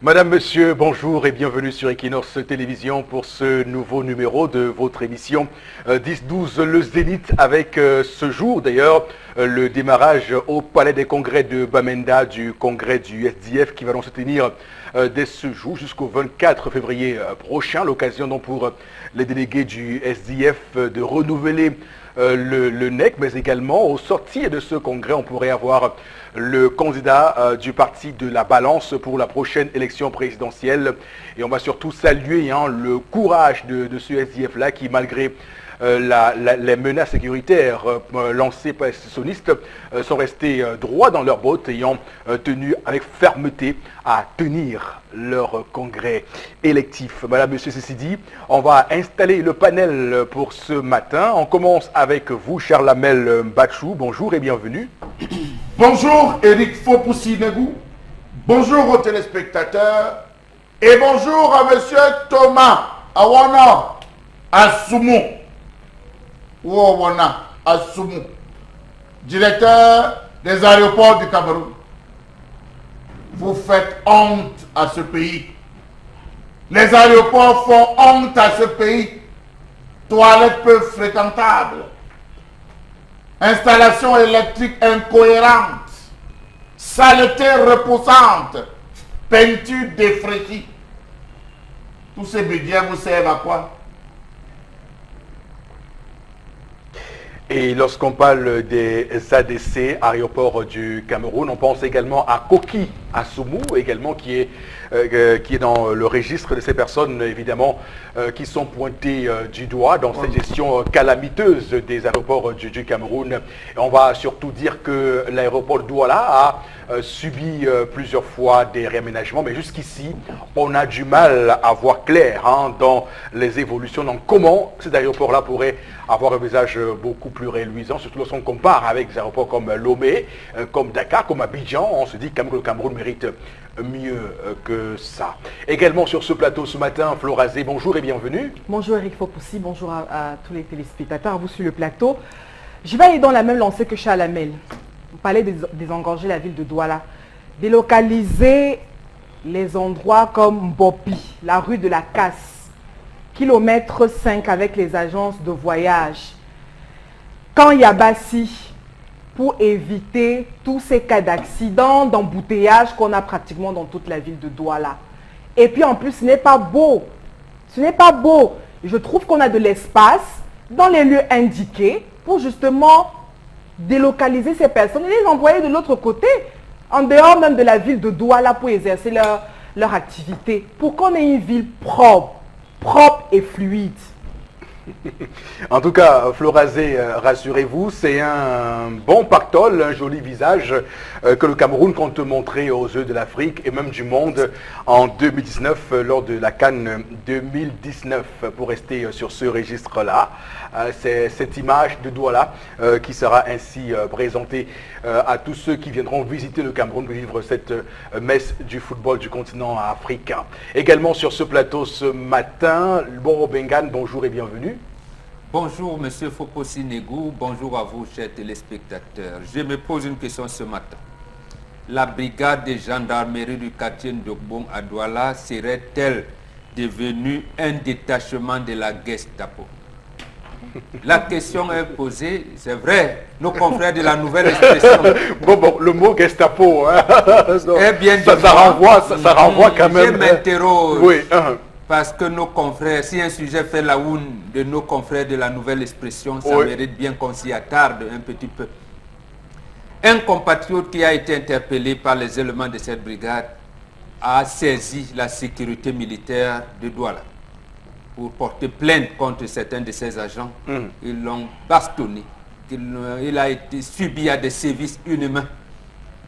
Madame, Monsieur, bonjour et bienvenue sur Equinox Télévision pour ce nouveau numéro de votre émission 10-12 Le Zénith avec ce jour d'ailleurs le démarrage au Palais des Congrès de Bamenda du congrès du SDF qui va donc se tenir dès ce jour jusqu'au 24 février prochain. L'occasion donc pour les délégués du SDF de renouveler le NEC, mais également au sortir de ce congrès, on pourrait avoir le candidat du parti de la balance pour la prochaine élection présidentielle. Et on va surtout saluer le courage de ce SDF-là qui, malgré les menaces sécuritaires lancées par les sécessionnistes, sont restés droits dans leurs bottes, ayant tenu avec fermeté à tenir leur congrès électif. Madame, Monsieur, ceci dit, on va installer le panel pour ce matin. On commence avec vous, Charlamel Bachou. Bonjour et bienvenue. Bonjour Eric Fopoussi-Negou, bonjour aux téléspectateurs et bonjour à Monsieur Thomas Awana Assoumou, directeur des aéroports du Cameroun. Vous faites honte à ce pays. Les aéroports font honte à ce pays. Toilettes peu fréquentables. Installation électrique incohérente, saleté repoussante, peinture défraîchie. Tous ces budgets vous servent à quoi? Et lorsqu'on parle des ADC, aéroports du Cameroun, on pense également à Koki Assoumou, également qui est dans le registre de ces personnes, évidemment, qui sont pointées du doigt dans cette gestion calamiteuse des aéroports du Cameroun. Et on va surtout dire que l'aéroport de Douala a subi plusieurs fois des réaménagements, mais jusqu'ici, on a du mal à voir clair dans les évolutions. Donc comment cet aéroport-là pourrait avoir un visage beaucoup plus réluisant, surtout lorsqu'on compare avec des aéroports comme Lomé, comme Dakar, comme Abidjan. On se dit que le Cameroun mérite mieux que ça. Également sur ce plateau ce matin, Florazé, bonjour et bienvenue. Bonjour Eric Fopoussi, bonjour à tous les téléspectateurs, à vous sur le plateau. Je vais aller dans la même lancée que Chalamel. Vous parlez de désengorger la ville de Douala, délocaliser les endroits comme Mbopi, la rue de la Casse, kilomètre 5 avec les agences de voyage. Quand Yabassi, pour éviter tous ces cas d'accidents, d'embouteillage qu'on a pratiquement dans toute la ville de Douala. Et puis en plus, ce n'est pas beau. Ce n'est pas beau. Je trouve qu'on a de l'espace dans les lieux indiqués pour justement délocaliser ces personnes et les envoyer de l'autre côté, en dehors même de la ville de Douala pour exercer leur activité. Pour qu'on ait une ville propre et fluide. En tout cas, Florazé, rassurez-vous, c'est un bon pactole, un joli visage que le Cameroun compte montrer aux yeux de l'Afrique et même du monde en 2019 lors de la CAN 2019. Pour rester sur ce registre-là, c'est cette image de Douala qui sera ainsi présentée à tous ceux qui viendront visiter le Cameroun pour vivre cette messe du football du continent africain. Également sur ce plateau ce matin, Boro Bengan, bonjour et bienvenue. Bonjour Monsieur Fopoussi-Negou, bonjour à vous chers téléspectateurs. Je me pose une question ce matin. La brigade de gendarmerie du quartier Ndokbong à Douala serait-elle devenue un détachement de la Gestapo? La question est posée, c'est vrai, nos confrères de la nouvelle expression. Bon, le mot Gestapo, est bien ça renvoie quand même. Je m'interroge. Oui, Parce que nos confrères, si un sujet fait la une de nos confrères de la nouvelle expression, ça mérite bien qu'on s'y attarde un petit peu. Un compatriote qui a été interpellé par les éléments de cette brigade a saisi la sécurité militaire de Douala pour porter plainte contre certains de ses agents. Ils l'ont bastonné. Il a été subi à des sévices inhumains.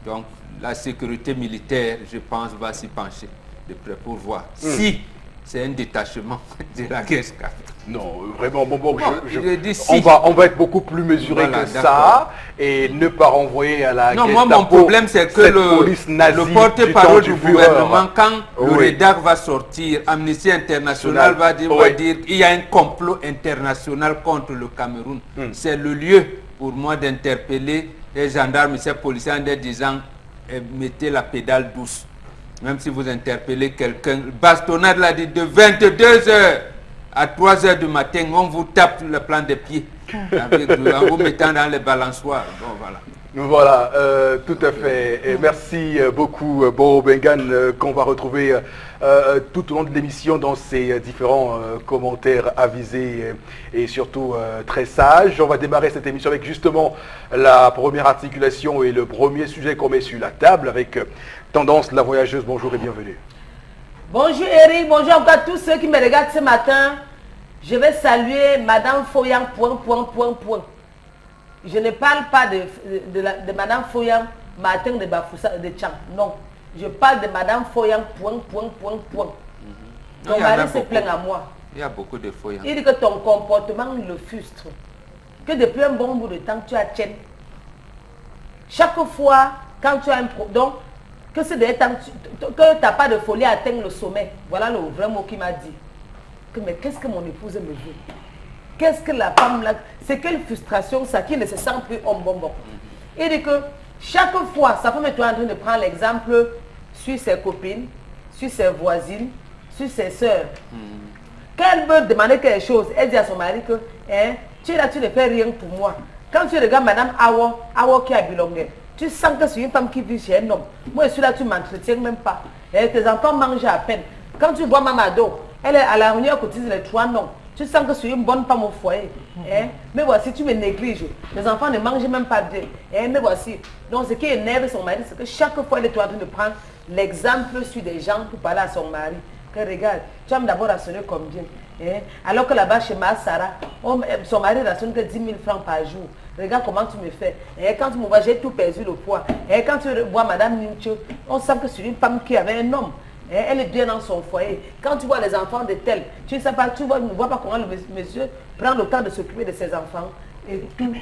Donc la sécurité militaire, je pense, va s'y pencher de près pour voir si c'est un détachement de la Gestapo. Non, vraiment, Si. on va être beaucoup plus mesuré que ça et ne pas renvoyer à la Non, Gestapo. moi, mon problème, c'est que le porte-parole du gouvernement, quand le REDAC va sortir, Amnesty International va dire qu'il y a un complot international contre le Cameroun. C'est le lieu pour moi d'interpeller les gendarmes et ces policiers en leur disant mettez la pédale douce. Même si vous interpellez quelqu'un, bastonnade l'a dit, de 22 heures à 3 heures du matin, on vous tape sur le plan des pieds, en vous mettant dans les balançoires. Bon, voilà. Voilà, tout à fait. Et merci beaucoup, Bo Bengan, qu'on va retrouver tout au long de l'émission dans ces différents commentaires avisés et surtout très sages. On va démarrer cette émission avec justement la première articulation et le premier sujet qu'on met sur la table avec Tendance la voyageuse. Bonjour et bienvenue. Bonjour Eric, bonjour encore à tous ceux qui me regardent ce matin. Je vais saluer Madame Foyang, Je ne parle pas de Madame Foyang, Martin de Bafoussa, de Tchang. Non, je parle de Madame Foyang, Ton mari se plaint à moi. Il y a beaucoup de Foyang. Il dit que ton comportement le frustre. Que depuis un bon bout de temps, tu as tienne. Chaque fois, quand tu as un problème, que c'est des temps, que tu n'as pas de folie à atteindre le sommet. Voilà le vrai mot qu'il m'a dit. Mais qu'est-ce que mon épouse me veut? Qu'est-ce que la femme là? C'est quelle frustration ça qui ne se sent plus homme bonbon. Il dit que chaque fois, sa femme est en train de prendre l'exemple sur ses copines, sur ses voisines, sur ses soeurs. Quand elle veut demander quelque chose, elle dit à son mari que hein, tu es là, tu ne fais rien pour moi. Quand tu regardes Madame Awo qui a Bilongue, tu sens que c'est une femme qui vit chez un homme. Moi, je suis là, tu ne m'entretiens même pas. Et tes enfants mangent à peine. Quand tu vois Mamado, elle est à la réunion, cotise les 3 noms. Tu sens que je suis une bonne femme au foyer. Hein? Mais voici, tu me négliges. Les enfants ne mangent même pas bien. Hein? Mais voici. Donc, ce qui énerve son mari, c'est que chaque fois, elle est en train de prendre l'exemple sur des gens pour parler à son mari. Que regarde, tu vas d'abord rationner combien. Hein? Alors que là-bas, chez ma Sarah, son mari rationne que 10 000 francs par jour. Regarde comment tu me fais. Et quand tu me vois, j'ai tout perdu le poids. Et quand tu vois Madame Nincho, on sent que c'est une femme qui avait un homme. Et elle est bien dans son foyer. Quand tu vois les enfants de tel, tu ne sais pas, tu ne vois pas comment le monsieur prend le temps de s'occuper de ses enfants. Et tout,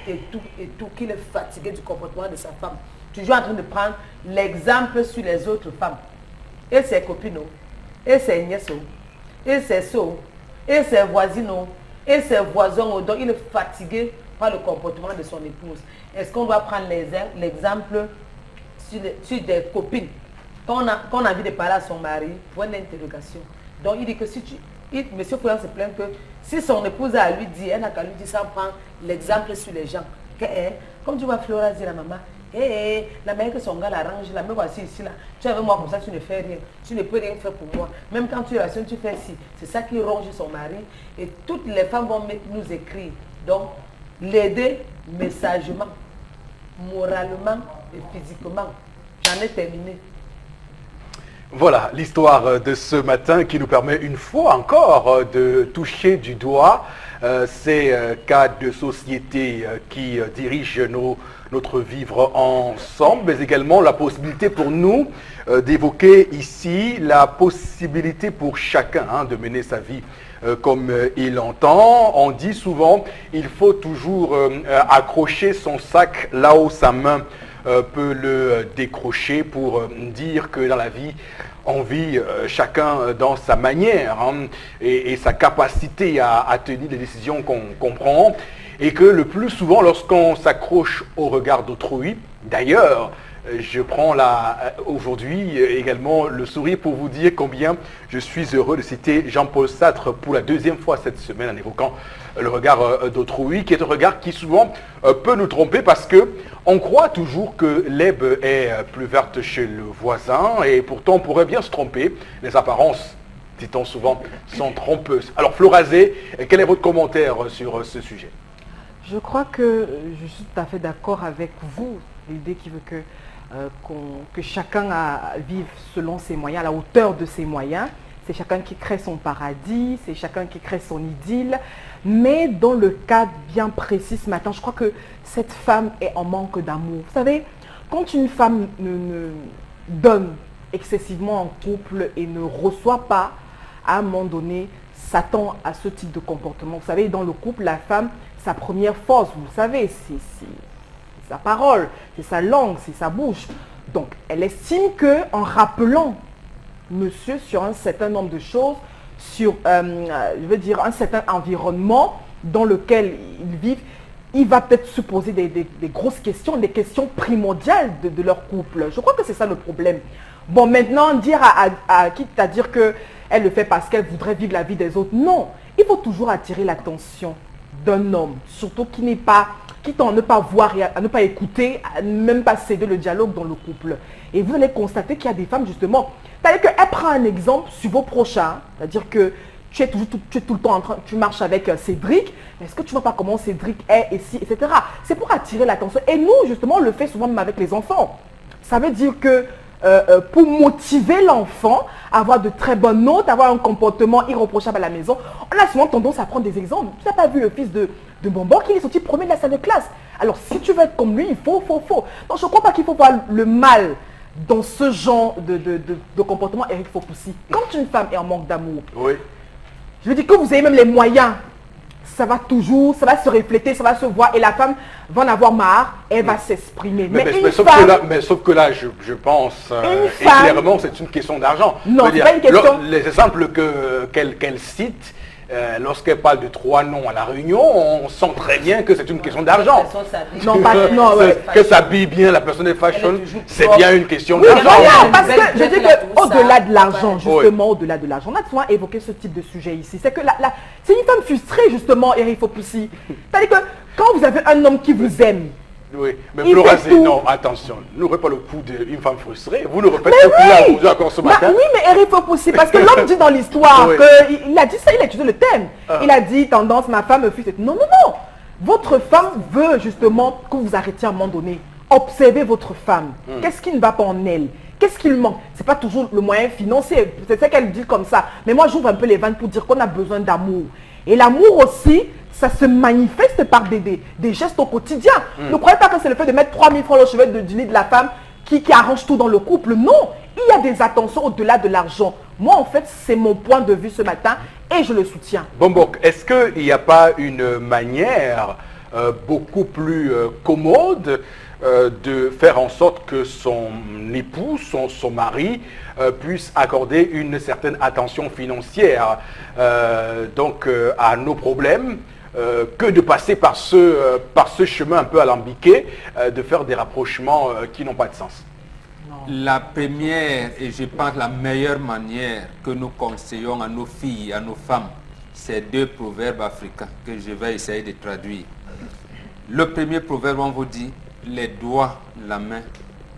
qu'il est fatigué du comportement de sa femme. Toujours en train de prendre l'exemple sur les autres femmes. Et ses copines, et ses nièces, et ses soeurs, et ses voisines, et ses voisins. Donc il est fatigué par le comportement de son épouse. Est-ce qu'on doit prendre l'exemple sur des copines quand on a envie de parler à son mari? Point d'interrogation. Donc il dit que si monsieur Foulan se plaint que si son épouse a à lui dire, elle n'a qu'à lui dire ça, prend l'exemple sur les gens. Que, comme tu vois Flora dire à la maman, la manière que son gars l'arrange, la même voici ici là, tu es avec moi comme ça, tu ne fais rien, tu ne peux rien faire pour moi. Même quand tu rationnes, tu fais ci. C'est ça qui ronge son mari. Et toutes les femmes vont nous écrire. Donc, l'aider messagement, moralement et physiquement. J'en ai terminé. Voilà l'histoire de ce matin qui nous permet une fois encore de toucher du doigt ces cas de société qui dirigent notre vivre ensemble, mais également la possibilité pour nous d'évoquer ici la possibilité pour chacun de mener sa vie comme il entend. On dit souvent il faut toujours accrocher son sac là où sa main peut le décrocher pour dire que dans la vie, on vit chacun dans sa manière et sa capacité à tenir les décisions qu'on prend. Et que le plus souvent, lorsqu'on s'accroche au regard d'autrui, d'ailleurs, je prends aujourd'hui également le sourire pour vous dire combien je suis heureux de citer Jean-Paul Sartre pour la 2e fois cette semaine en évoquant le regard d'autrui, qui est un regard qui souvent peut nous tromper parce que on croit toujours que l'herbe est plus verte chez le voisin et pourtant on pourrait bien se tromper. Les apparences, dit-on souvent, sont trompeuses. Alors Florazé, quel est votre commentaire sur ce sujet? Je crois que je suis tout à fait d'accord avec vous, l'idée qui veut que chacun vive selon ses moyens, à la hauteur de ses moyens. C'est chacun qui crée son paradis, c'est chacun qui crée son idylle. Mais dans le cas bien précis ce matin, je crois que cette femme est en manque d'amour. Vous savez, quand une femme ne donne excessivement en couple et ne reçoit pas, à un moment donné, s'attend à ce type de comportement. Vous savez, dans le couple, la femme, sa première force, vous le savez, c'est sa parole, c'est sa langue, c'est sa bouche. Donc, elle estime qu'en rappelant monsieur sur un certain nombre de choses, sur, je veux dire, un certain environnement dans lequel ils vivent, il va peut-être se poser des grosses questions, des questions primordiales de leur couple. Je crois que c'est ça le problème. Bon, maintenant, dire quitte à dire qu'elle le fait parce qu'elle voudrait vivre la vie des autres, non. Il faut toujours attirer l'attention d'un homme, surtout qui n'est pas, quitte à ne pas voir, à ne pas écouter, à même pas céder le dialogue dans le couple. Et vous allez constater qu'il y a des femmes, justement, c'est-à-dire qu'elle prend un exemple sur vos prochains, c'est-à-dire que tu es tout le temps en train, tu marches avec Cédric, mais est-ce que tu ne vois pas comment Cédric est ici, etc. C'est pour attirer l'attention. Et nous, justement, on le fait souvent même avec les enfants. Ça veut dire que pour motiver l'enfant à avoir de très bonnes notes, avoir un comportement irréprochable à la maison, on a souvent tendance à prendre des exemples. Tu n'as pas vu le fils de Bonbon qui est sorti premier de la salle de classe. Alors, si tu veux être comme lui, il faut. Donc, je ne crois pas qu'il faut voir le mal dans ce genre de comportement Eric Fopoussi. Quand une femme est en manque d'amour, oui. Je veux dire que vous avez même les moyens, ça va se refléter, ça va se voir et la femme va en avoir marre, elle va s'exprimer. Sauf que là, je pense, et clairement, c'est une question d'argent. Non, c'est pas une question. Les exemples qu'elle cite, lorsqu'elle parle de 3 noms à la réunion, on sent très bien que c'est une question d'argent. Que s'habille bien la personne de fashion, c'est bien une question d'argent. Parce que je dis qu'au-delà de l'argent, justement, au-delà de l'argent, on a souvent évoqué ce type de sujet ici. C'est que c'est une femme frustrée, justement, Eric Fopoussi. C'est-à-dire que quand vous avez un homme qui vous aime, oui, mais Florazé, non, attention, n'ouvrez pas le coup d'une femme frustrée. Vous le répétez depuis encore ce matin. Oui, mais Eric Fopoussi, parce que l'homme dit dans l'histoire qu'il a dit ça, il a étudié le thème. Il a dit, tendance, ma femme frustre. Non. Votre femme veut justement que vous arrêtiez à un moment donné. Observez votre femme. Qu'est-ce qui ne va pas en elle? Qu'est-ce qu'il manque? C'est pas toujours le moyen financier. C'est ça qu'elle dit comme ça. Mais moi, j'ouvre un peu les vannes pour dire qu'on a besoin d'amour. Et l'amour aussi, ça se manifeste par des gestes au quotidien. Ne croyez pas que c'est le fait de mettre 3000 francs au chevet du lit de la femme qui arrange tout dans le couple. Non, il y a des attentions au-delà de l'argent. Moi, en fait, c'est mon point de vue ce matin et je le soutiens. Bon, est-ce qu'il n'y a pas une manière beaucoup plus commode de faire en sorte que son époux, son mari, puisse accorder une certaine attention financière à nos problèmes, que de passer par ce chemin un peu alambiqué, de faire des rapprochements qui n'ont pas de sens? La première et je pense la meilleure manière que nous conseillons à nos filles, à nos femmes, c'est 2 proverbes africains que je vais essayer de traduire. Le premier proverbe, on vous dit, les doigts, la main,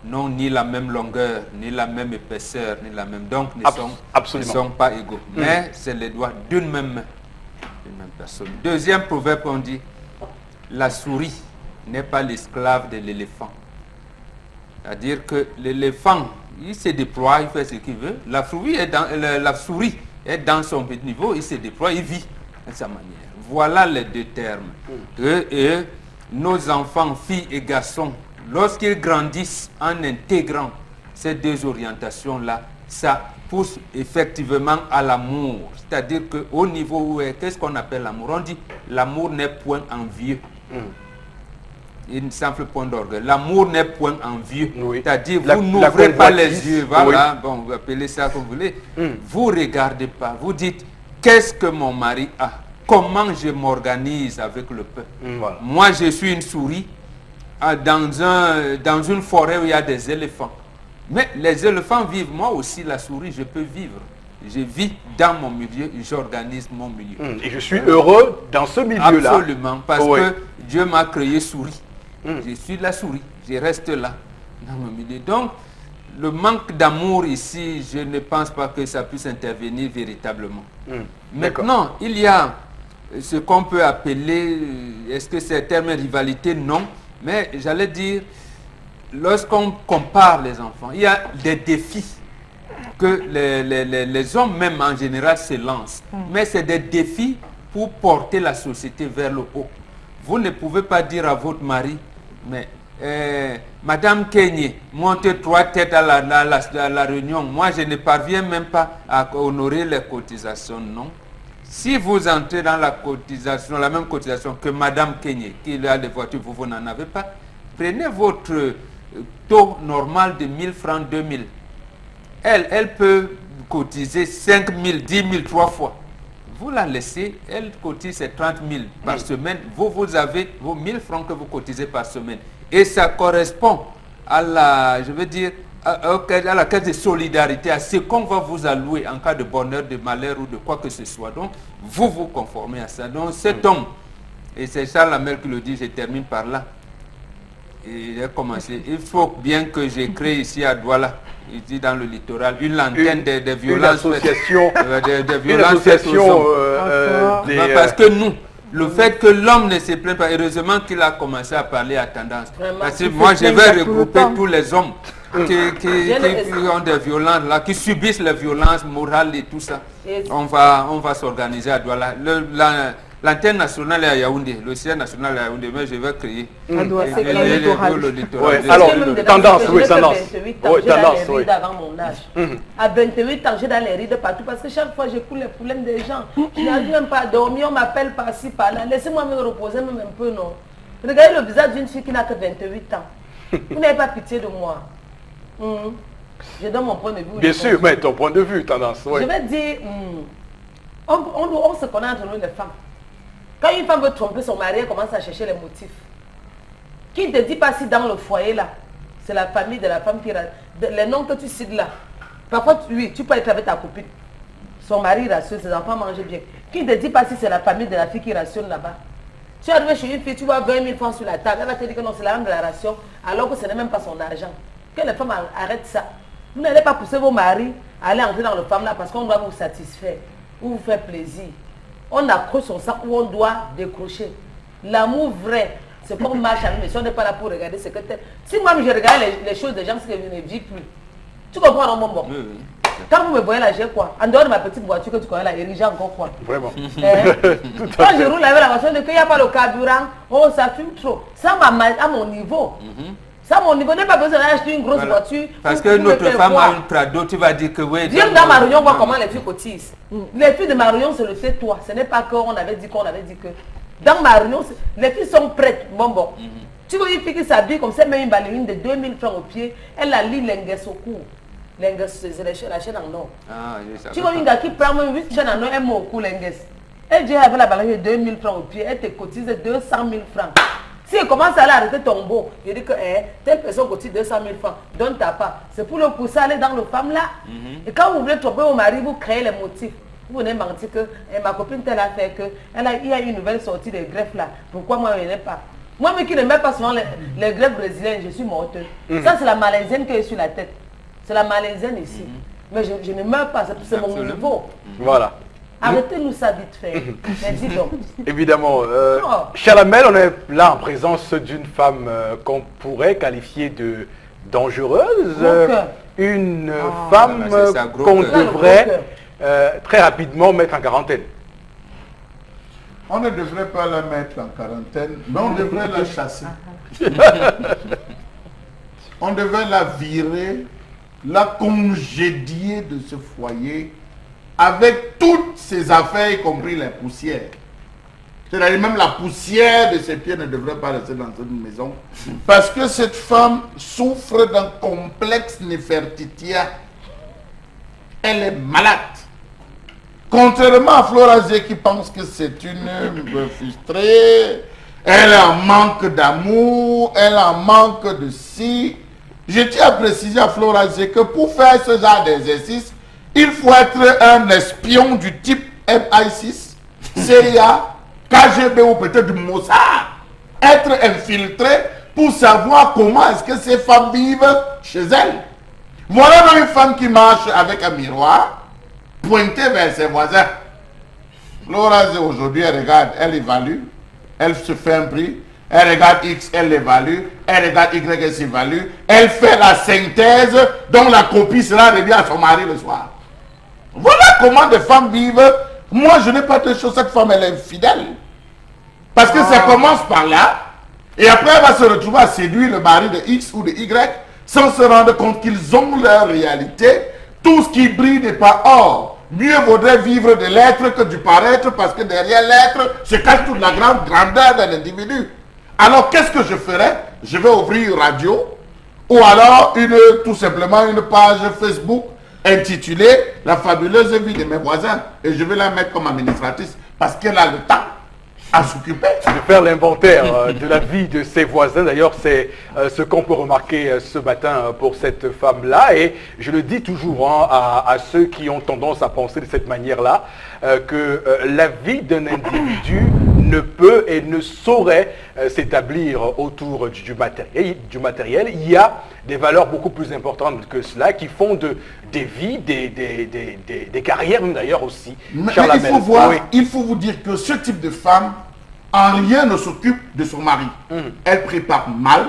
n'ont ni la même longueur, ni la même épaisseur, ni la même. Donc, ne sont pas égaux. Mais c'est les doigts d'une même main, d'une même personne. Deuxième proverbe, on dit, la souris n'est pas l'esclave de l'éléphant. C'est-à-dire que l'éléphant, il se déploie, il fait ce qu'il veut. La souris est dans son petit niveau, il se déploie, il vit de sa manière. Voilà les 2 termes. Et nos enfants, filles et garçons, lorsqu'ils grandissent en intégrant ces 2 orientations-là, ça pousse effectivement à l'amour. C'est-à-dire qu'au niveau où est, qu'est-ce qu'on appelle l'amour? On dit l'amour n'est point envieux. Une simple point d'orgue. L'amour n'est point envieux. C'est-à-dire vous n'ouvrez pas les yeux. Voilà, bon, vous appelez ça comme vous voulez. Vous ne regardez pas. Vous dites, qu'est-ce que mon mari a? Comment je m'organise avec le peuple? Moi, je suis une souris dans une forêt où il y a des éléphants. Mais les éléphants vivent. Moi aussi, la souris, je peux vivre. Je vis dans mon milieu, j'organise mon milieu. Et je suis heureux dans ce milieu-là. Absolument, parce que Dieu m'a créé souris. Je suis la souris, je reste là, dans mon milieu. Donc, le manque d'amour ici, je ne pense pas que ça puisse intervenir véritablement. Maintenant, il y a ce qu'on peut appeler, est-ce que c'est un terme rivalité? Non, mais j'allais dire, lorsqu'on compare les enfants, il y a des défis que les hommes même en général se lancent. Mais c'est des défis pour porter la société vers le haut. Vous ne pouvez pas dire à votre mari, mais Madame Kenyé, montez 3 têtes à la réunion. Moi, je ne parviens même pas à honorer les cotisations. Non. Si vous entrez dans la cotisation, la même cotisation que Madame Kenyé, qui a des voitures, vous n'en avez pas, prenez votre taux normal de 1000 francs, 2000. Elle peut cotiser 5 000, 10 000, 3 fois. vous la laissez, elle cotise ses 30 000 par semaine, vous avez vos 1000 francs que vous cotisez par semaine. Et ça correspond à la, je veux dire, à la caisse de solidarité, à ce qu'on va vous allouer en cas de bonheur, de malheur ou de quoi que ce soit. Donc, vous vous conformez à ça. Donc, cet homme, et c'est Charles Hamel qui le dit, je termine par là. Et il a commencé. Il faut bien que j'ai créé ici à Douala, ici dans le littoral, une antenne des violences. Une association. Des violences faites aux hommes. Parce que nous, le fait que l'homme ne se plaint pas, heureusement qu'il a commencé à parler à tendance. Vraiment. Parce que moi, je vais regrouper tous les hommes qui ont des violences, là, qui subissent les violences morales et tout ça. On va s'organiser à Douala. L'antenne nationale est à Yaoundé, le siège national est à Yaoundé, mais je vais créer le littoral. Alors, tendance, oui, tendance. Oui, tendance, oui. Avant mon âge. À 28 ans, j'ai dans les rides partout parce que chaque fois, j'écoute les problèmes des gens. Je n'arrive même pas à dormir, on m'appelle par-ci, par-là. Laissez-moi me reposer même un peu, non. Regardez le visage d'une fille qui n'a que 28 ans. Vous n'avez pas pitié de moi. Je donne mon point de vue. Bien sûr, mais ton point de vue, tendance, oui. Je vais dire, on se connaît entre nous les femmes. Quand une femme veut tromper son mari, elle commence à chercher les motifs. Qui ne te dit pas si dans le foyer là, c'est la famille de la femme qui les noms que tu cites là. Parfois, oui, tu peux être avec ta copine. Son mari rationne, ses enfants mangent bien. Qui ne te dit pas si c'est la famille de la fille qui rationne là-bas. Tu es arrivé chez une fille, tu vois 20 000 francs sur la table. Elle va te dire que non, c'est la même de la ration, alors que ce n'est même pas son argent. Que les femmes arrêtent ça. Vous n'allez pas pousser vos maris à aller entrer dans le femme là parce qu'on doit vous satisfaire ou vous faire plaisir. On accroche son sang où on doit décrocher. L'amour vrai, c'est qu'on marche avec, mais si on n'est pas là pour regarder ce que tu es. Si moi je regarde les choses des gens, c'est que je ne vis plus. Tu comprends, non, mon bon? Oui. Quand vous me voyez là, j'ai quoi? En dehors de ma petite voiture que tu connais là, j'ai encore quoi? Vraiment. Quand je roule avec la voiture, qu'il n'y a pas le carburant, oh, ça fume trop. Ça va à mon niveau. Ça, mon niveau n'est pas besoin d'acheter une grosse voiture. Parce que notre femme a une Prado, tu vas dire que oui. Viens dans ma réunion, voir comment les filles cotisent. Les filles de ma réunion, c'est le fait toi. Ce n'est pas qu'on avait dit que. Dans ma réunion, les filles sont prêtes. Bon. Tu vois une fille qui s'habille comme ça, met une ballerine de 2000 francs au pied, elle la lit l'engues au cou. L'engues, c'est la chaîne en or. Tu vois une gars qui prend même 8 chaînes en or, elle met au cou l'engues. Elle dit avec la ballerine de 2000 francs au pied, elle te cotise 200 000 francs. Si elle commence à aller arrêter ton beau, il dit que telle personne cotise 200 000 francs, donne ta part. C'est pour le pousser à aller dans le femme là. Et quand vous voulez tromper vos maris, vous créez les motifs. Vous venez mentir que ma copine telle a fait que il y a une nouvelle sortie de greffe là. Pourquoi moi je n'ai pas? Moi qui ne mets pas souvent les greffes brésiliennes, je suis morte. Ça c'est la malaisienne qui est sur la tête. C'est la malaisienne ici. Mais je ne meurs pas, c'est mon niveau. Voilà. Arrêtez-nous ça vite fait. Mais dis donc. Évidemment. Charles Hamel, on est là en présence d'une femme qu'on pourrait qualifier de dangereuse. Une femme qu'on devrait très rapidement mettre en quarantaine. On ne devrait pas la mettre en quarantaine, mais on devrait la chasser. On devrait la virer, la congédier de ce foyer avec toutes ses affaires, y compris les poussières. C'est-à-dire même la poussière de ses pieds ne devrait pas rester dans une maison. Parce que cette femme souffre d'un complexe néfertitia. Elle est malade. Contrairement à Flora Zé qui pense que c'est une frustrée, elle en manque d'amour, elle en manque de si. Je tiens à préciser à Flora Zé que pour faire ce genre d'exercice, il faut être un espion du type MI6, CIA, KGB ou peut-être du Mossad. Être infiltré pour savoir comment est-ce que ces femmes vivent chez elles. Voilà une femme qui marche avec un miroir, pointé vers ses voisins. Laura aujourd'hui, elle regarde, elle évalue, elle se fait un prix, elle regarde X, elle l'évalue, elle regarde Y, elle s'évalue, elle fait la synthèse dont la copie sera revue à son mari le soir. Voilà comment des femmes vivent. Moi, je n'ai pas de choses. Cette femme, elle est infidèle. Parce que ça commence par là. Et après, elle va se retrouver à séduire le mari de X ou de Y sans se rendre compte qu'ils ont leur réalité. Tout ce qui brille n'est pas or. Mieux vaudrait vivre de l'être que du paraître parce que derrière l'être se cache toute la grande grandeur d'un individu. Alors, qu'est-ce que je ferais? Je vais ouvrir une radio ou alors tout simplement une page Facebook intitulé La fabuleuse vie de mes voisins. Et je vais la mettre comme administratrice parce qu'elle a le temps à s'occuper. De faire l'inventaire de la vie de ses voisins. D'ailleurs, c'est ce qu'on peut remarquer ce matin pour cette femme-là. Et je le dis toujours à ceux qui ont tendance à penser de cette manière-là, que la vie d'un individu ne peut et ne saurait s'établir autour du matériel. Il y a des valeurs beaucoup plus importantes que cela qui font des vies, des carrières même d'ailleurs aussi. Mais il faut voir, il faut vous dire que ce type de femme, en rien ne s'occupe de son mari. Elle prépare mal,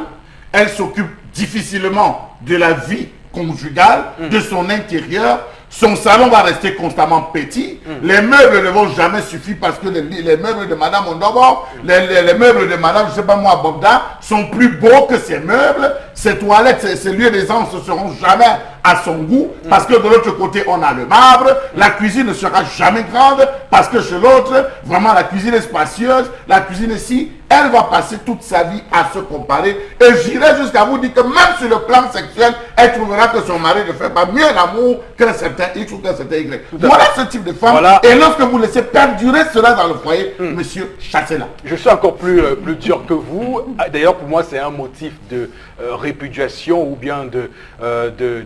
elle s'occupe difficilement de la vie conjugale, de son intérieur. Son salon va rester constamment petit. Les meubles ne vont jamais suffire parce que les meubles de Madame Ondobo, les meubles de Madame, je ne sais pas moi, Bogda, sont plus beaux que ses meubles. Ses toilettes, ses lieux d'aisance ne seront jamais à son goût parce que de l'autre côté, on a le marbre. La cuisine ne sera jamais grande parce que chez l'autre, vraiment, la cuisine est spacieuse. La cuisine ici, elle va passer toute sa vie à se comparer. Et j'irai jusqu'à vous dire que même sur le plan sexuel, elle trouvera que son mari ne fait pas mieux l'amour qu'un certain X ou qu'un certain Y. Voilà ce type de femme. Voilà. Et lorsque vous laissez perdurer cela dans le foyer, monsieur, chassez-la. Je suis encore plus dur que vous. D'ailleurs, pour moi, c'est un motif de répudiation ou bien de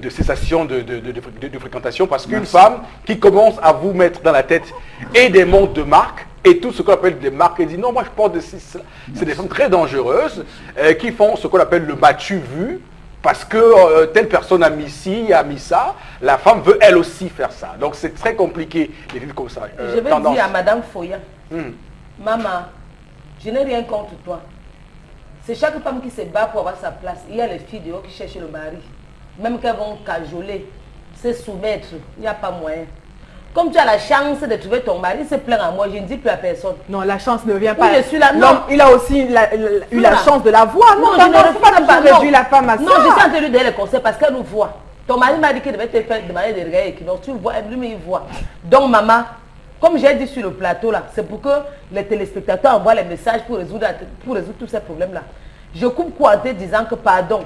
cessation de fréquentation. Parce qu'une femme qui commence à vous mettre dans la tête et des montres de marque, et tout ce qu'on appelle des marques, et dit non, moi je porte c'est des femmes très dangereuses qui font ce qu'on appelle le m'as-tu vu, parce que telle personne a mis ci, a mis ça, la femme veut elle aussi faire ça. Donc c'est très compliqué de vivre comme ça. Je vais dire à Madame Foya, maman, je n'ai rien contre toi. C'est chaque femme qui se bat pour avoir sa place. Il y a les filles dehors qui cherchent le mari. Même qu'elles vont cajoler, se soumettre, il n'y a pas moyen. Comme tu as la chance de trouver ton mari, se plaint à moi, je ne dis plus à personne. Non, la chance ne vient pas. Oui, je suis là. Non, il a aussi eu la chance de la voir. Non, je ne faut pas réduire la femme à ça. Non, je suis en train de lui donner les conseils parce qu'elle nous voit. Ton mari m'a dit qu'il devait te faire demander des regards et donc tu vois, lui, il voit. Donc, maman, comme j'ai dit sur le plateau là, c'est pour que les téléspectateurs envoient les messages pour résoudre tous ces problèmes-là. Je coupe quoi en te disant que pardon,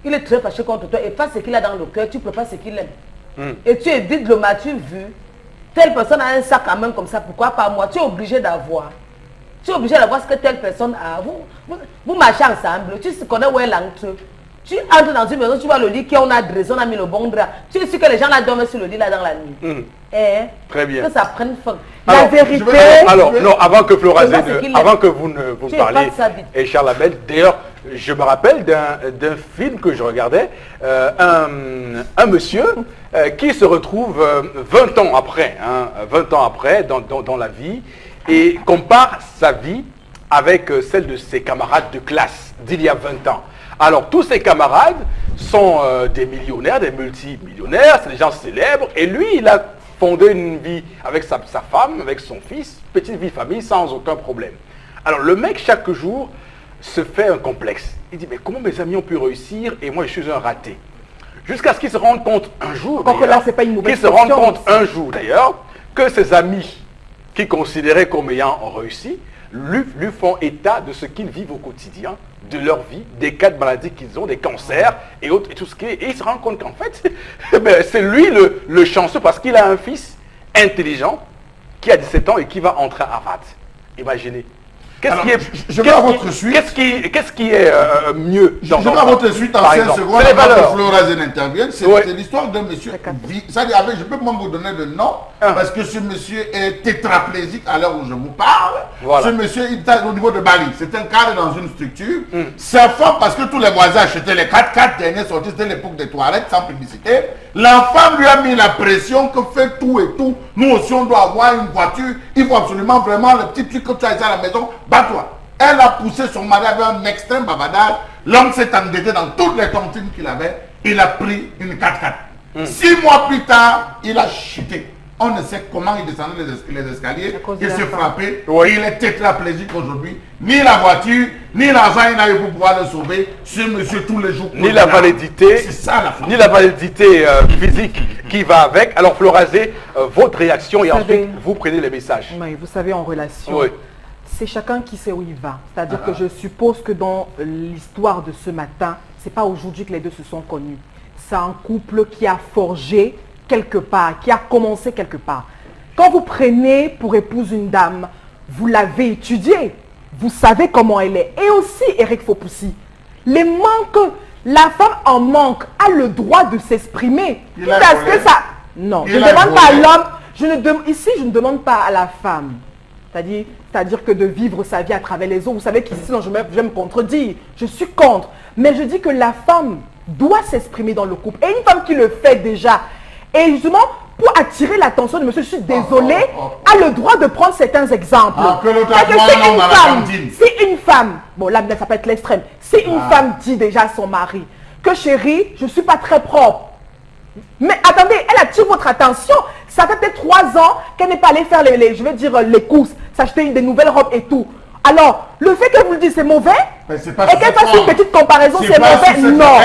il est très fâché contre toi et face ce qu'il a dans le cœur, tu prépares ce qu'il aime. Et tu évites le m'as-tu vu, telle personne a un sac à main comme ça, pourquoi pas moi? Tu es obligé d'avoir. Tu es obligé d'avoir ce que telle personne a. Vous marchez ensemble, tu connais où est l'entre. Tu entres dans une maison, tu vois le lit qu'on a dressé, on a mis le bon drap. Tu es sûr que les gens là dorment sur le lit là dans la nuit. Très bien. Que ça prenne fin. La vérité. Alors, non, avant que Florazé, avant que vous ne vous parliez, et Charles Abel, d'ailleurs, je me rappelle d'un film que je regardais, un monsieur qui se retrouve 20 ans après, 20 ans après dans la vie, et compare sa vie avec celle de ses camarades de classe d'il y a 20 ans. Alors, tous ses camarades sont des millionnaires, des multimillionnaires, c'est des gens célèbres, et lui, il a fondé une vie avec sa femme, avec son fils, petite vie de famille, sans aucun problème. Alors, le mec, chaque jour, se fait un complexe. Il dit, mais comment mes amis ont pu réussir et moi, je suis un raté. Jusqu'à ce qu'il se rende compte un jour, d'ailleurs, que ses amis, qu'il considérait comme ayant réussi, lui font état de ce qu'ils vivent au quotidien, de leur vie, des cas de maladies qu'ils ont, des cancers et autres, et tout ce qui est. Et il se rend compte qu'en fait, c'est lui le chanceux parce qu'il a un fils intelligent qui a 17 ans et qui va entrer à Harvard. Imaginez. Qu'est-ce qui est mieux dans Je vais à votre suite en 5 secondes avant que Florazé n'intervienne. C'est l'histoire d'un monsieur. Je peux même vous donner le nom parce que ce monsieur est tétraplégique à l'heure où je vous parle. Voilà. Ce monsieur, il est au niveau de Bali. C'est un cadre dans une structure. Sa femme, parce que tous les voisins achetaient les 4x4 dernières sorties, c'était l'époque des toilettes sans publicité. La femme lui a mis la pression que fait tout et tout. Nous aussi, on doit avoir une voiture. Il faut absolument vraiment le petit truc que tu as ici à la maison. Bats-toi. Elle a poussé son mari avec un extrême bavardage. L'homme s'est endetté dans toutes les tontines qu'il avait. Il a pris une 4x4. 6 mois plus tard, il a chuté. On ne sait comment il descendait les escaliers. Il s'est frappé. Oui. Il est tétraplégique aujourd'hui. Ni la voiture, ni l'argent, il n'a eu pour pouvoir le sauver. Ce monsieur, tous les jours. Ni la validité. C'est ça la ni la validité physique qui va avec. Alors, Florazé, votre réaction et ensuite, vous prenez les messages. Oui, vous savez, en relation, c'est chacun qui sait où il va. C'est-à-dire que je suppose que dans l'histoire de ce matin, c'est pas aujourd'hui que les deux se sont connus. C'est un couple qui a forgé quelque part, qui a commencé quelque part. Quand vous prenez pour épouse une dame, vous l'avez étudiée, vous savez comment elle est. Et aussi, Eric Fopoussi, les manques, la femme en manque a le droit de s'exprimer. Parce que ça... Non, je ne demande pas à l'homme, ici je ne demande pas à la femme. C'est-à-dire que de vivre sa vie à travers les autres. Vous savez qu'ici, sinon je vais me contredire. Je suis contre. Mais je dis que la femme doit s'exprimer dans le couple. Et une femme qui le fait déjà, et justement, pour attirer l'attention de monsieur, je suis désolée, a le droit de prendre certains exemples. Si une femme, bon là ça peut être l'extrême, si une femme dit déjà à son mari que chérie, je ne suis pas très propre. Mais attendez, elle attire votre attention. Ça fait peut-être 3 ans qu'elle n'est pas allée faire les courses, s'acheter des nouvelles robes et tout. Alors, le fait que vous le dites c'est mauvais, et qu'elle fasse une petite comparaison, c'est mauvais, non.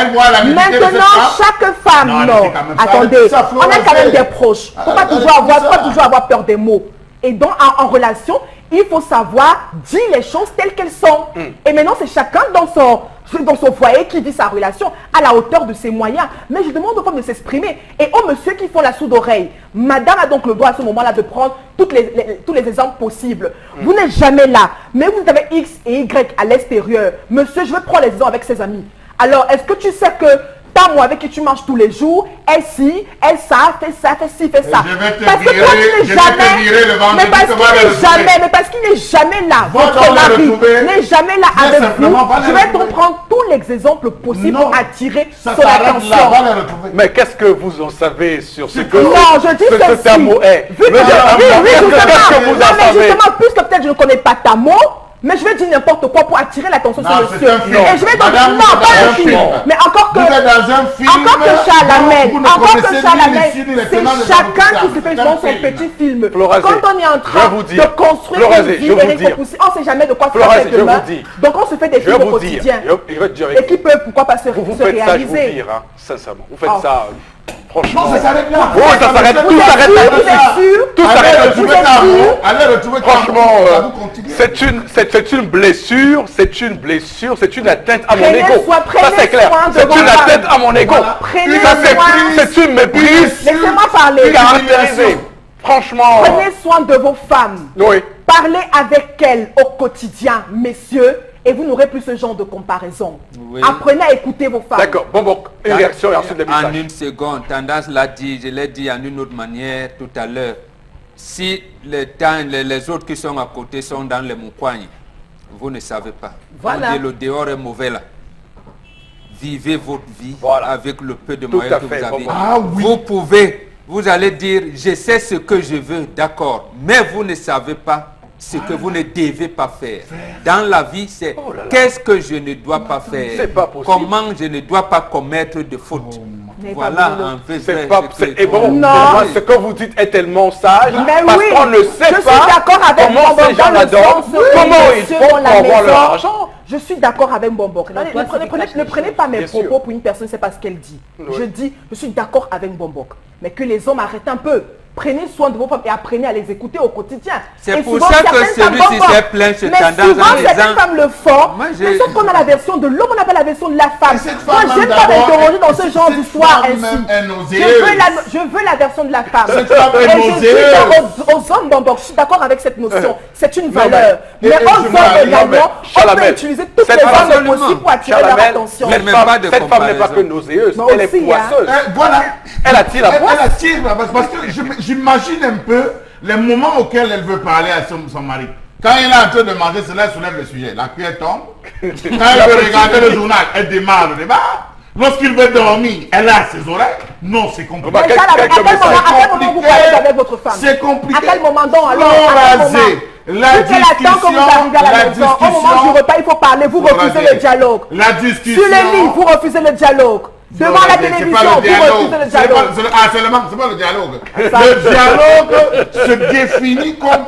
Maintenant, chaque femme, non. Attendez, on a quand même des proches. Il ne faut pas toujours avoir peur des mots. Et donc, en relation, il faut savoir dire les choses telles qu'elles sont. Et maintenant, c'est chacun dans son foyer qui vit sa relation à la hauteur de ses moyens. Mais je demande aux femmes de s'exprimer. Et aux messieurs qui font la sourde oreille, madame a donc le droit à ce moment-là de prendre tous les exemples possibles. Vous n'êtes jamais là, mais vous avez X et Y à l'extérieur. Monsieur, je veux prendre les exemples avec ses amis. Alors, est-ce que tu sais que ta moi avec qui tu manges tous les jours, elle ci, elle ça, fait ci, fait ça. Parce que toi tu n'es jamais, mais parce qu'il n'est jamais là, votre mari n'est jamais là avec vous. Je vais donc prendre tous les exemples possibles pour attirer son attention. Mais qu'est-ce que vous en savez sur ce que ce terme est? Oui, justement, puisque peut-être je ne connais pas ta mot, mais je vais dire n'importe quoi pour attirer l'attention sur le monsieur. Et je vais donc non, pas un film. Mais encore que Chalamel, c'est chacun qui se fait dans son petit film. Quand on est en train de construire une vie, on ne sait jamais de quoi ça fait demain. Donc on se fait des films au quotidien. Et qui peuvent pourquoi pas se réaliser. Sincèrement, vous faites ça. Franchement, ça s'arrête là. Oh, ça s'arrête, tout s'arrête là. Tout s'arrête là. Franchement, c'est une blessure, c'est une atteinte à mon ego. Ça c'est clair. C'est une atteinte à mon ego. C'est une méprise. Laissez-moi parler. Caractérisée. Franchement. Prenez soin de vos femmes. Oui. Parlez avec elles au quotidien, messieurs. Et vous n'aurez plus ce genre de comparaison. Oui. Apprenez à écouter vos femmes. D'accord. Bon, une réaction et ensuite des messages. En une seconde, Tendance l'a dit, je l'ai dit en une autre manière tout à l'heure. Si les autres qui sont à côté sont dans les montagnes, vous ne savez pas. Voilà. Le dehors est mauvais là. Vivez votre vie avec le peu de tout moyens que fait, vous avez. Vous allez dire, je sais ce que je veux, d'accord, mais vous ne savez pas ce que vous ne devez pas faire. Dans la vie, c'est qu'est-ce que je ne dois pas faire. C'est pas possible. Comment je ne dois pas commettre de fautes. Voilà un peu. Et bon, moi, ce que vous dites est tellement sage, parce qu'on ne sait pas comment ces gens l'adorent, comment ils font pour avoir leur argent. Je suis d'accord avec Mbomboc. Ne prenez pas mes propos pour une personne, c'est pas ce qu'elle dit. Je dis, je suis d'accord avec Mbomboc. Mais que les hommes arrêtent un peu. Prenez soin de vos femmes et apprenez à les écouter au quotidien. C'est pour ça que celui-ci s'est plaint chez Tendance en disant... Mais certaines femmes le font. Mais sauf qu'on a la version de l'homme, on n'a pas la version de la femme. Moi, je n'aime pas m'interroger dans ce genre d'histoire ainsi. Je veux la version de la femme. Et je dis aux hommes, Mbomboc, je suis d'accord avec cette notion. C'est une valeur. Mais aux hommes également, on peut utiliser toutes les armes possibles pour attirer leur attention. Cette femme n'est pas que nauséeuse, elle est poisseuse. Voilà. Elle attire la poisse. Elle attire parce que j'imagine un peu les moments auxquels elle veut parler à son mari. Quand il est en train de manger, cela soulève le sujet. La cuillère tombe. Quand elle veut regarder le journal, elle démarre le débat. Lorsqu'il veut dormir, elle a ses oreilles. Non, c'est compliqué. À quel moment vous parlez avec votre femme? C'est compliqué. À quel moment donc alors? La discussion, au moment du repas, il faut parler, vous refusez le dialogue. La discussion. Sur les lits, vous refusez le dialogue. Devant la télévision, vous refusez le dialogue. C'est pas le dialogue. Le dialogue se définit comme...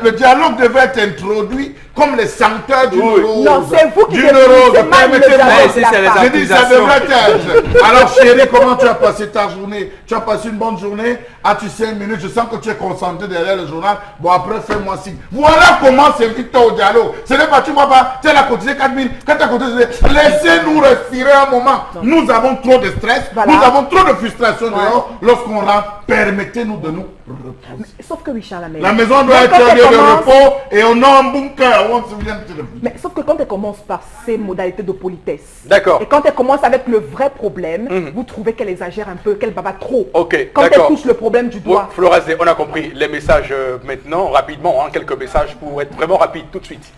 Le dialogue devait être introduit comme les senteurs d'une rose. Non, c'est vous qui d'une définissez rose. mal le Permettez-moi. dialogue si de la c'est les femme. J'ai dit ça devrait être. Alors chérie, comment tu as passé ta journée? Tu as passé une bonne journée? As-tu 5 minutes? Je sens que tu es concentré derrière le journal. Bon, après, fais-moi signe. Voilà comment s'invite au dialogue. Ce n'est pas, tu vois pas, tu as cotisé 4 000. Quand tu as cotisé, laissez-nous respirer un moment. Nous avons trop de stress. Voilà. Nous avons trop de frustration dehors. Lorsqu'on rentre, permettez-nous de nous reposer. Sauf que Richard Lamel. La maison doit Mais être quand un elle lieu de commence- repos et on a un bunker où on se vient de Mais sauf que quand elle commence par ces modalités de politesse, D'accord. et quand elle commence avec le vrai problème, vous trouvez qu'elle exagère un peu, qu'elle bava trop. Ok, Quand elle d'accord. touche le problème du doigt. Florazé, on a compris les messages maintenant, rapidement, hein, quelques messages pour être vraiment rapide tout de suite.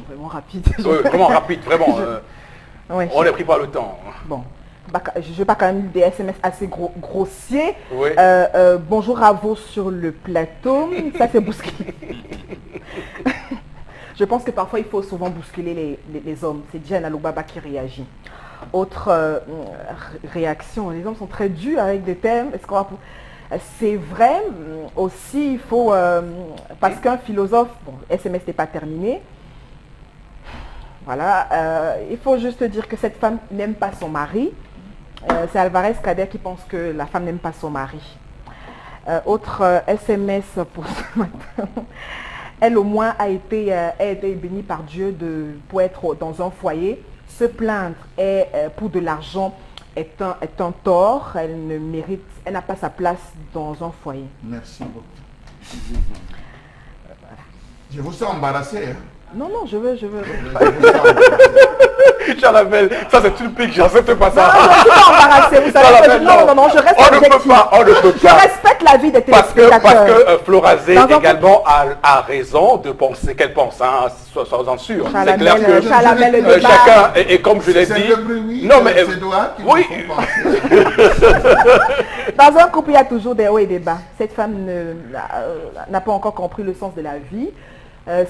Vraiment rapide. Vraiment rapide, vraiment. Ouais. On est pris par le temps. Bon. Je vais pas quand même des SMS assez grossiers. Oui. Bonjour à vous sur le plateau. Ça c'est bousculé. Je pense que parfois il faut souvent bousculer les hommes. C'est Diane Alobaba qui réagit. Autre réaction, les hommes sont très durs avec des thèmes. Est-ce qu'on va c'est vrai aussi, il faut parce qu'un philosophe, bon, SMS n'est pas terminé. Voilà, il faut juste dire que cette femme n'aime pas son mari. C'est Alvarez Kader qui pense que la femme n'aime pas son mari. Autre SMS pour ce matin. Elle au moins a été bénie par Dieu pour être dans un foyer. Se plaindre pour de l'argent est un tort. Elle ne mérite, elle n'a pas sa place dans un foyer. Merci beaucoup. Je vous sens embarrassé. Hein? Non, non, je veux. Charles, ça c'est une pique, j'accepte pas Non, ça. je suis pas embarrassée, vous savez. Non, je reste On ne peut objective. pas, on ne peut Je pas. respecte la vie des Parce téléspectateurs. que Florazé Dans un- également a raison de penser qu'elle pense, hein, sois-en sûr. C'est clair que Chalamel, le débat. chacun, et comme je l'ai C'est dit, le bruit, non mais c'est doigts qui oui, me font penser. Dans un couple, il y a toujours des hauts et des bas. Cette femme n'a pas encore compris le sens de la vie.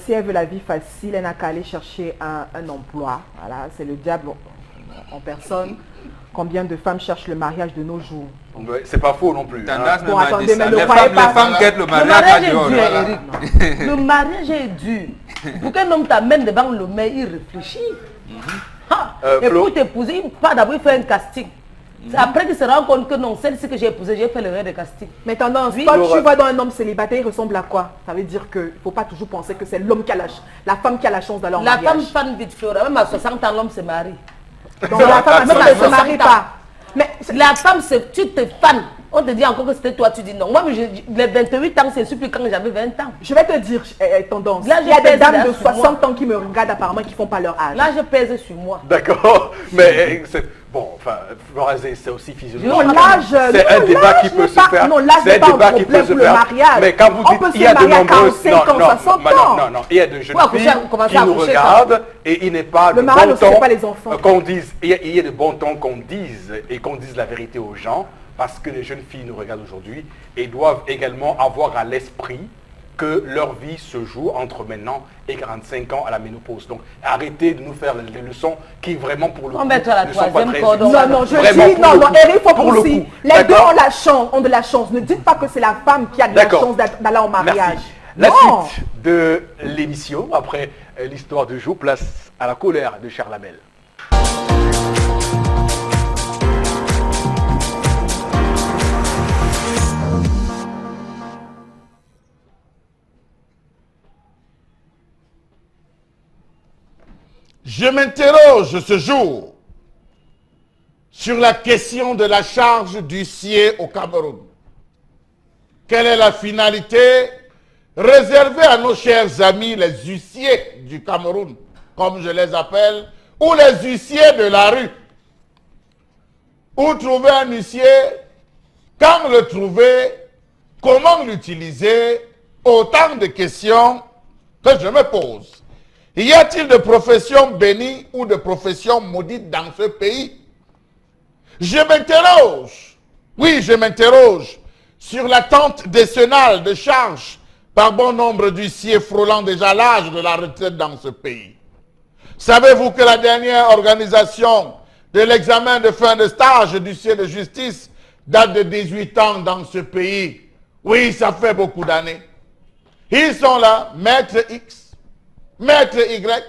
Si elle veut la vie facile, elle n'a qu'à aller chercher un emploi. Voilà, c'est le diable en personne. Combien de femmes cherchent le mariage de nos jours? ouais, c'est pas faux non plus. hein. Tendance Bon, même à attendez, dire ça. mais ne Les croyez femmes, pas. les femmes guettent le Le mariage à mariage est Dior. dur, Voilà. Eric. Le mariage est dur. Pour qu'un homme t'amène devant le maire, il réfléchit. Ah, et Flo. pour t'épouser, il part d'abord, il fait un casting. C'est après qu'il se rend compte que non, celle-ci que j'ai épousée, j'ai fait le rêve de casting. Mais tendance, Oui. quand tu vois dans un homme célibataire, il ressemble à quoi? Ça veut dire qu'il ne faut pas toujours penser que c'est l'homme qui a la femme qui a la chance d'aller en La mariage. femme fan vite Flora, même à 60 ans, l'homme se marie. Donc la femme Même ne à se marie 60 ans. pas. Mais La femme, tu te fan. On te dit encore que c'était toi, tu dis non. Moi, les 28 ans, c'est plus quand j'avais 20 ans. je vais te dire, tendance. Là, Il y a je des pèse dames là de sur moi. 60 ans qui me regardent apparemment qui ne font pas leur âge. Là, je pèse sur moi. D'accord, mais bon, enfin, Florazé, c'est aussi physiologique. Non, l'âge, C'est un non, débat l'âge qui peut n'est se pas- faire. non, l'âge C'est n'est un pas un débat qui peut problème se pour le faire. mariage. Mais quand vous On dites, peut se il y a de marier à nombreuses, 45 ans, 60 ans. non, il y a de jeunes Ouais, filles coucher, commencer qui à nous coucher, regardent et il n'est pas Le de mariage bon aussi, c'est ton pas les enfants. qu'on dise, il y a de bon ton qu'on dise et qu'on dise la vérité aux gens parce que les jeunes filles nous regardent aujourd'hui et doivent également avoir à l'esprit que leur vie se joue entre maintenant et 45 ans à la ménopause. Donc arrêtez de nous faire les leçons qui vraiment pour le On coup met à la ne sont pas troisième très cordon. utiles. Non, non, je Vraiment, dis, pour non, le non, coup. Eric, faut Pour le aussi. coup. Les deux D'accord. ont de la chance. Ne dites pas que c'est la femme qui a de la D'accord. chance d'aller en mariage. Merci. La Non. suite de l'émission, après l'histoire du jour, place à la colère de Charles Lamel. Je m'interroge ce jour sur la question de la charge d'huissier au Cameroun. Quelle est la finalité réservée à nos chers amis les huissiers du Cameroun, comme je les appelle, ou les huissiers de la rue? Où trouver un huissier? Quand le trouver? Comment l'utiliser? Autant de questions que je me pose. Y a-t-il de professions bénies ou de professions maudites dans ce pays? Je m'interroge, oui, je m'interroge sur l'attente décennale de charges par bon nombre d'huissiers frôlant déjà l'âge de la retraite dans ce pays. Savez-vous que la dernière organisation de l'examen de fin de stage d'huissier de justice date de 18 ans dans ce pays? Oui, ça fait beaucoup d'années. Ils sont là, Maître X, Maître Y,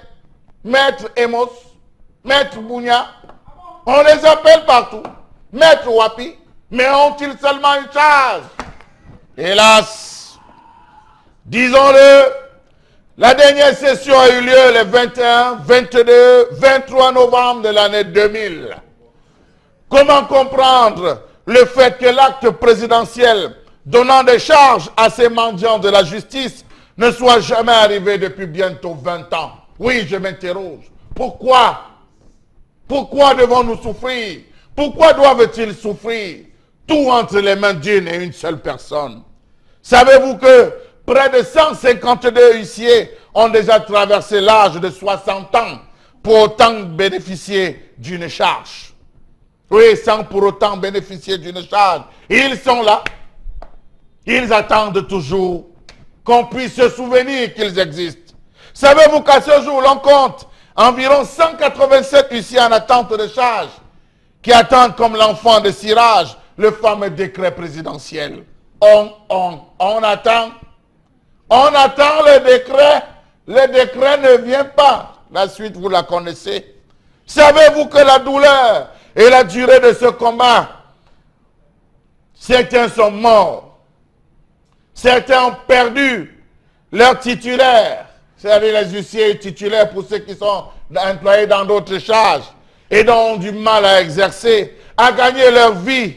Maître Emos, Maître Bounia, on les appelle partout. Maître Wapi, mais ont-ils seulement une charge? Hélas, disons-le, la dernière session a eu lieu le 21, 22, 23 novembre de l'année 2000. Comment comprendre le fait que l'acte présidentiel donnant des charges à ces mendiants de la justice ne soit jamais arrivé depuis bientôt 20 ans? Oui, je m'interroge. Pourquoi? Pourquoi devons-nous souffrir? Pourquoi doivent-ils souffrir? Tout entre les mains d'une et une seule personne. Savez-vous que près de 152 huissiers ont déjà traversé l'âge de 60 ans pour autant bénéficier d'une charge? Oui, sans pour autant bénéficier d'une charge. Ils sont là. Ils attendent toujours qu'on puisse se souvenir qu'ils existent. Savez-vous qu'à ce jour, l'on compte environ 187 huissiers en attente de charge qui attendent comme l'enfant de cirage le fameux décret présidentiel. On attend. On attend le décret. Le décret ne vient pas. La suite, vous la connaissez. Savez-vous que la douleur et la durée de ce combat, certains sont morts. Certains ont perdu leur titulaire. C'est-à-dire les huissiers titulaires pour ceux qui sont employés dans d'autres charges et dont ont du mal à exercer, à gagner leur vie.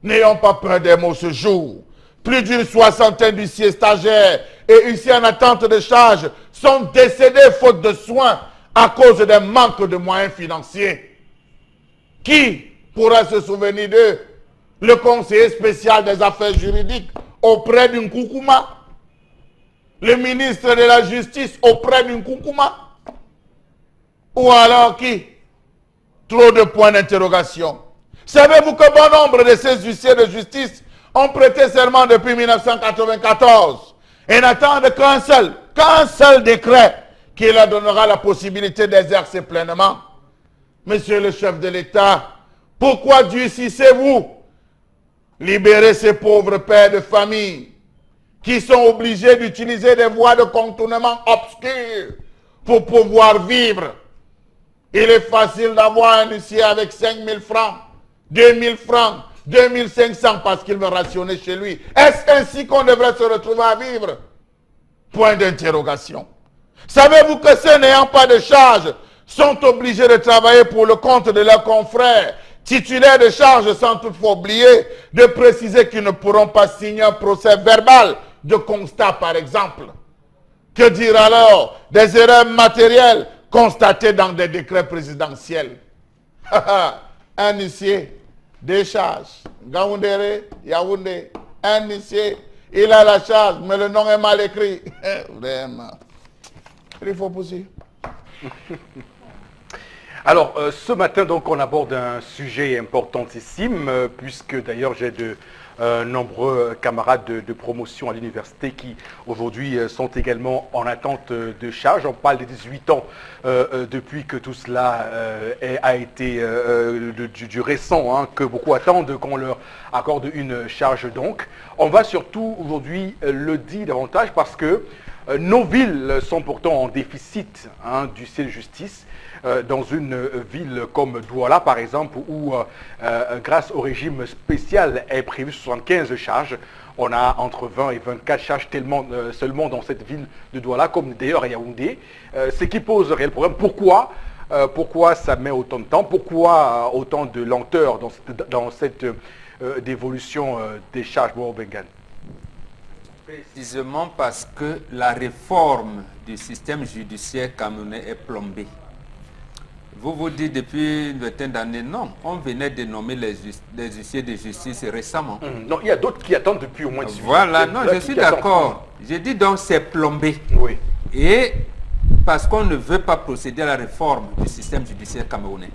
N'ayons pas peur des mots ce jour. Plus d'une soixantaine d'huissiers stagiaires et huissiers en attente de charge sont décédés faute de soins à cause d'un manque de moyens financiers. Qui pourra se souvenir d'eux? Le conseiller spécial des affaires juridiques auprès d'une Koukouma? Le ministre de la Justice auprès d'une Koukouma? Ou alors qui? Trop de points d'interrogation. Savez-vous que bon nombre de ces huissiers de justice ont prêté serment depuis 1994 et n'attendent qu'un seul décret qui leur donnera la possibilité d'exercer pleinement? Monsieur le chef de l'État, pourquoi durcissez-vous? Libérez ces pauvres pères de famille qui sont obligés d'utiliser des voies de contournement obscures pour pouvoir vivre. Il est facile d'avoir un huissier avec 5 000 francs, 2 000 francs, 2 500 parce qu'il veut rationner chez lui. Est-ce ainsi qu'on devrait se retrouver à vivre? Point d'interrogation. Savez-vous que ceux n'ayant pas de charge sont obligés de travailler pour le compte de leurs confrères titulaires de charge, sans toutefois oublier de préciser qu'ils ne pourront pas signer un procès verbal de constat, par exemple? Que dire alors des erreurs matérielles constatées dans des décrets présidentiels? Un huissier, des charges, Gaoundéré, Yaoundé, un huissier, il a la charge, mais le nom est mal écrit. Vraiment. Il faut pousser. Alors, ce matin, donc, on aborde un sujet importantissime, puisque d'ailleurs, j'ai de nombreux camarades de promotion à l'université qui, aujourd'hui, sont également en attente de charge. On parle des 18 ans depuis que tout cela a été du récent, hein, que beaucoup attendent qu'on leur accorde une charge. Donc, on va surtout, aujourd'hui, le dire davantage parce que nos villes sont pourtant en déficit, hein, du ciel justice. Dans une ville comme Douala, par exemple, où grâce au régime spécial est prévu 75 charges, on a entre 20 et 24 charges seulement dans cette ville de Douala, comme d'ailleurs à Yaoundé, ce qui pose un réel problème. Pourquoi ça met autant de temps? Pourquoi autant de lenteur dans cette dévolution des charges Bengan? Précisément parce que la réforme du système judiciaire camerounais est plombée. Vous vous dites depuis une vingtaine d'années, non, on venait de nommer les huissiers de justice récemment. Non, il y a d'autres qui attendent depuis au moins 18 ans. Voilà, non, je suis d'accord. J'ai dit donc c'est plombé. Oui. Et parce qu'on ne veut pas procéder à la réforme du système judiciaire camerounais.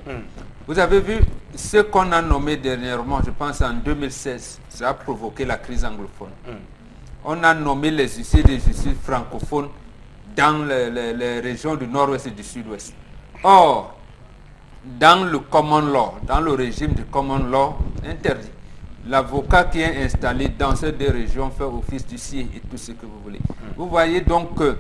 Vous avez vu ce qu'on a nommé dernièrement, je pense en 2016, ça a provoqué la crise anglophone. On a nommé les huissiers de justice francophones dans les régions du nord-ouest et du sud-ouest. Or, dans le common law, dans le régime du common law, interdit. L'avocat qui est installé dans ces deux régions fait office d'huissier et tout ce que vous voulez. Vous voyez donc que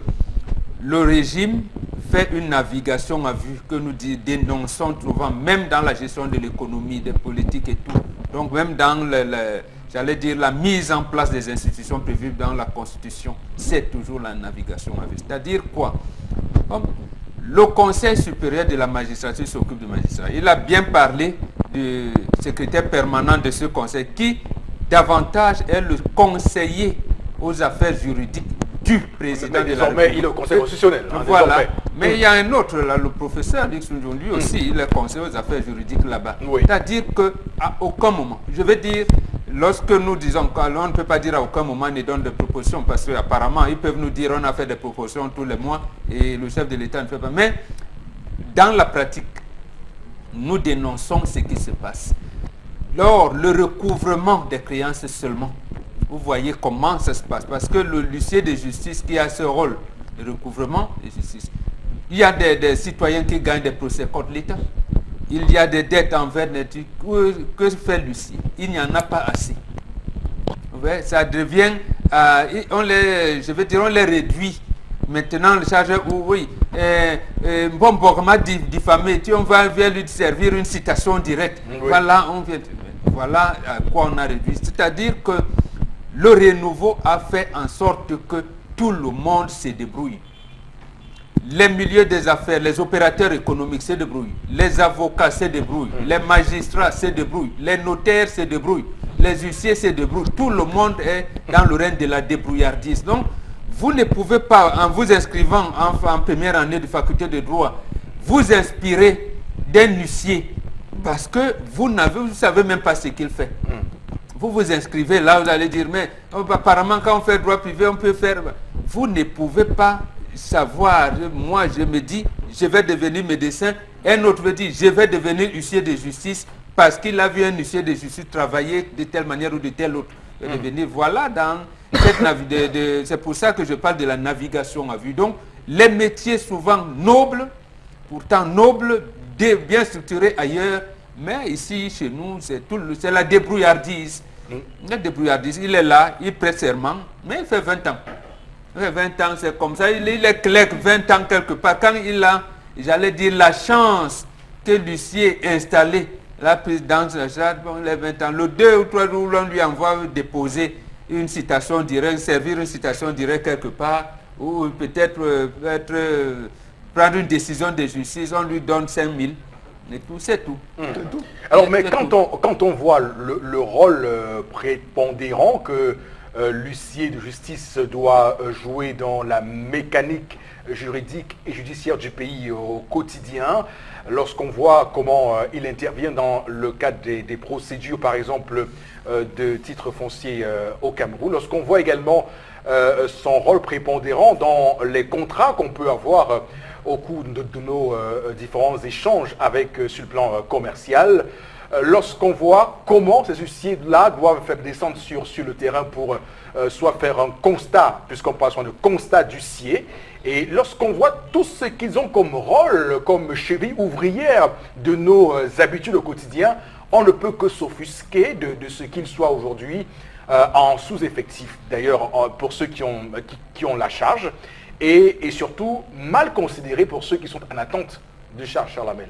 le régime fait une navigation à vue que nous dénonçons souvent, même dans la gestion de l'économie, des politiques et tout. Donc même dans j'allais dire la mise en place des institutions prévues dans la Constitution, c'est toujours la navigation à vue. C'est-à-dire quoi? Le Conseil supérieur de la magistrature s'occupe du magistrat. Il a bien parlé du secrétaire permanent de ce conseil qui davantage est le conseiller aux affaires juridiques du président de la République. Il est au Conseil constitutionnel. Voilà. Mais il y a un autre, là, le professeur Dixon, lui aussi, il est conseiller aux affaires juridiques là-bas. Oui. C'est-à-dire qu'à aucun moment, je veux dire, lorsque nous disons qu'on ne peut pas dire à aucun moment on donne des propositions, parce qu'apparemment, ils peuvent nous dire on a fait des propositions tous les mois et le chef de l'État ne fait pas. Mais dans la pratique, nous dénonçons ce qui se passe. Lors le recouvrement des créances seulement, vous voyez comment ça se passe. Parce que l'huissier de justice qui a ce rôle de recouvrement de justice, il y a des citoyens qui gagnent des procès contre l'État. Il y a des dettes envers l'État. Que fait l'huissier? Il n'y en a pas assez. Ouais, ça devient, on les réduit. Maintenant, le chargeur, oui, bon, m'a diffamé, on va lui servir une citation directe. Oui. Voilà à quoi on a réduit. C'est-à-dire que le renouveau a fait en sorte que tout le monde se débrouille. Les milieux des affaires, les opérateurs économiques se débrouillent, les avocats se débrouillent, les magistrats se débrouillent, les notaires se débrouillent, les huissiers se débrouillent. Tout le monde est dans le règne de la débrouillardise. Donc, vous ne pouvez pas, en vous inscrivant en première année de faculté de droit, vous inspirer d'un huissier parce que vous ne savez même pas ce qu'il fait. Vous vous inscrivez là, vous allez dire, mais apparemment quand on fait droit privé, on peut faire... Vous ne pouvez pas savoir. Moi, je me dis, je vais devenir médecin. Un autre me dit, je vais devenir huissier de justice parce qu'il a vu un huissier de justice travailler de telle manière ou de telle autre. Devenir, voilà, dans cette c'est pour ça que je parle de la navigation à vue. Donc, les métiers souvent nobles, pourtant nobles, bien structurés ailleurs, mais ici, chez nous, c'est la débrouillardise. La débrouillardise, il est là, il prête serment, mais il fait 20 ans. Il fait 20 ans, c'est comme ça, il est clerc 20 ans quelque part. Quand il a, j'allais dire, la chance que l'huissier est installé, la présidence, bon, les 20 ans, le 2 ou 3 jours, on lui envoie déposer une citation directe, servir une citation directe quelque part, ou peut-être prendre une décision de justice, on lui donne 5 000. Et tout, c'est tout. Alors, mais quand on voit le rôle prépondérant que l'huissier de justice doit jouer dans la mécanique juridique et judiciaire du pays au quotidien, lorsqu'on voit comment il intervient dans le cadre des procédures, par exemple, de titres fonciers au Cameroun, lorsqu'on voit également son rôle prépondérant dans les contrats qu'on peut avoir au cours de nos différents échanges sur le plan commercial, lorsqu'on voit comment ces huissiers-là doivent faire descendre sur le terrain pour soit faire un constat, puisqu'on parle souvent de constat d'huissier, et lorsqu'on voit tout ce qu'ils ont comme rôle, comme cheville ouvrière de nos habitudes au quotidien, on ne peut que s'offusquer de ce qu'ils soient aujourd'hui en sous-effectif. D'ailleurs, pour ceux qui ont la charge, et surtout mal considéré pour ceux qui sont en attente de charge, Charles Hamel.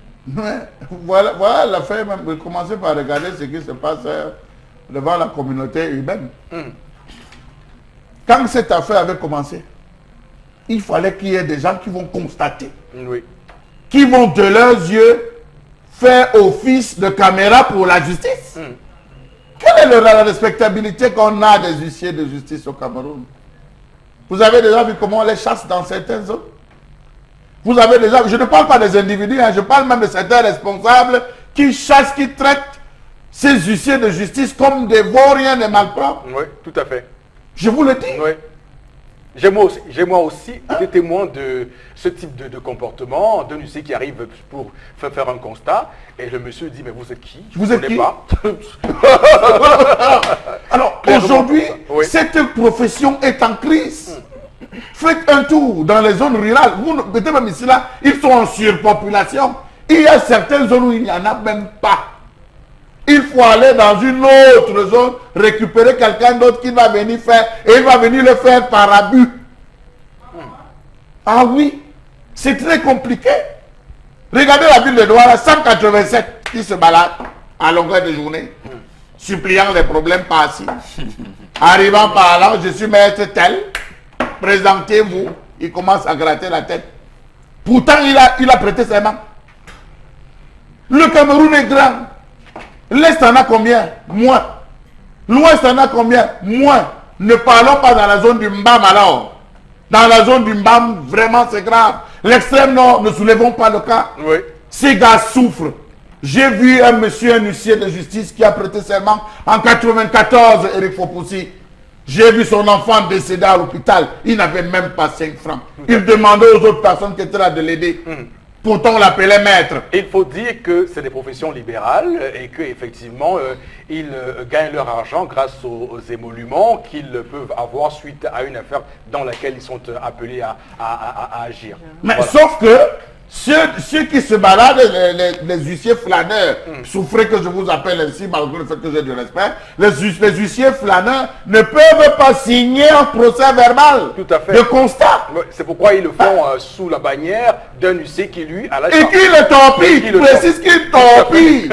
Voilà l'affaire, même. Commencez par regarder ce qui se passe devant la communauté urbaine. Quand cette affaire avait commencé, il fallait qu'il y ait des gens qui vont constater, qui vont de leurs yeux faire office de caméra pour la justice. Quelle est la respectabilité qu'on a des huissiers de justice au Cameroun? Vous avez déjà vu comment on les chasse dans certaines zones? Vous avez déjà, je ne parle pas des individus, je parle même de certains responsables qui chassent, qui traitent ces huissiers de justice comme des vauriens, des malpropres. Oui, tout à fait. Je vous le dis. Oui. J'ai moi aussi été témoin de ce type de comportement, d'un huissier qui arrive pour faire un constat, et le monsieur dit, mais vous êtes qui? Vous êtes qui? Pas. Alors, aujourd'hui, cette profession est en crise. Faites un tour dans les zones rurales. Vous, peut-être même ici, là, ils sont en surpopulation. Il y a certaines zones où il n'y en a même pas. Il faut aller dans une autre zone, récupérer quelqu'un d'autre qui va venir faire, et il va venir le faire par abus. Ah oui, c'est très compliqué. Regardez la ville de Douala, 187 qui se baladent à longueur de journée, suppliant les problèmes passés. Arrivant par là, je suis maître tel, présentez-vous, il commence à gratter la tête. Pourtant, il a prêté ses mains. Le Cameroun est grand. L'Est en a combien? Moins. L'Ouest en a combien? Moins. Ne parlons pas dans la zone du Mbam alors. Dans la zone du Mbam, vraiment c'est grave. L'extrême nord, ne soulevons pas le cas. Oui. Ces gars souffrent. J'ai vu un monsieur, un huissier de justice qui a prêté serment en 94, Eric Fopoussi. J'ai vu son enfant décédé à l'hôpital. Il n'avait même pas 5 francs. Il demandait aux autres personnes qui étaient là de l'aider. Pourtant, on l'appelait maître. Il faut dire que c'est des professions libérales et qu'effectivement, ils gagnent leur argent grâce aux émoluments qu'ils peuvent avoir suite à une affaire dans laquelle ils sont appelés à agir. Mais Voilà. sauf que ceux qui se baladent, les huissiers flâneurs, souffrez que je vous appelle ainsi malgré le fait que j'ai du respect, les huissiers flâneurs ne peuvent pas signer un procès verbal Tout à fait. de constat. Ouais, c'est pourquoi ils le font sous la bannière d'un huissier qui, lui, a la Et charge. qui le Et torpille, qui je le précise qu'il torpille.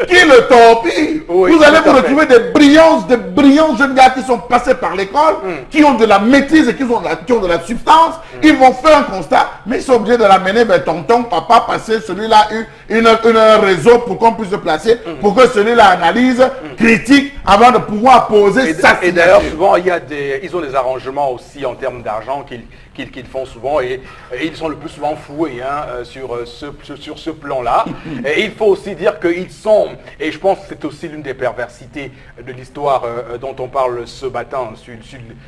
Qui le torpille. Oui, Vous allez tout vous à retrouver des brillants jeunes gars qui sont passés par l'école, qui ont de la maîtrise et qui ont de la substance. Ils vont faire un constat, mais ils sont obligés de l'amener vers tonton, papa, passer celui-là un réseau pour qu'on puisse se placer, pour que celui-là analyse, critique, avant de pouvoir poser sa Et d'ailleurs, signature. souvent, ils ont des arrangements aussi en termes d'argent qu'ils font souvent et ils sont le plus souvent foués sur ce plan-là. Et il faut aussi dire qu'ils sont, et je pense que c'est aussi l'une des perversités de l'histoire dont on parle ce matin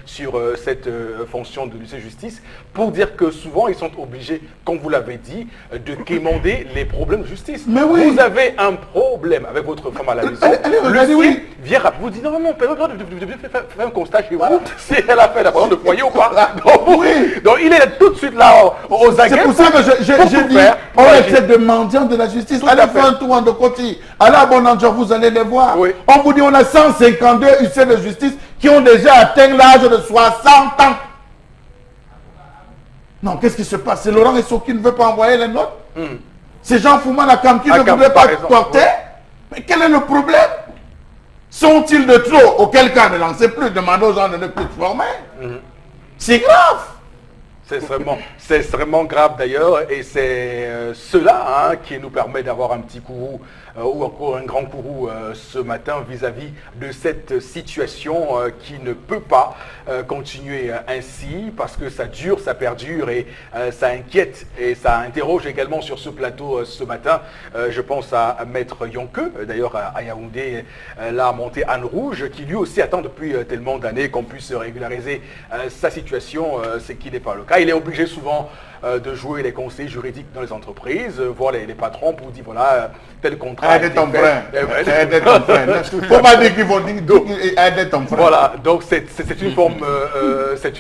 sur cette fonction de lycée justice, pour dire que souvent ils sont obligés, comme vous l'avez dit, de quémander les problèmes de justice. Mais oui. Vous avez un problème avec votre femme à la maison, Allez, le regardez, huissier oui. vient vous dit non, fais un constat chez vous, si elle a fait la de foyer ou pas. Donc, Oui. donc il est tout de suite là aux aguets. C'est pour ça que j'ai pour dit, tout faire, on pour est agir. traite de mendiants de la justice. Tout à Allez fait. faire un tour en de côté. Allez à Bonanjo, vous allez les voir. Oui. On vous dit, on a 152 huissiers de justice qui ont déjà atteint l'âge de 60 ans. Non, qu'est-ce qui se passe? C'est Laurent Esso qui ne veut pas envoyer les notes. C'est Jean Fouman Akam qui ne Akam, voudrait par pas exemple, porter. oui. Mais quel est le problème? Sont-ils de trop? Auquel cas, ne lancez plus. Demandez aux gens de ne plus se former. C'est grave. C'est extrêmement grave d'ailleurs, et c'est cela qui nous permet d'avoir un petit courroux ou encore un grand courroux ce matin vis-à-vis de cette situation qui ne peut pas continuer ainsi, parce que ça dure, ça perdure et ça inquiète et ça interroge également sur ce plateau ce matin. Je pense à Maître Yonke, d'ailleurs à Yaoundé, là monté Anne Rouge, qui lui aussi attend depuis tellement d'années qu'on puisse régulariser sa situation, ce qui n'est pas le cas. Il est obligé souvent de jouer les conseils juridiques dans les entreprises, voir les patrons pour dire voilà, tel contrat. Aidez ton frère. Aidez ton frère. Faut pas dire qu'ils vont dire aidez ton frère. Voilà, donc c'est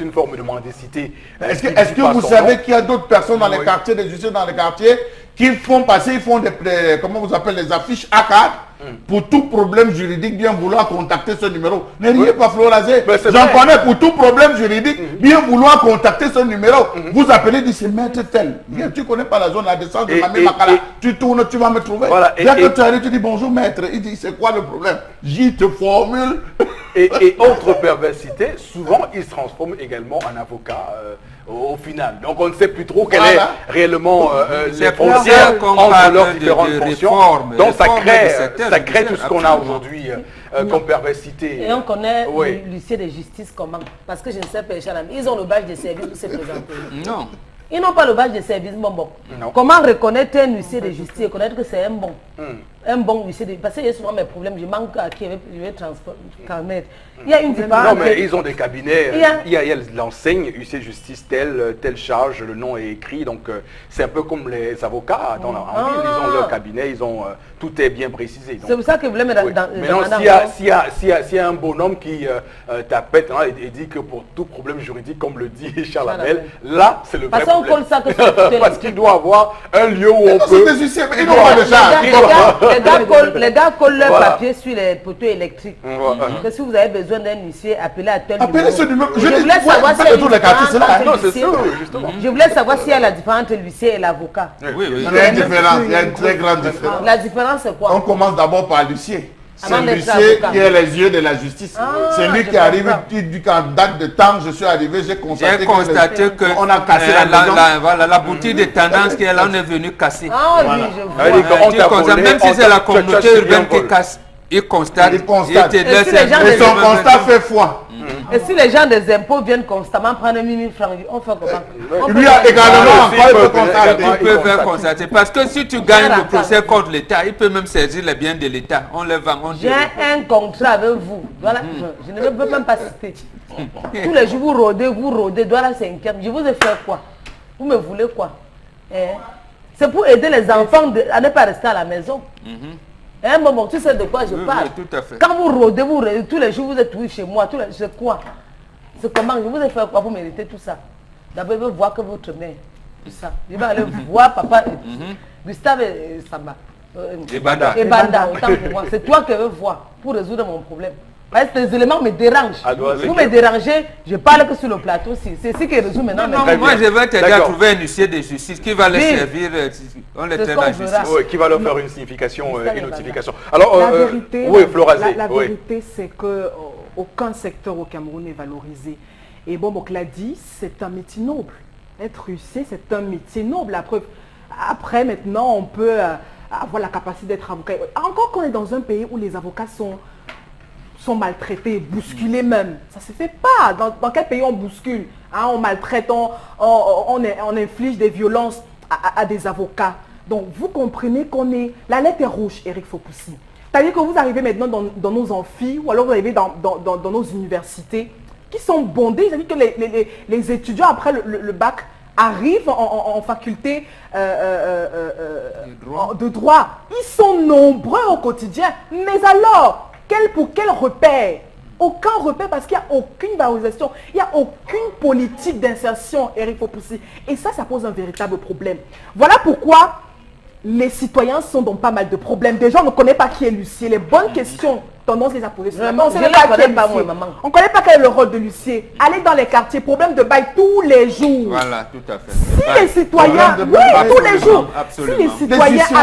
une forme de mendicité. Est-ce que vous savez qu'il y a d'autres personnes dans les quartiers, des huissiers dans les quartiers, qui font passer, ils font des comment vous appelez, les affiches A4 pour tout problème juridique, bien vouloir contacter ce numéro. Ne riez pas, Florazé. Mais c'est J'en vrai. connais pour tout problème juridique, bien vouloir contacter ce numéro. Vous appelez, dit c'est maître tel. Viens, tu connais pas la zone, la descente de Mamé Makala. Tu tournes, tu vas me trouver. Voilà, Dès que tu arrives, tu dis bonjour maître. Il dit c'est quoi le problème? J'y te formule. Et autre perversité, souvent ils se transforment également en avocats au final. Donc on ne sait plus trop quelle Voilà. est réellement les C'est pour frontières ça qu'on entre parle leurs de différentes fonctions. réforme, Donc ça réforme crée, de secteur ça crée tout ce qu'on a absolument. aujourd'hui comme perversité. Et on connaît Oui. l'huissier de justice comment? Parce que je ne sais pas, Chalam, ils ont le badge de service pour se présenter. Non. Ils n'ont pas le badge de service bon. Non. Comment reconnaître un huissier de justice et connaître que c'est un bon? Un bon huissier de... Parce qu'il y a souvent mes problèmes, je manque à qui je vais transmettre. Il y a une différence. Non, mais ils ont des cabinets, Il y a- il y a l'enseigne, huissier de justice, telle charge, le nom est écrit, donc c'est un peu comme les avocats en ville, ils ont leur cabinet, ils ont, tout est bien précisé. Donc, C'est pour ça que vous voulez me oui. Maintenant, s'il y a un bonhomme qui t'appelle et dit que pour tout problème juridique, comme le dit Charles Hamel, là, c'est le vrai Parce qu'on problème. colle ça que sur Parce qu'il doit avoir un lieu où Mais on non, peut... c'est des huissiers, mais ils n'ont pas de charge. Regarde, les gars collent leur Voilà. papier sur les poteaux électriques. Voilà. Que si vous avez besoin d'un huissier, appelez à tel Appelez ce numéro. Je voulais ouais, savoir s'il y a faites tous les quartiers, c'est là. Non, c'est l'huissier. ça, justement. Je voulais savoir s'il y a la différence entre l'huissier et l'avocat. Oui, oui. Il y a une différence, il y a une très grande différence. La différence, c'est On quoi? commence d'abord par l'huissier. C'est Avant d'être l'huissier avocat. qui est les yeux de la justice. Ah, C'est lui je qui arrive, comprends. qui dit qu'en date de temps, je suis arrivé, j'ai constaté, que on a cassé la maison. voilà, la boutique de tendance qui est là, on est venu casser. Ah oui, Voilà. je Allez, vois. quand on Tu t'a constates, volé, même si on c'est la t'a- communauté tu as urbaine bien qui casse, il constate. Il constate. te laisse Et si les gens Et son des- constat fait foi. Et si les gens des impôts viennent constamment prendre 1000 francs, on fait comment? On Lui peut- a également Ah, encore aussi, il peut il peut constater. également- Il peut faire constater. Parce que si tu gagnes le Voilà, procès ça. contre l'État, il peut même saisir les biens de l'État. On les vend, on dit. J'ai un contrat avec vous. Voilà, je ne peux même pas citer. Tous les jours, vous rôdez, voilà 5e. Je vous ai fait quoi? Vous me voulez quoi? C'est pour aider les enfants à ne pas rester à la maison. Un moment, tu sais de quoi je Oui, parle. oui, tout à fait. Quand vous rôdez, tous les jours, vous êtes oui chez moi. C'est quoi? C'est comment? Je vous ai fait quoi pour mériter tout ça? D'abord, je veux voir que votre mère, tout ça. Je vais aller voir papa, Gustave et Samba. Et Banda. Et Banda, autant pour moi. C'est toi que je veux voir pour résoudre mon problème. Parce que ces éléments me dérangent. Ah, doit, Vous c'est me dérangez, je parle que sur le plateau aussi. C'est ce qui résout maintenant. Non, Très moi bien. je vais t'aider à D'accord. trouver un huissier de justice qui va les Oui. servir. On les C'est traite ce la qu'on verra. justice. Oui, qui va leur faire une signification Ça, et une les notification. Alors, La vérité, oui, Florazé, la oui. vérité, c'est que aucun secteur au Cameroun n'est valorisé. Et bon, donc l'a dit, c'est un métier noble. Être huissier, c'est un métier noble. La preuve. Après, maintenant, on peut avoir la capacité d'être avocat. Encore qu'on est dans un pays où les avocats sont maltraités, bousculés même. Ça se fait pas. Dans quel pays on bouscule, hein, on maltraite, on inflige des violences à des avocats. Donc vous comprenez qu'on est... La lettre est rouge, Eric Fopoussi. C'est-à-dire que vous arrivez maintenant dans nos amphis ou alors vous arrivez dans nos universités qui sont bondées. C'est-à-dire que les étudiants après le bac arrivent en faculté de droit. Ils sont nombreux au quotidien. Mais alors, pour quel repère? Aucun repère parce qu'il n'y a aucune valorisation, il n'y a aucune politique d'insertion, Eric Fopoussi. Et ça pose un véritable problème. Voilà pourquoi les citoyens sont dans pas mal de problèmes. Déjà, on ne connaît pas qui est l'huissier. Les bonnes questions, tendance les a posées. Vraiment, On ne je sait ne pas qui connais est pas, l'huissier. moi, maman. On ne connaît pas quel est le rôle de l'huissier. Allez dans les quartiers, problème de bail tous les jours. Voilà, tout à fait. Si les citoyens, Problème de oui, bail, tous les jours, absolument. si les citoyens huissiers,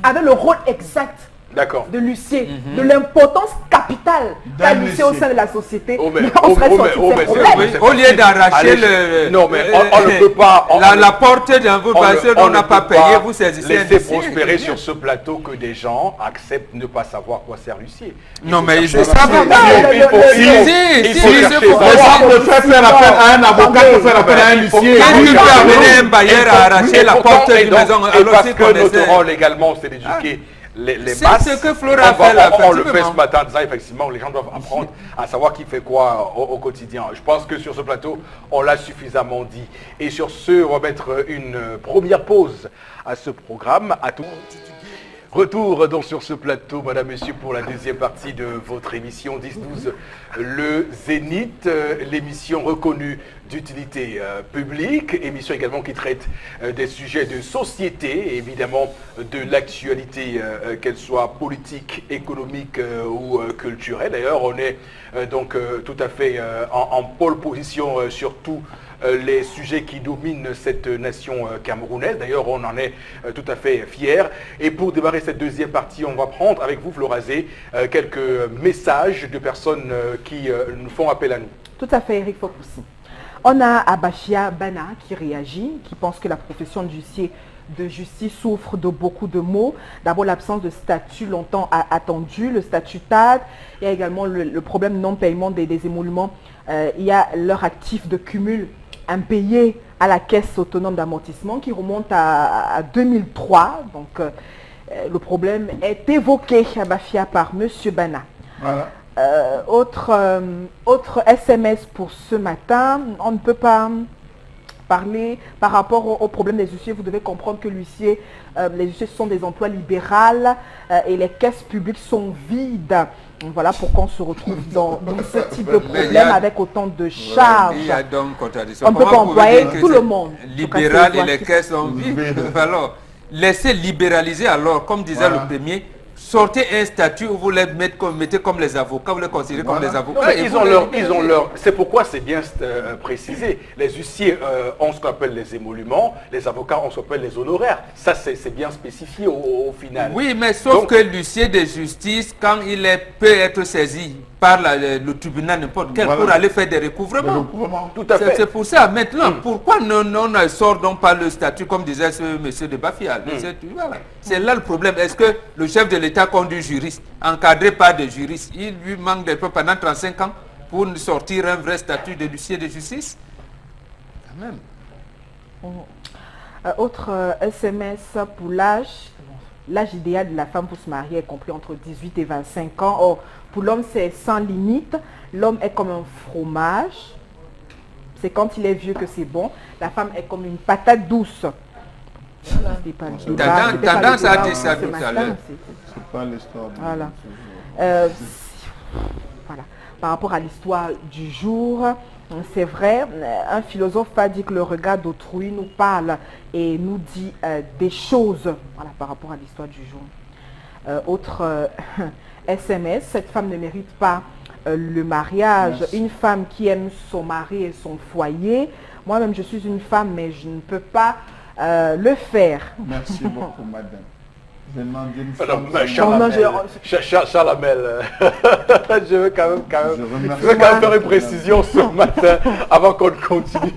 avaient le rôle exact D'accord. de l'huissier, de l'importance capitale d'un l'huissier au sein de la société, Oh, mais- on serait oh, sorti mais- de ces oh, mais problèmes. c'est- Au lieu d'arracher Allez, le... non, mais on ne peut pas- La porte d'un vous parce on qu'on ne n'a pas peut payé, vous saisissez un laisser huissier. prospérer sur ce plateau que des gens acceptent ne pas savoir quoi sert l'huissier. Non, mais ils chercher- savent Non, pas. Il faut- le- il le- faut- si, il si, faut il chercher faut- ça. Les gens préfèrent faire appel à un avocat que faire appel à un huissier. Qu'est-ce qui peut amener un bailleur à arracher la pourtant, porte et d'une donc- maison et alors parce qu'il que notre connaissait? rôle également, c'est d'éduquer les C'est masses. ce que Flora On va- fait là, on le fait effectivement. ce matin, ça, effectivement, les gens doivent apprendre à savoir qui fait quoi au quotidien. Je pense que sur ce plateau, on l'a suffisamment dit. Et sur ce, on va mettre une première pause à ce programme. À tout. Retour donc sur ce plateau, madame, monsieur, pour la deuxième partie de votre émission 10-12, le Zénith, l'émission reconnue d'utilité publique, émission également qui traite des sujets de société, et évidemment de l'actualité, qu'elle soit politique, économique ou culturelle. D'ailleurs, on est donc tout à fait en pole position sur tout les sujets qui dominent cette nation camerounaise. D'ailleurs, on en est tout à fait fiers. Et pour démarrer cette deuxième partie, on va prendre avec vous, Florazé, quelques messages de personnes qui nous font appel à nous. Tout à fait, Eric Fopoussi. On a Abachia Bana qui réagit, qui pense que la profession de justice souffre de beaucoup de maux. D'abord, l'absence de statut longtemps attendu, le statut TAD. Il y a également le problème de non-paiement des émoluments. Il y a leur actif de cumul impayé à la caisse autonome d'amortissement qui remonte à 2003. Donc, le problème est évoqué à Bafia par M. Bana. Voilà. Autre SMS pour ce matin, on ne peut pas parler par rapport au problème des huissiers. Vous devez comprendre que les huissiers sont des emplois libéraux et les caisses publiques sont vides. Voilà pourquoi on se retrouve dans ce type de problème avec autant de charges. Il y a donc contradiction. On ne peut pas Comment employer pouvez-dire que tout c'est le monde. Libéral et les Donc, caisses sont vides. Alors, laissez libéraliser alors, comme disait le premier, sortez un statut où vous les mettez comme les avocats, vous les considérez comme les avocats. Non, ils ont leur. C'est pourquoi c'est bien précisé. Les huissiers ont ce qu'on appelle les émoluments, les avocats ont ce qu'on appelle les honoraires. Ça, c'est bien spécifié au final. Oui, mais sauf que l'huissier de justice, quand peut être saisi par le tribunal n'importe quel pour aller faire des recouvrements. Tout à fait. C'est pour ça. Maintenant, pourquoi on ne sort donc pas le statut, comme disait ce monsieur de Bafia? Voilà. C'est là le problème. Est-ce que le chef de l'État conduit juriste, encadré par des juristes, il lui manque des peu pendant 35 ans pour sortir un vrai statut de huissier de justice? Quand même. Autre SMS pour l'âge. L'âge idéal de la femme pour se marier est compris entre 18 et 25 ans. Or, pour l'homme, c'est sans limite. L'homme est comme un fromage. C'est quand il est vieux que c'est bon. La femme est comme une patate douce. Tendance à dire ça tout à l'heure. C'est pas l'histoire. Voilà. Voilà. Par rapport à l'histoire du jour, c'est vrai, un philosophe a dit que le regard d'autrui nous parle et nous dit des choses, voilà, par rapport à l'histoire du jour. Autre SMS, cette femme ne mérite pas le mariage. Merci. Une femme qui aime son mari et son foyer. Moi-même, je suis une femme, mais je ne peux pas le faire. Merci beaucoup, madame. Je demande une Charles Hamel, je veux quand même faire une précision ce matin avant qu'on continue.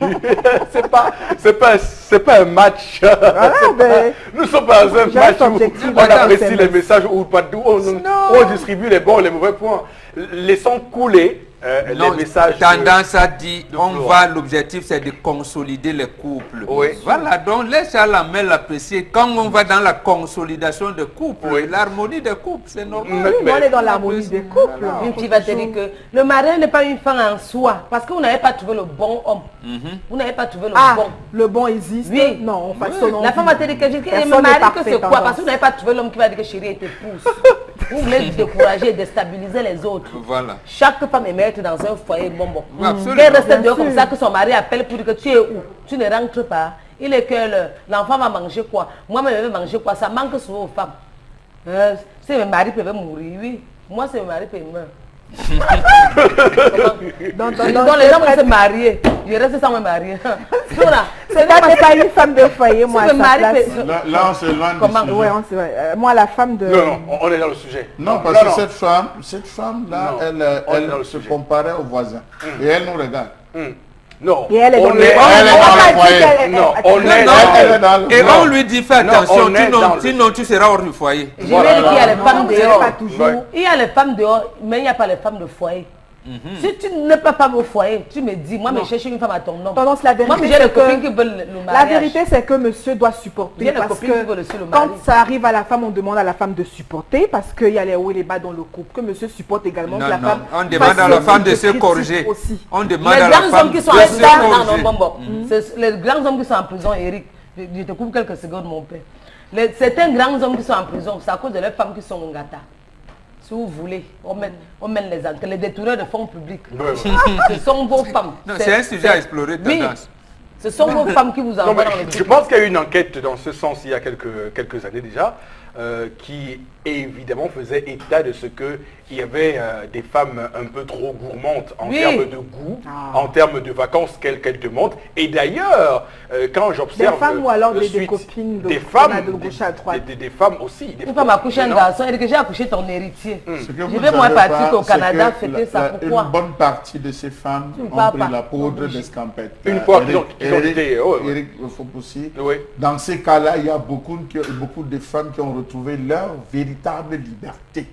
c'est pas un match. Voilà, nous sommes pas dans un match où on apprécie les messages où on distribue les bons et les mauvais points. Laissons couler les messages. Tendance à dire, l'objectif c'est de consolider les couples. Oui. Voilà, donc laisse à la main l'apprécier. Quand on va dans la consolidation des couples, l'harmonie des couples, c'est normal. Oui, on est dans l'harmonie des couples. Une fille va te dire que le mari n'est pas une femme en soi, parce que vous n'avez pas trouvé le bon homme. Vous n'avez pas trouvé le bon. Le bon existe. Oui. Non, on façonne. La femme va te dire que le mari que c'est quoi? Parce que vous n'avez pas trouvé l'homme qui va dire que chérie était pousse. Vous voulez décourager et déstabiliser les autres. Voilà. Chaque femme est maître dans un foyer bonbon. Absolument. Elle reste dehors comme ça que son mari appelle pour dire que tu es où? Tu ne rentres pas. Il est que l'enfant va manger quoi? Moi-même je vais manger quoi? Ça manque souvent aux femmes. Si mes maris peuvent mourir, oui. Moi, c'est mes maris peuvent mourir. Donc les gens vont se marier. Je reste sans me marier. C'est pas une femme de foyer, moi. Là, on s'éloigne du sujet. Moi, la femme de... Non, on est dans le sujet. Non, parce que cette femme-là, elle se comparait aux voisins. Et elle nous regarde. Non, et elle est dans le foyer. Non, et on lui dit fais attention, sinon tu seras hors du foyer. Je vais dire qu'il y a les femmes dehors. Il y a les femmes dehors, mais il n'y a pas les femmes de foyer. Si tu n'es pas femme au foyer, tu me dis, moi, je cherche une femme à ton nom. La vérité, moi, j'ai les copines qui veulent le mariage. La vérité, c'est que monsieur doit supporter. Parce que quand ça arrive à la femme, on demande à la femme de supporter parce qu'il y a les hauts et les bas dans le couple. Que monsieur supporte également. Non, que la femme on demande à la femme de se corriger. On demande à la femme de se corriger. Les grands hommes qui sont en prison, Eric, je te coupe quelques secondes, mon père. Certains grands hommes qui sont en prison, c'est à cause de leurs femmes qui sont en gata. Si vous voulez, on mène les détourneurs de fonds publics. Ce sont vos femmes. C'est un sujet à explorer, tendance. Ce sont vos femmes qui vous envoient dans les... Je pense qu'il y a eu une enquête dans ce sens il y a quelques années déjà, qui évidemment faisait état de ce qu'il y avait des femmes un peu trop gourmandes en termes de goût, en termes de vacances qu'elles demandent. Et d'ailleurs, quand j'observe... Des femmes ou alors des copines des femmes, de gauche à droite. Des femmes aussi. Une femme accouche un garçon, et que j'ai accouché ton héritier. Je vais moi partir au Canada fêter ça. Pourquoi? Une bonne partie de ces femmes ont pris la poudre d'escampette. Une fois qu'ils ont été... Eric Fopoussi, dans ces cas-là, il y a beaucoup de femmes qui ont retrouvé leur véritable liberté.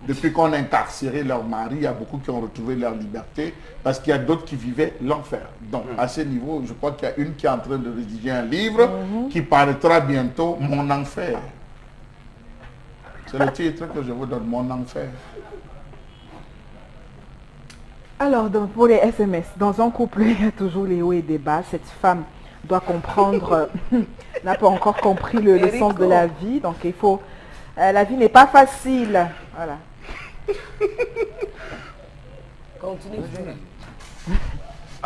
Depuis qu'on a incarcéré leur mari, il y a beaucoup qui ont retrouvé leur liberté parce qu'il y a d'autres qui vivaient l'enfer. Donc à ce niveau, je crois qu'il y a une qui est en train de rédiger un livre qui paraîtra bientôt, Mon enfer. C'est le titre que je vous donne, Mon enfer. Alors, donc, pour les SMS, dans un couple, il y a toujours les hauts et des bas. Cette femme doit comprendre, n'a pas encore compris le sens de la vie. Donc, il faut... la vie n'est pas facile. Voilà. Continue.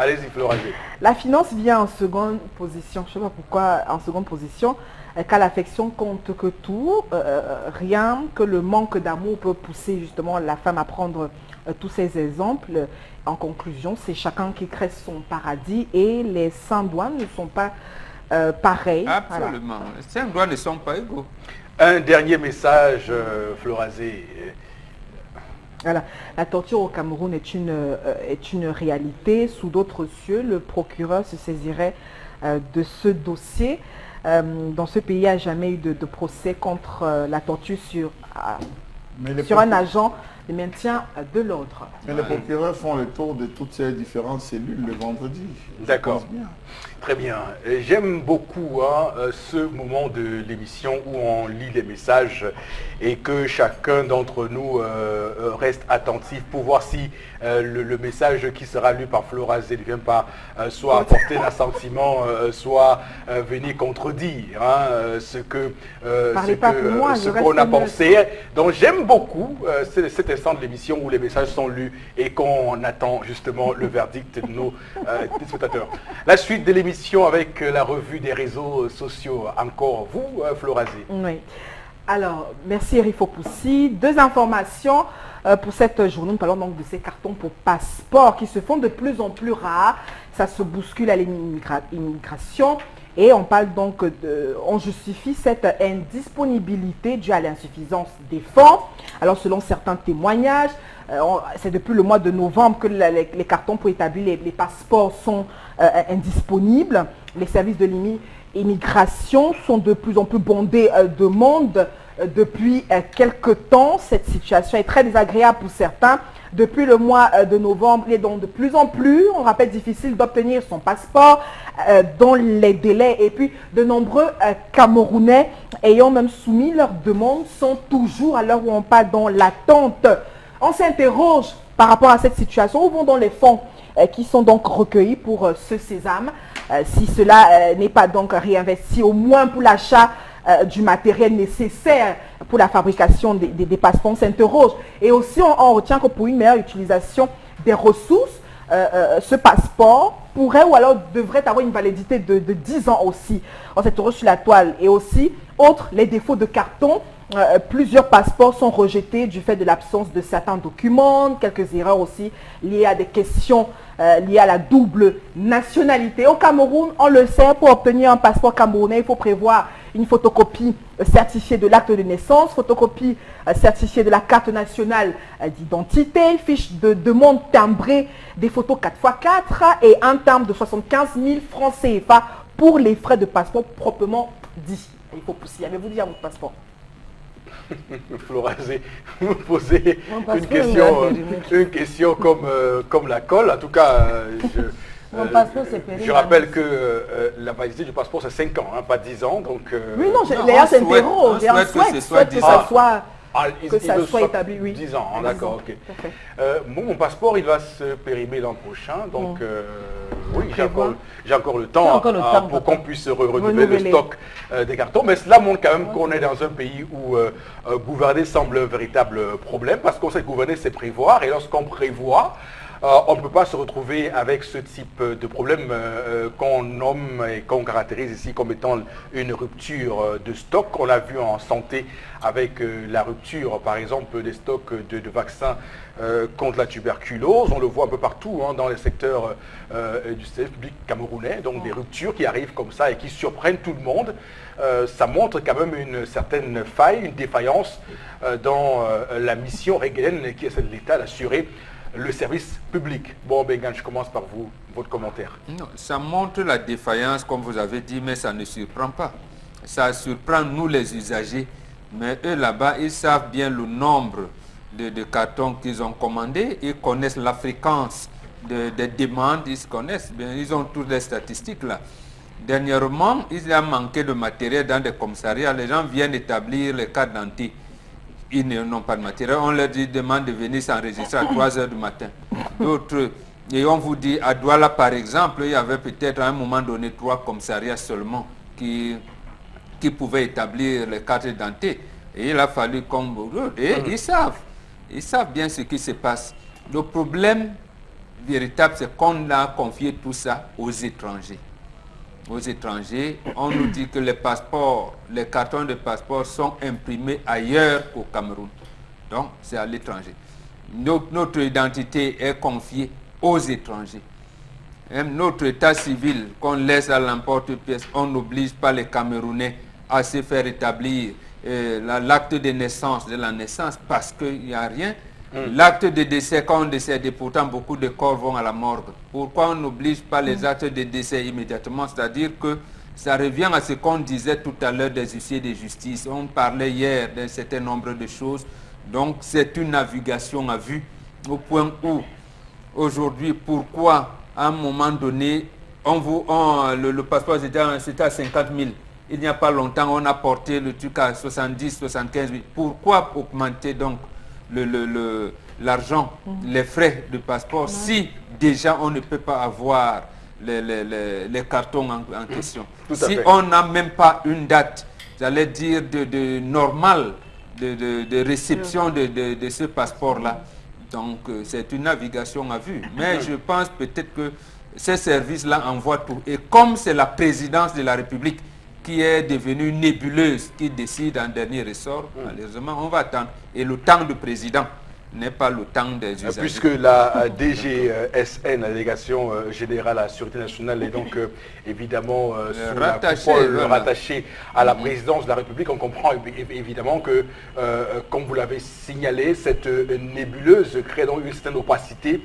Allez-y, Florazé. La finance vient en seconde position. Je ne sais pas pourquoi en seconde position. Car l'affection compte que tout, rien que le manque d'amour peut pousser justement la femme à prendre tous ces exemples. En conclusion, c'est chacun qui crée son paradis et les Saint-Doigts ne sont pas pareils. Absolument. Voilà. Les Saint-Doigts ne sont pas égaux. Un dernier message, Florazé. Voilà. La torture au Cameroun est une réalité. Sous d'autres cieux, le procureur se saisirait de ce dossier. Dans ce pays, il n'y a jamais eu de procès contre la torture sur un agent de maintien de l'ordre. Mais les procureurs font le tour de toutes ces différentes cellules le vendredi. D'accord. Très bien. J'aime beaucoup ce moment de l'émission où on lit les messages et que chacun d'entre nous reste attentif pour voir si le message qui sera lu par Florazé ne vient pas soit apporter l'assentiment, soit venir contredire ce qu'on a pensé. Donc j'aime beaucoup cet instant de l'émission où les messages sont lus et qu'on attend justement le verdict de nos téléspectateurs. La suite de l'émission avec la revue des réseaux sociaux. Encore vous, Florazé. Oui. Alors, merci Eric Fopoussi. Deux informations pour cette journée. Nous parlons donc de ces cartons pour passeport qui se font de plus en plus rares. Ça se bouscule à l'immigration. Et on parle donc on justifie cette indisponibilité due à l'insuffisance des fonds. Alors selon certains témoignages, c'est depuis le mois de novembre que les cartons pour établir les passeports sont indisponibles. Les services de l'immigration sont de plus en plus bondés de monde depuis quelques temps. Cette situation est très désagréable pour certains. Depuis le mois de novembre, il est donc de plus en plus, on rappelle, difficile d'obtenir son passeport dans les délais. Et puis, de nombreux Camerounais ayant même soumis leurs demandes sont toujours, à l'heure où on parle, dans l'attente. On s'interroge par rapport à cette situation. Où vont donc les fonds qui sont donc recueillis pour ce sésame, si cela n'est pas donc réinvesti au moins pour l'achat du matériel nécessaire pour la fabrication des passeports, on s'interroge. Et aussi, on retient que pour une meilleure utilisation des ressources, ce passeport pourrait ou alors devrait avoir une validité de 10 ans aussi. On s'interroge sur la toile. Et aussi, les défauts de carton. Plusieurs passeports sont rejetés du fait de l'absence de certains documents, quelques erreurs aussi liées à des questions liées à la double nationalité. Au Cameroun, on le sait, pour obtenir un passeport camerounais, il faut prévoir une photocopie certifiée de l'acte de naissance, photocopie certifiée de la carte nationale d'identité, fiche de demande timbrée, des photos 4x4 et un timbre de 75 000 francs CFA pour les frais de passeport proprement dit. Il faut pousser. Avez-vous dit à votre passeport? Florazé, vous posez une question comme la colle. En tout cas, je rappelle que la validité du passeport, c'est 5 ans, pas 10 ans. Donc, oui, non, d'ailleurs, c'est interro. On souhaite que ça soit établi, oui. 10 ans, d'accord, ok. Mon passeport, il va se périmer l'an prochain, donc oui, j'ai encore le temps pour qu'on puisse renouveler le stock des cartons. Mais cela montre quand même qu'on est dans un pays où gouverner semble un véritable problème, parce qu'on sait que gouverner, c'est prévoir, et lorsqu'on prévoit, on ne peut pas se retrouver avec ce type de problème qu'on nomme et qu'on caractérise ici comme étant une rupture de stock. On l'a vu en santé avec la rupture, par exemple, des stocks de vaccins contre la tuberculose. On le voit un peu partout dans les secteurs du service public camerounais. Donc des ruptures qui arrivent comme ça et qui surprennent tout le monde. Ça montre quand même une certaine faille, une défaillance dans la mission régalienne qui est celle de l'État d'assurer le service public. Bon, Bengan, je commence par vous, votre commentaire. Non, ça montre la défaillance, comme vous avez dit, mais ça ne surprend pas. Ça surprend nous les usagers, mais eux là-bas, ils savent bien le nombre de cartons qu'ils ont commandés, ils connaissent la fréquence des demandes, ils se connaissent bien, ils ont toutes les statistiques là. Dernièrement, il y a manqué de matériel dans des commissariats, les gens viennent établir les cartes d'identité. Ils n'ont pas de matériel. On leur demande de venir s'enregistrer à 3 heures du matin. D'autres, et on vous dit, à Douala par exemple, il y avait peut-être à un moment donné 3 commissariats seulement qui pouvaient établir les cartes d'identité. Et il a fallu comme... Et ils savent bien ce qui se passe. Le problème véritable, c'est qu'on a confié tout ça aux étrangers. Aux étrangers, on nous dit que les passeports, les cartons de passeport sont imprimés ailleurs qu'au Cameroun. Donc, c'est à l'étranger. Notre identité est confiée aux étrangers. Même notre état civil qu'on laisse à l'emporte-pièce, on n'oblige pas les Camerounais à se faire établir l'acte de naissance, de la naissance, parce qu'il n'y a rien. L'acte de décès, quand on décède, et pourtant beaucoup de corps vont à la morgue. Pourquoi on n'oblige pas les actes de décès immédiatement? C'est-à-dire que ça revient à ce qu'on disait tout à l'heure des huissiers de justice. On parlait hier d'un certain nombre de choses. Donc c'est une navigation à vue au point où aujourd'hui, pourquoi à un moment donné, le passeport c'était à 50 000. Il n'y a pas longtemps, on a porté le truc à 70, 75 000. Pourquoi augmenter donc l'argent, les frais de passeport, si déjà on ne peut pas avoir les cartons en question? Si on n'a même pas une date, j'allais dire, de normale de réception de ce passeport-là. Donc c'est une navigation à vue. Mais je pense peut-être que ces services-là envoient tout. Et comme c'est la présidence de la République qui est devenue nébuleuse, qui décide en dernier ressort, malheureusement, on va attendre. Et le temps du président n'est pas le temps des usagers. Puisque la DGSN, la délégation générale à la Sûreté nationale, est donc évidemment rattachée à la présidence de la République, on comprend évidemment que, comme vous l'avez signalé, cette nébuleuse crée donc une certaine opacité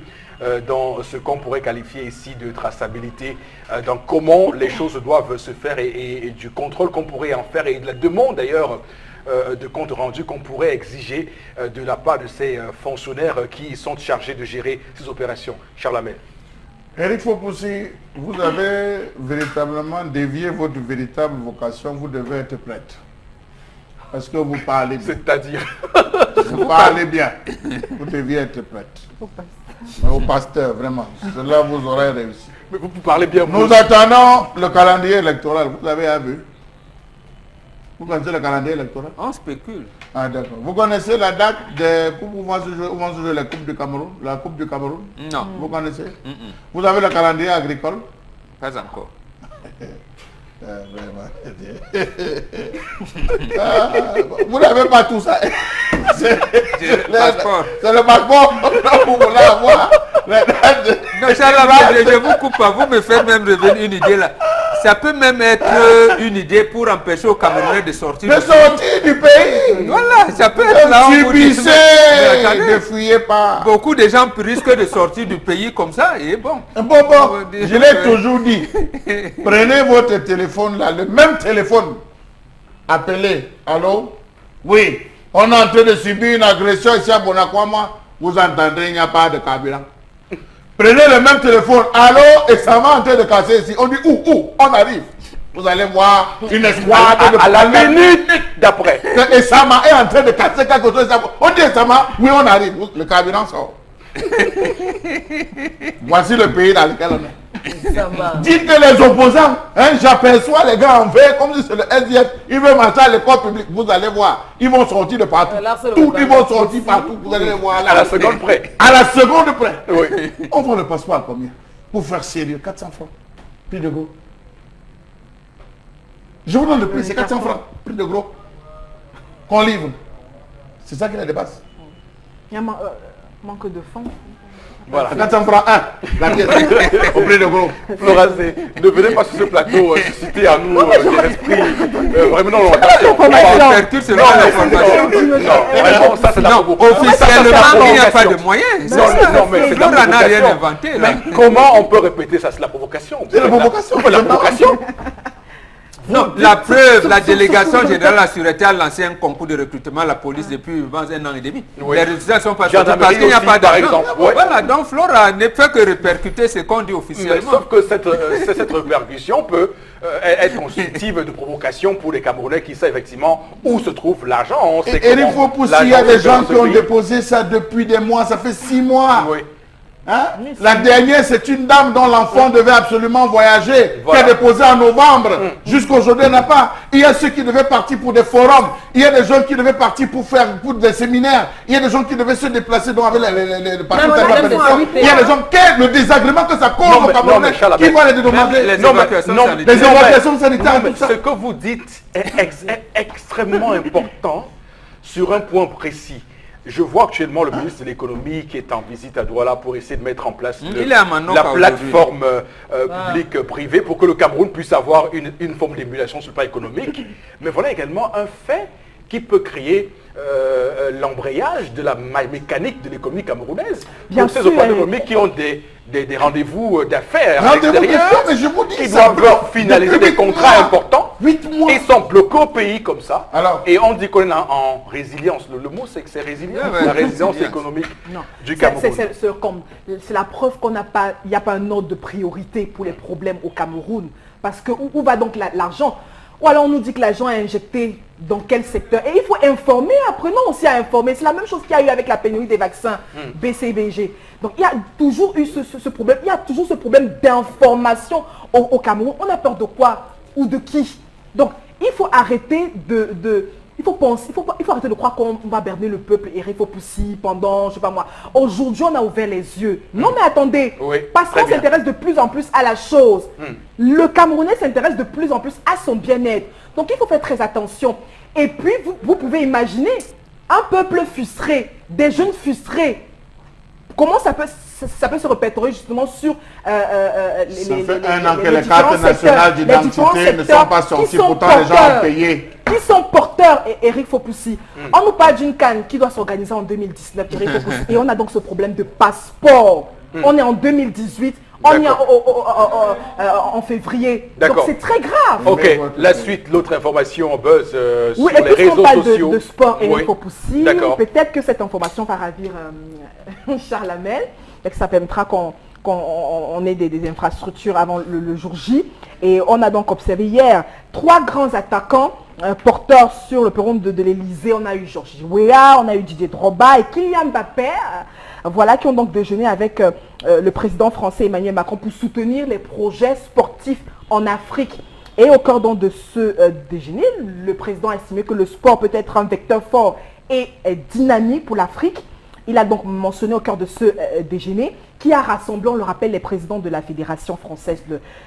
dans ce qu'on pourrait qualifier ici de traçabilité, dans comment les choses doivent se faire et du contrôle qu'on pourrait en faire et de la demande d'ailleurs de compte rendu qu'on pourrait exiger de la part de ces fonctionnaires qui sont chargés de gérer ces opérations. Charles Hamel. Eric Fopoussi, vous avez véritablement dévié votre véritable vocation, vous devez être prête. Parce que vous parlez bien. C'est-à-dire vous parlez bien. Vous deviez être prête. Au pasteur, vraiment. Cela vous aurait réussi. Mais vous parlez bien. Nous attendons le calendrier électoral. Vous l'avez vu? Vous connaissez le calendrier électoral? On spécule. Ah d'accord. Vous connaissez la date où vont se jouer la Coupe du Cameroun? La Coupe du Cameroun? Non. Vous connaissez? Vous avez le calendrier agricole? Pas encore. Vous n'avez pas tout ça. C'est le passeport. C'est le passeport. Vous voulez avoir. Non, je vous coupe pas. Vous me faites même revenir une idée là. Ça peut même être une idée pour empêcher aux Camerounais de sortir du pays. Voilà, ça peut être là. Subissez, ne fuyez pas. Beaucoup de gens risquent de sortir du pays comme ça et bon. Je l'ai toujours dit. Prenez votre téléphone là, le même téléphone. Appelez. Allô? Oui. On est en train de subir une agression ici à Bonakwama. Vous entendrez, il n'y a pas de carburant. Prenez le même téléphone, allô, et ça va en train de casser ici. On dit où on arrive. Vous allez voir une escouade à la minute d'après. Et Sama est en train de casser quelque chose. On dit Sama, oui on arrive. Le carburant sort. Voici le pays dans lequel on est. Dites que les opposants, j'aperçois les gars en vert comme si c'est le SDF, ils veulent marcher à l'école publique. Vous allez voir, ils vont sortir de partout. Ils vont sortir partout. Vous allez les voir là. À la seconde près. À la seconde près. Oui. On vend le passeport à combien? Pour faire sérieux, 400 francs. Prix de gros. Je vous donne le prix, c'est 400 francs. Prix de gros. Qu'on livre. C'est ça qui est la dépasse. Il y a manque de fonds. Voilà. 400 francs, la pièce, au prix de gros. Flora, ne venez pas sur ce plateau susciter à nous des esprits vraiment non, attention. Non, ça c'est la provocation. Officiellement, il n'y a pas de moyens. Non, mais c'est de la Flora n'a rien provocation. inventé. Mais comment on peut répéter ça? C'est la provocation. C'est la provocation. C'est la provocation. Non, la preuve, la délégation générale de la sûreté a lancé un concours de recrutement à la police depuis 1 an et demi. Oui. Les résultats sont pas sortis parce qu'il n'y a pas d'argent. Voilà, donc Flora ne peut que répercuter ce qu'on dit officiellement. Sauf que cette répercussion peut être constitutive de provocation pour les Camerounais qui savent effectivement où se trouve l'argent. Et il faut pousser, il y a des gens qui ont déposé ça depuis des mois, ça fait 6 mois. Oui. Hein? Oui, La dernière, c'est une dame dont l'enfant devait absolument voyager, Voilà. qui a déposé en novembre. Jusqu'aujourd'hui, elle n'a pas. Il y a ceux qui devaient partir pour des forums. Il y a des gens qui devaient partir pour des séminaires. Il y a des gens qui devaient se déplacer donc avec les parcours Non, de la non, pétition. non, Il y a des gens qui, le désagrément que ça cause au Camerounais, Charles, qui vont les dédommager. les Non, mais- évacuations non, sanitaires. Les évacuations sanitaires, Non, mais tout ça. ce que vous dites est extrêmement important sur un point précis. Je vois actuellement le ministre de l'économie qui est en visite à Douala pour essayer de mettre en place Il est à Manoka la aujourd'hui. plateforme publique-privée pour que le Cameroun puisse avoir une forme d'émulation sur le plan économique. Mais voilà également un fait qui peut créer l'embrayage de la mécanique de l'économie camerounaise. Bien Pour ces sûr, opérateurs économiques qui ont des rendez-vous d'affaires à Rendez-vous l'extérieur, d'affaires, mais je vous dis, qui ça doivent bloque finaliser depuis des 8 contrats mois. importants. 8 mois. Et sont bloqués au pays comme ça. Alors. Et on dit qu'on est en résilience. Le mot, c'est que c'est résilience. Ouais, ouais, la résilience résilience. économique Non. du C'est- Cameroun. c'est la preuve qu'on n'a pas, il n'y a pas un ordre de priorité pour les problèmes au Cameroun. Parce que où va donc l'argent? Ou alors on nous dit que l'argent est injecté dans quel secteur? Et il faut informer, apprenons aussi à informer. C'est la même chose qu'il y a eu avec la pénurie des vaccins BCBG. Donc il y a toujours eu ce problème, il y a toujours ce problème d'information au Cameroun. On a peur de quoi ou de qui? Donc il faut arrêter il faut penser, il faut arrêter de croire qu'on va berner le peuple et Poussi pendant, je sais pas moi. Aujourd'hui, on a ouvert les yeux. Non mais attendez, Oui, parce très qu'on bien. s'intéresse de plus en plus à la chose. Le Camerounais s'intéresse de plus en plus à son bien-être. Donc il faut faire très attention. Et puis, vous pouvez imaginer un peuple frustré, des jeunes frustrés. Comment ça peut se répertorier justement sur Ça fait un an que les cartes nationales les d'identité différents ne secteurs sont pas qui sorties, sont pourtant les gens porteurs. ont payé. Qui sont porteurs, Eric Fopoussi. On nous parle d'une canne qui doit s'organiser en 2019, Eric Fopoussi. Et on a donc ce problème de passeport. On est en 2018, on est en février. Donc D'accord. c'est très grave. Ok, Mais la suite, l'autre information buzz Oui, sur et les puisqu'on réseaux parle sociaux. de sport et Oui. Fopoussi, D'accord. peut-être que cette information va ravir Charles Hamel, et que ça permettra qu'on ait des infrastructures avant le jour J. Et on a donc observé hier 3 grands attaquants porteurs sur le perron de l'Elysée. On a eu Georges Weah, on a eu Didier Drogba et Kylian Mbappé, voilà, qui ont donc déjeuné avec le président français Emmanuel Macron pour soutenir les projets sportifs en Afrique. Et au cordon de ce déjeuner, le président a estimé que le sport peut être un vecteur fort et dynamique pour l'Afrique. Il a donc mentionné au cœur de ce déjeuner qui a rassemblé, on le rappelle, les présidents de la Fédération française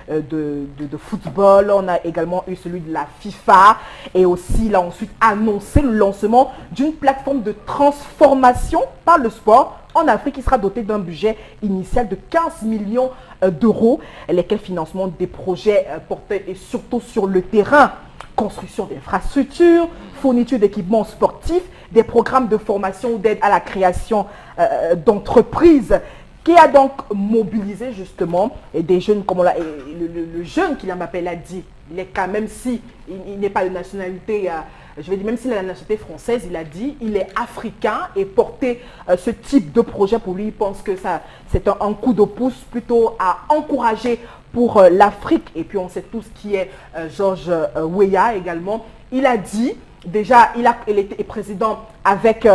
de football. On a également eu celui de la FIFA. Et aussi, il a ensuite annoncé le lancement d'une plateforme de transformation par le sport en Afrique qui sera dotée d'un budget initial de 15 millions d'euros, lesquels financement des projets portés et surtout sur le terrain. Construction d'infrastructures, fourniture d'équipements sportifs, des programmes de formation ou d'aide à la création d'entreprises, qui a donc mobilisé justement des jeunes, comme le jeune Kylian Mbappé l'a dit, il est quand même, si il n'est pas de nationalité, je vais dire, même s'il a la nationalité française, il a dit, il est africain et porter ce type de projet pour lui, il pense que c'est un coup de pouce plutôt à encourager pour l'Afrique. Et puis on sait tous qui est Georges Weah également. Il a dit, déjà, il était président avec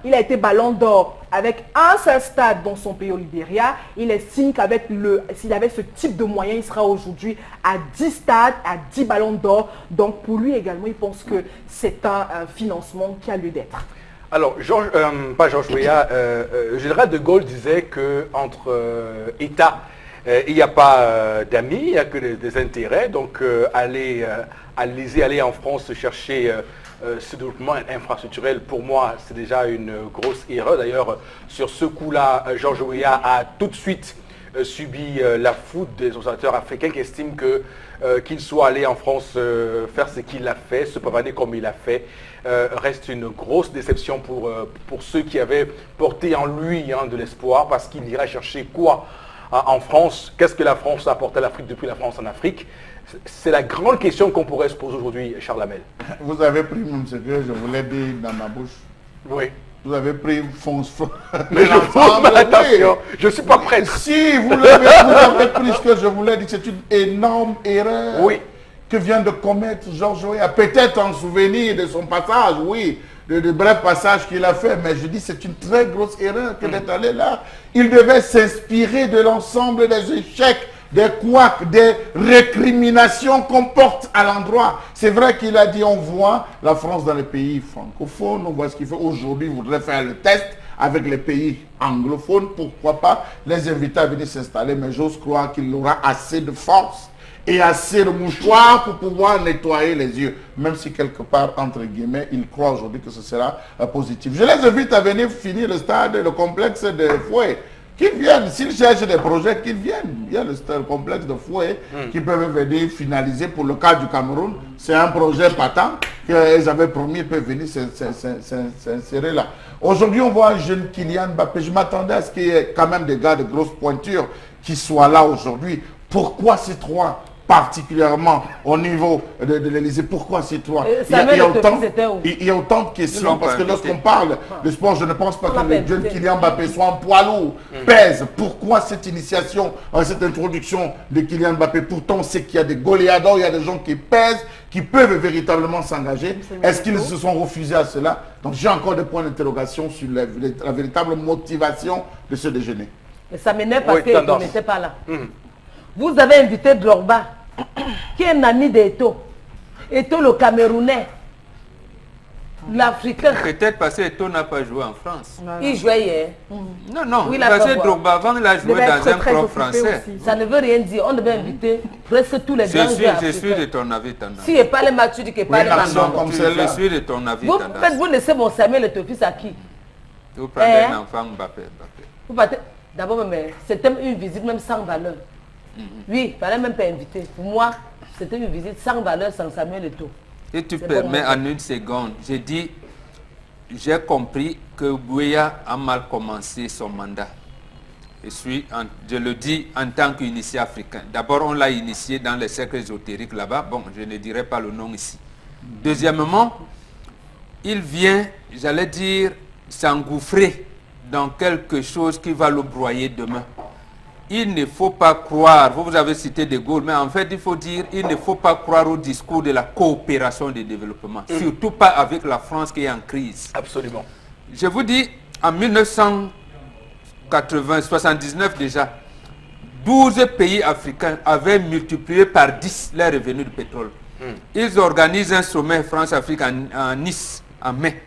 il a été ballon d'or avec un seul stade dans son pays au Libéria. Il estime qu'avec s'il avait ce type de moyens, il sera aujourd'hui à 10 stades, à 10 ballons d'or. Donc pour lui également, il pense que c'est un financement qui a lieu d'être. Alors, pas Georges Weah, général de Gaulle disait qu'entre États, il n'y a pas d'amis, il n'y a que des intérêts. Donc, aller en France chercher ce développement infrastructurel, pour moi, c'est déjà une grosse erreur. D'ailleurs, sur ce coup-là, Georges Weah a tout de suite subi la foudre des observateurs africains qui estiment qu'il soit allé en France faire ce qu'il a fait, se pavaner comme il a fait, reste une grosse déception pour ceux qui avaient porté en lui de l'espoir, parce qu'il irait chercher quoi en France? Qu'est-ce que la France a apporté à l'Afrique depuis la France en Afrique? C'est la grande question qu'on pourrait se poser aujourd'hui, Charles Hamel. Vous avez pris même ce que je voulais dire dans ma bouche. Oui. Vous avez pris Mais attention, je ne suis pas prêt. Si vous avez pris ce que je voulais dire, c'est une énorme erreur Oui. que vient de commettre Georges Weah. Peut-être en souvenir de son passage, oui. de bref passage qu'il a fait, mais je dis c'est une très grosse erreur que d'être allé là. Il devait s'inspirer de l'ensemble des échecs, des couacs, des récriminations qu'on porte à l'endroit. C'est vrai qu'il a dit, on voit la France dans les pays francophones, on voit ce qu'il fait. Aujourd'hui, il voudrait faire le test avec les pays anglophones. Pourquoi pas les inviter à venir s'installer, mais j'ose croire qu'il aura assez de force et assez de mouchoirs pour pouvoir nettoyer les yeux, même si quelque part, entre guillemets, il croit aujourd'hui que ce sera positif. Je les invite à venir finir le stade, le complexe de Fouet. Qu'ils viennent, s'ils cherchent des projets, qu'ils viennent. Il y a le complexe de Fouet qui peuvent venir finaliser pour le cas du Cameroun. C'est un projet patent qu'ils avaient promis, ils peuvent venir s'insérer là. Aujourd'hui, on voit un jeune Kylian Mbappé. Je m'attendais à ce qu'il y ait quand même des gars de grosse pointure qui soient là aujourd'hui. Pourquoi ces trois particulièrement au niveau de l'Élysée? Pourquoi ces trois? Il y a autant de questions parce que lorsqu'on parle de sport, je ne pense pas que le jeune Kylian Mbappé soit un poids lourd, pèse. Pourquoi cette initiation, cette introduction de Kylian Mbappé? Pourtant, on sait qu'il y a des goléadors, il y a des gens qui pèsent, qui peuvent véritablement s'engager. Est-ce qu'ils se sont refusés à cela? Donc j'ai encore des points d'interrogation sur la véritable motivation de ce déjeuner. Et ça m'énerve parce qu'il n'était pas là. Vous avez invité Drogba, qui est un ami d'Eto. Eto, le Camerounais, l'Africain. Peut-être parce que Eto n'a pas joué en France. Il jouait hier. Non, oui, parce que Drogba, avant, il a joué dans un club français. Ça ne veut rien dire. On devait inviter presque tous les grands joueurs. Je suis de ton avis, Tendance. Si il parle Mathieu, dit qu'il parle Je suis de ton avis, Tendance. Vous laissez mon Samuel et fils à qui? Vous prenez un enfant Mbappé. Vous partez. D'abord, c'était une visite même sans valeur. Oui, il ne fallait même pas inviter. Pour moi, c'était une visite sans valeur, sans Samuel Eto'o. Et tu permets en une seconde, j'ai dit, j'ai compris que Buea a mal commencé son mandat. Je le dis en tant qu'initié africain. D'abord, on l'a initié dans les cercles ésotériques là-bas. Bon, je ne dirai pas le nom ici. Deuxièmement, il vient, j'allais dire, s'engouffrer dans quelque chose qui va le broyer demain. Il ne faut pas croire, vous avez cité De Gaulle, mais en fait il faut dire, il ne faut pas croire au discours de la coopération de développement, surtout pas avec la France qui est en crise. Absolument. Je vous dis, en 1979 déjà, 12 pays africains avaient multiplié par 10 leurs revenus de pétrole. Ils organisent un sommet France-Afrique en Nice, en mai.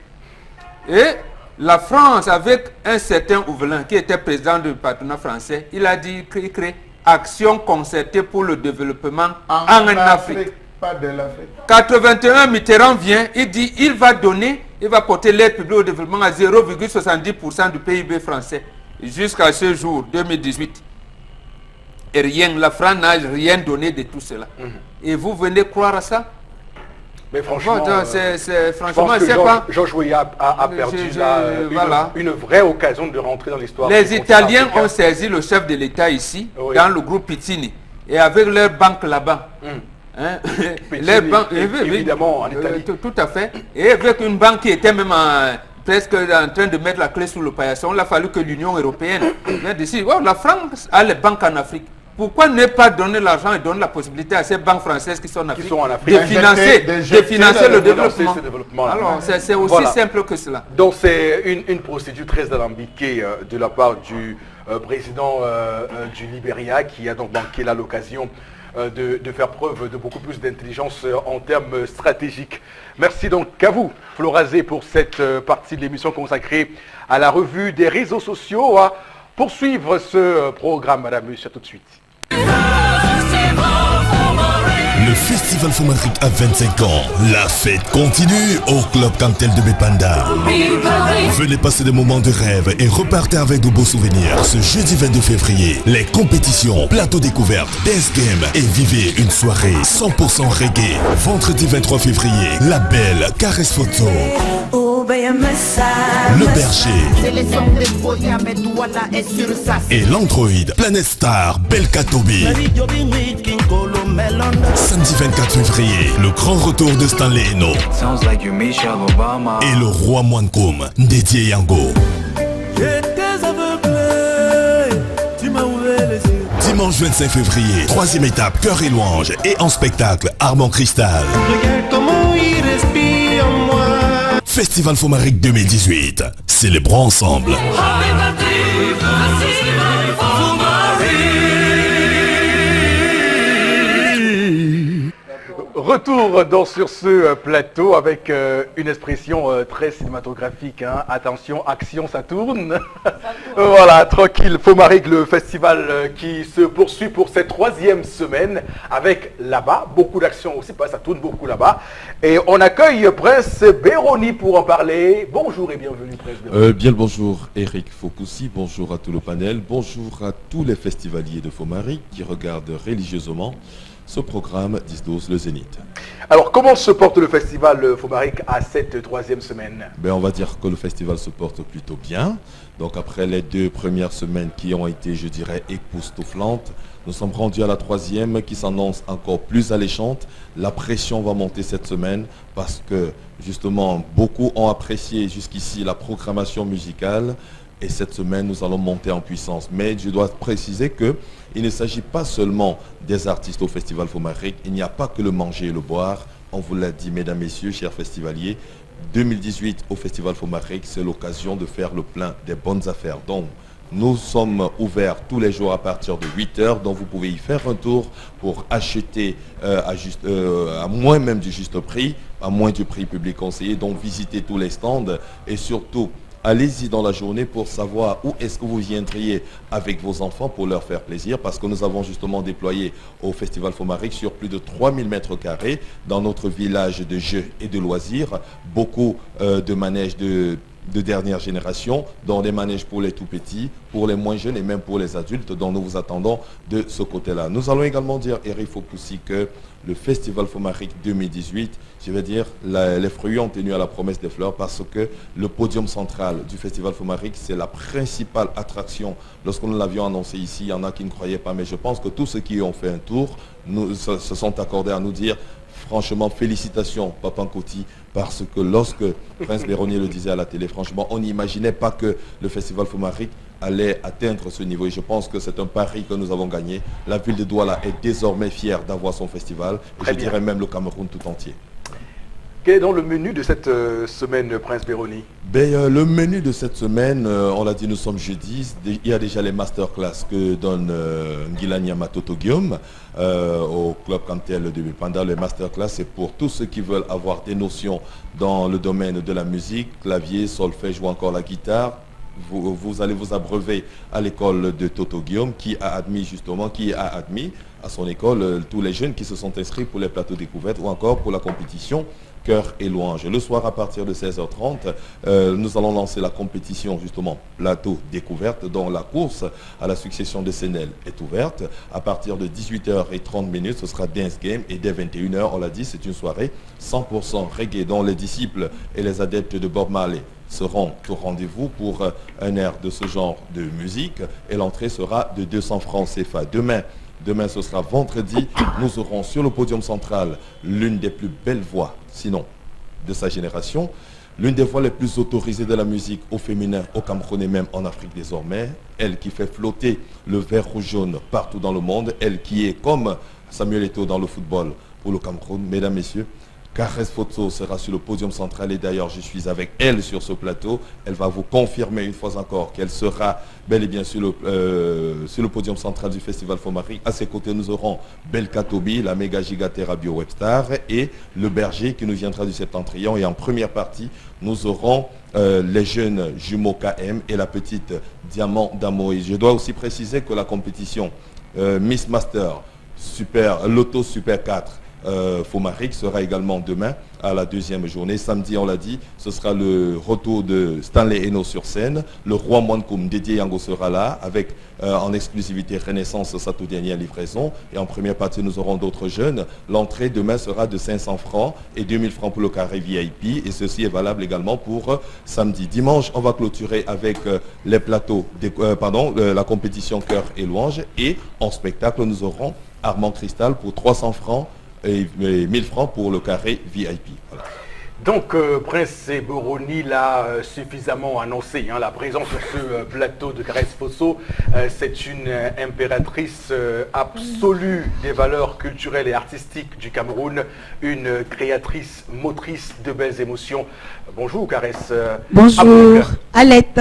Et la France, avec un certain Ouvelin, qui était président du patronat français, il a dit qu'il crée action concertée pour le développement en Afrique. Pas de l'Afrique. 81, Mitterrand vient, il dit il va porter l'aide publique au développement à 0,70% du PIB français. Jusqu'à ce jour, 2018. Et rien, la France n'a rien donné de tout cela. Et vous venez croire à ça? Mais franchement, franchement, je pense que Georges Weah a perdu une vraie occasion de rentrer dans l'histoire. Les Italiens ont saisi le chef de l'État ici, dans le groupe Pizzini, et avec leur banque là-bas. Évidemment, en Italie. Tout à fait. Et avec une banque qui était même presque en train de mettre la clé sous le paillasson, il a fallu que l'Union européenne vienne décider. Oh, la France a les banques en Afrique. Pourquoi ne pas donner l'argent et donner la possibilité à ces banques françaises qui sont en Afrique, de financer le développement? Alors, c'est aussi simple que cela. Donc, c'est une procédure très alambiquée de la part du président du Libéria qui a donc manqué là l'occasion de faire preuve de beaucoup plus d'intelligence en termes stratégiques. Merci donc à vous, Florazé, pour cette partie de l'émission consacrée à la revue des réseaux sociaux. À poursuivre ce programme, madame, monsieur, tout de suite. Le Festival Fumafrique a 25 ans. La fête continue au Club Cantel de Bepanda. Venez passer des moments de rêve et repartez avec de beaux souvenirs. Ce jeudi 22 février, les compétitions, plateau découverte, dance game et vivez une soirée 100% reggae. Vendredi 23 février, la belle caresse photo. Le Berger et l'Android Planet Star Belkatobi. Samedi 24 février, le grand retour de Stanley Eno et le roi Mwankoum, Dédié Yango. Dimanche 25 février, 3e étape, Cœur et Louange et en spectacle, Armand Cristal. Festival Fomaric 2018. Célébrons ensemble. Retour sur ce plateau avec une expression très cinématographique. Hein. Attention, action, ça tourne. Voilà, tranquille. Fomaric, le festival qui se poursuit pour cette 3e semaine avec là-bas, beaucoup d'action aussi, ça tourne beaucoup là-bas. Et on accueille Prince Béroni pour en parler. Bonjour et bienvenue, Prince Béroni. Bien le bonjour Eric Fokoussi, bonjour à tout le panel, bonjour à tous les festivaliers de Fomaric qui regardent religieusement ce programme 10-12 le Zénith. Alors, comment se porte le festival Fomaric à cette 3e semaine? On va dire que le festival se porte plutôt bien. Donc après les 2 premières semaines qui ont été, je dirais, époustouflantes, nous sommes rendus à la 3e qui s'annonce encore plus alléchante. La pression va monter cette semaine parce que justement beaucoup ont apprécié jusqu'ici la programmation musicale. Et cette semaine, nous allons monter en puissance. Mais je dois préciser qu'il ne s'agit pas seulement des artistes au Festival Fomaric. Il n'y a pas que le manger et le boire. On vous l'a dit, mesdames, messieurs, chers festivaliers. 2018 au Festival Fomaric, c'est l'occasion de faire le plein des bonnes affaires. Donc, nous sommes ouverts tous les jours à partir de 8h. Donc, vous pouvez y faire un tour pour acheter à moins même du juste prix, à moins du prix public conseillé. Donc, visitez tous les stands et surtout, allez-y dans la journée pour savoir où est-ce que vous viendriez avec vos enfants pour leur faire plaisir parce que nous avons justement déployé au Festival Fomaric sur plus de 3000 mètres carrés dans notre village de jeux et de loisirs, beaucoup de manèges de dernière génération, dans des manèges pour les tout petits, pour les moins jeunes et même pour les adultes, dont nous vous attendons de ce côté-là. Nous allons également dire, Eric Fokoussi, que le Festival Fomaric 2018, je vais dire, les fruits ont tenu à la promesse des fleurs parce que le podium central du Festival Fomaric, c'est la principale attraction. Lorsque nous l'avions annoncé ici, il y en a qui ne croyaient pas, mais je pense que tous ceux qui ont fait un tour se sont accordés à nous dire franchement, félicitations, Papa Nkoti, parce que lorsque Prince Béroni le disait à la télé, franchement, on n'imaginait pas que le Festival Fomaric allait atteindre ce niveau. Et je pense que c'est un pari que nous avons gagné. La ville de Douala est désormais fière d'avoir son festival. Et je dirais même le Cameroun tout entier. Quel est donc le menu de cette semaine, Prince Béroni? Le menu de cette semaine, on l'a dit, nous sommes jeudi. Il y a déjà les masterclass que donne Ngilani Yamatoto Guillaume au Club Cantel de Bepanda. Les masterclass, c'est pour tous ceux qui veulent avoir des notions dans le domaine de la musique, clavier, solfège ou encore la guitare. Vous allez vous abreuver à l'école de Toto Guillaume qui a admis à son école tous les jeunes qui se sont inscrits pour les plateaux découvertes ou encore pour la compétition Cœur et Louange. Le soir à partir de 16h30, nous allons lancer la compétition justement plateau découverte dont la course à la succession de Sénel est ouverte. À partir de 18h30, ce sera Dance Game et dès 21h, on l'a dit, c'est une soirée 100% reggae dont les disciples et les adeptes de Bob Marley seront au rendez-vous pour un air de ce genre de musique et l'entrée sera de 200 francs CFA. Demain, ce sera vendredi, nous aurons sur le podium central l'une des plus belles voix, sinon de sa génération, l'une des voix les plus autorisées de la musique au féminin, au Cameroun et même en Afrique désormais, elle qui fait flotter le vert rouge-jaune partout dans le monde, elle qui est comme Samuel Eto'o dans le football pour le Cameroun, mesdames, messieurs. Caresse Photo sera sur le podium central et d'ailleurs je suis avec elle sur ce plateau. Elle va vous confirmer une fois encore qu'elle sera bel et bien sur le podium central du Festival Fomaric. À ses côtés nous aurons Belka Tobi, la méga gigatera Bio Webstar et le berger qui nous viendra du Septentrion. Et en première partie nous aurons les jeunes jumeaux KM et la petite Diamant d'Amoïse. Je dois aussi préciser que la compétition Miss Master Loto Super 4 Fomaric sera également demain à la deuxième journée. Samedi, on l'a dit, ce sera le retour de Stanley Eno sur scène. Le roi Mwankoum Dédié Yango sera là avec en exclusivité Renaissance sa toute dernière livraison. Et en première partie, nous aurons d'autres jeunes. L'entrée demain sera de 500 francs et 2000 francs pour le carré VIP. Et ceci est valable également pour samedi. Dimanche, on va clôturer avec les plateaux, la compétition Cœur et Louange. Et en spectacle, nous aurons Armand Cristal pour 300 francs et 1000 francs pour le carré VIP. Voilà. Donc, Prince Boroni l'a suffisamment annoncé, hein, la présence sur ce plateau de Caresse Fosso. C'est une impératrice absolue des valeurs culturelles et artistiques du Cameroun, une créatrice, motrice de belles émotions. Bonjour, Caresse. Bonjour, Alette.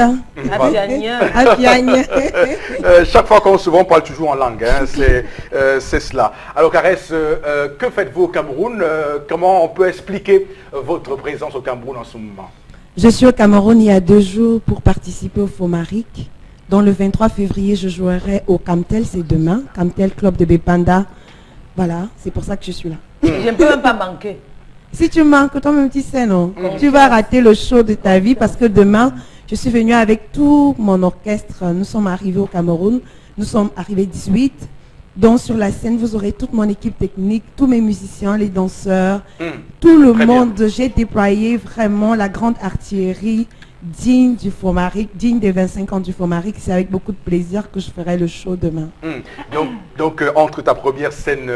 Chaque fois qu'on se voit, on parle toujours en langue, hein, c'est cela. Alors, Caresse, que faites-vous au Cameroun? Comment on peut expliquer votre présence au Cameroun en ce moment? Je suis au Cameroun il y a 2 jours pour participer au Fomaric. Donc le 23 février, je jouerai au Camtel, c'est demain. Camtel Club de Bepanda. Voilà, c'est pour ça que je suis là. Je ne peux même pas manquer. Si tu manques, toi-même tu sais, non? Tu vas rater le show de ta vie parce que demain, je suis venue avec tout mon orchestre. Nous sommes arrivés au Cameroun. Nous sommes arrivés 18. Donc sur la scène, vous aurez toute mon équipe technique, tous mes musiciens, les danseurs, tout le monde. J'ai déployé vraiment la grande artillerie digne du Fomaric, digne des 25 ans du Fomaric. C'est avec beaucoup de plaisir que je ferai le show demain. Donc entre ta première scène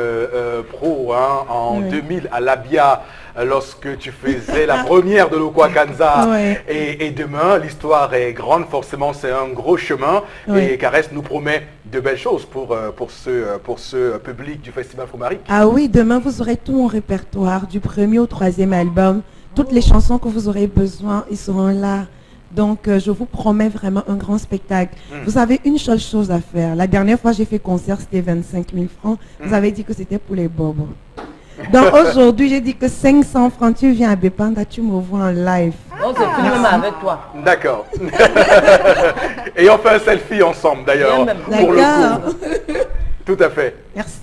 pro hein, en 2000 à l'Abia, lorsque tu faisais la première de l'Okwakanza, et demain, l'histoire est grande, forcément c'est un gros chemin, et Caresse nous promet de belles choses pour ce public du Festival Fomaric. Ah oui, demain vous aurez tout mon répertoire, du 1er au 3e album. Toutes les chansons que vous aurez besoin, ils seront là. Donc, je vous promets vraiment un grand spectacle. Vous avez une seule chose à faire. La dernière fois, j'ai fait concert, c'était 25 000 francs. Vous avez dit que c'était pour les bobos. Donc, aujourd'hui, j'ai dit que 500 francs, tu viens à Bepanda, tu me vois en live. On se filme même avec toi. D'accord. Et on fait un selfie ensemble, d'ailleurs, pour le coup. Tout à fait. Merci.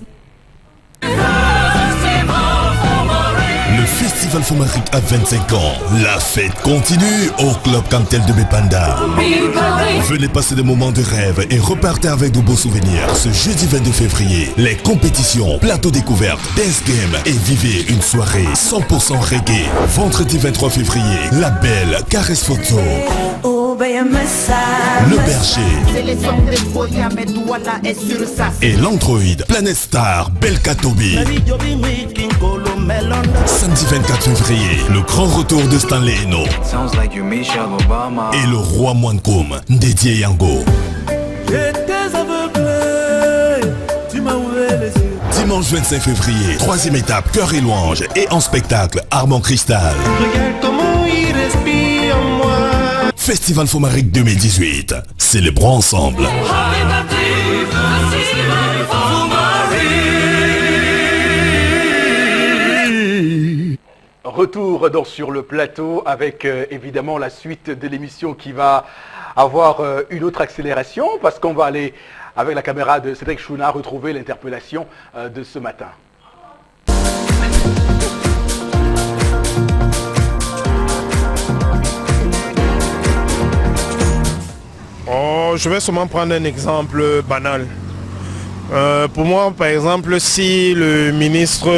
Le Festival Fomaric a 25 ans. La fête continue au Club Cantel de Bepanda. Venez passer des moments de rêve et repartez avec de beaux souvenirs. Ce jeudi 22 février, les compétitions, plateau découverte, dance game et vivez une soirée 100% reggae. Vendredi 23 février, la belle Caresse Fosso. Le Berger et l'Android Planet Star Belkatobi. Samedi 24 février, le grand retour de Stanley Eno et le roi Mwankoum Dédié Yango. Dimanche 25 février, 3e étape, Cœur et Louange et en spectacle Armand Cristal. Festival Fomaric 2018. Célébrons ensemble. Retour donc sur le plateau avec évidemment la suite de l'émission qui va avoir une autre accélération parce qu'on va aller avec la caméra de Cédric Chouna retrouver l'interpellation de ce matin. Oh, je vais seulement prendre un exemple banal. Pour moi, par exemple, si le ministre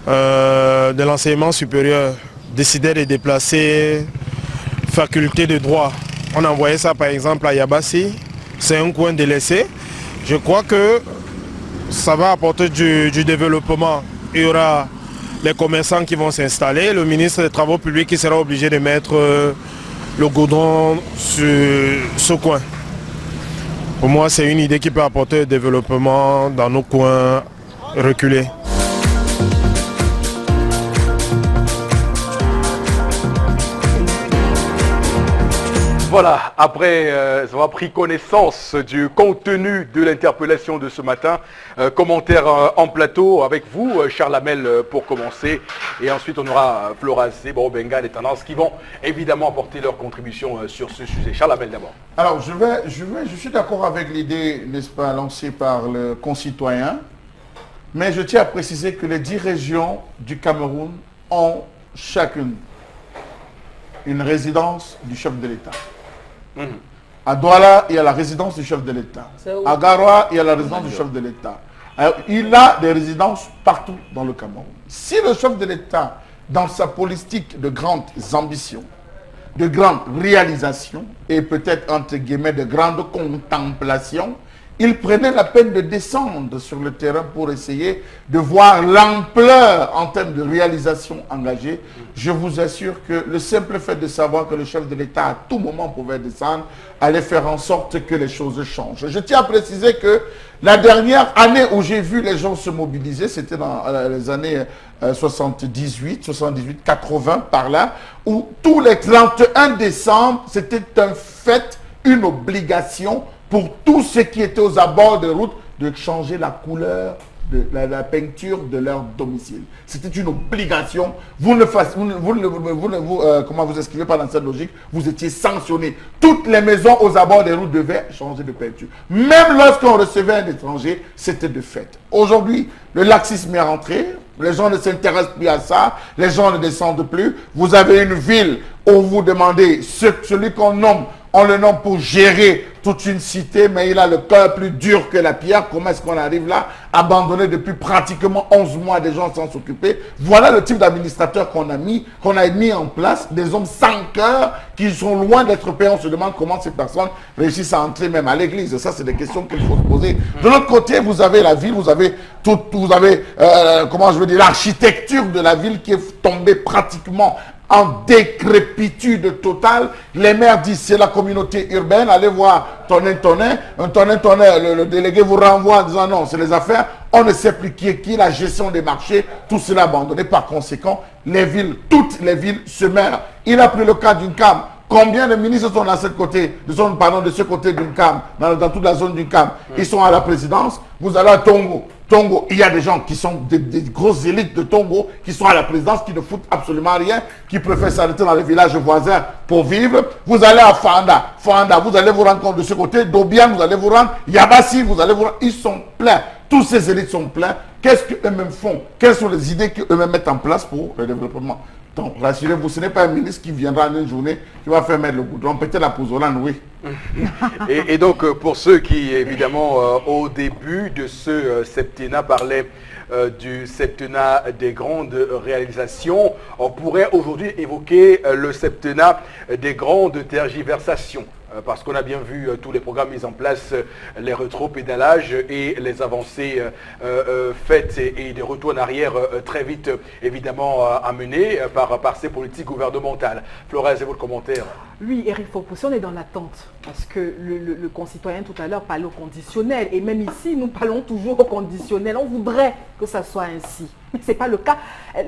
de l'enseignement supérieur décidait de déplacer faculté de droit, on envoyait ça par exemple à Yabassi, c'est un coin délaissé. Je crois que ça va apporter du développement. Il y aura les commerçants qui vont s'installer, le ministre des Travaux publics qui sera obligé de mettre le goudron sur ce coin. Pour moi, c'est une idée qui peut apporter le développement dans nos coins reculés. Voilà, après avoir pris connaissance du contenu de l'interpellation de ce matin, commentaire en plateau avec vous, Charles Hamel, pour commencer. Et ensuite, on aura Flora Zebro Benga, les tendances qui vont évidemment apporter leur contribution sur ce sujet. Charles Hamel d'abord. Alors, je suis d'accord avec l'idée, n'est-ce pas, lancée par le concitoyen. Mais je tiens à préciser que les 10 régions du Cameroun ont chacune une résidence du chef de l'État. À Douala, il y a la résidence du chef de l'État. À Garoua, il y a la résidence du chef de l'État. Il a des résidences partout dans le Cameroun. Si le chef de l'État, dans sa politique de grandes ambitions, de grandes réalisations et peut-être entre guillemets de grandes contemplations, ils prenaient la peine de descendre sur le terrain pour essayer de voir l'ampleur en termes de réalisation engagée. Je vous assure que le simple fait de savoir que le chef de l'État à tout moment pouvait descendre allait faire en sorte que les choses changent. Je tiens à préciser que la dernière année où j'ai vu les gens se mobiliser, c'était dans les années 78, 80 par là, où tous les 31 décembre, c'était un fait, une obligation pour tous ceux qui étaient aux abords de route de changer la couleur de la peinture de leur domicile. C'était une obligation. Comment vous inscrivez pas dans cette logique, vous étiez sanctionné. Toutes les maisons aux abords des routes devaient changer de peinture. Même lorsqu'on recevait un étranger, c'était de fait. Aujourd'hui, le laxisme est rentré. Les gens ne s'intéressent plus à ça. Les gens ne descendent plus. Vous avez une ville où vous demandez celui qu'on nomme, on le nomme pour gérer toute une cité, mais il a le cœur plus dur que la pierre. Comment est-ce qu'on arrive là? Abandonné depuis pratiquement 11 mois, des gens sans s'occuper. Voilà le type d'administrateur qu'on a mis en place. Des hommes sans cœur qui sont loin d'être payés. On se demande comment ces personnes réussissent à entrer même à l'église. Ça, c'est des questions qu'il faut se poser. De l'autre côté, vous avez la ville, vous avez l'architecture de la ville qui est tombée pratiquement en décrépitude totale. Les maires disent c'est la communauté urbaine, allez voir Tonin, le délégué vous renvoie en disant non, c'est les affaires, on ne sait plus qui est qui, la gestion des marchés, tout cela abandonné. Par conséquent, les villes, toutes les villes se meurent. Il a pris le cas d'une CAM. Combien de ministres sont de ce côté d'une CAM, dans toute la zone d'une CAM? Ils sont à la présidence. Vous allez à Tongo, il y a des gens qui sont des grosses élites de Tongo qui sont à la présidence, qui ne foutent absolument rien, qui préfèrent s'arrêter dans les villages voisins pour vivre. Vous allez à Fanda, vous allez vous rendre compte de ce côté. Dobian, vous allez vous rendre. Yabassi, vous allez vous rendre. Ils sont pleins. Tous ces élites sont pleins. Qu'est-ce qu'eux-mêmes font? Quelles sont les idées qu'eux-mêmes mettent en place pour le développement? Donc, rassurez-vous, ce n'est pas un ministre qui viendra en une journée, qui va faire mettre le goudron, peut-être la pousolane, oui. Et donc, pour ceux qui, évidemment, au début de ce septennat parlaient du septennat des grandes réalisations, on pourrait aujourd'hui évoquer le septennat des grandes tergiversations. Parce qu'on a bien vu tous les programmes mis en place, les rétro-pédalages et les avancées faites et des retours en arrière très vite, évidemment, amenés par ces politiques gouvernementales. Flores, et votre commentaire? Oui, Eric Fopoussi, on est dans l'attente. Parce que le concitoyen tout à l'heure parlait au conditionnel. Et même ici, nous parlons toujours au conditionnel. On voudrait que ça soit ainsi. Mais ce n'est pas le cas.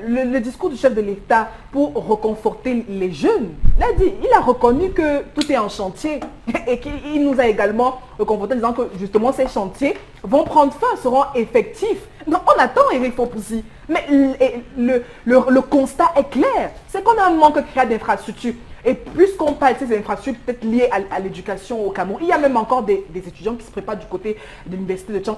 Le discours du chef de l'État pour reconforter les jeunes, l'a dit, il a reconnu que tout est en chantier et qu'il nous a également reconforté en disant que justement ces chantiers vont prendre fin, seront effectifs. Donc on attend Eric Fopoussi. Mais le constat est clair, c'est qu'on a un manque créé d'infrastructures. Et puisqu'on parle de ces infrastructures peut-être liées à l'éducation au Cameroun, il y a même encore des étudiants qui se préparent du côté de l'université de Tchang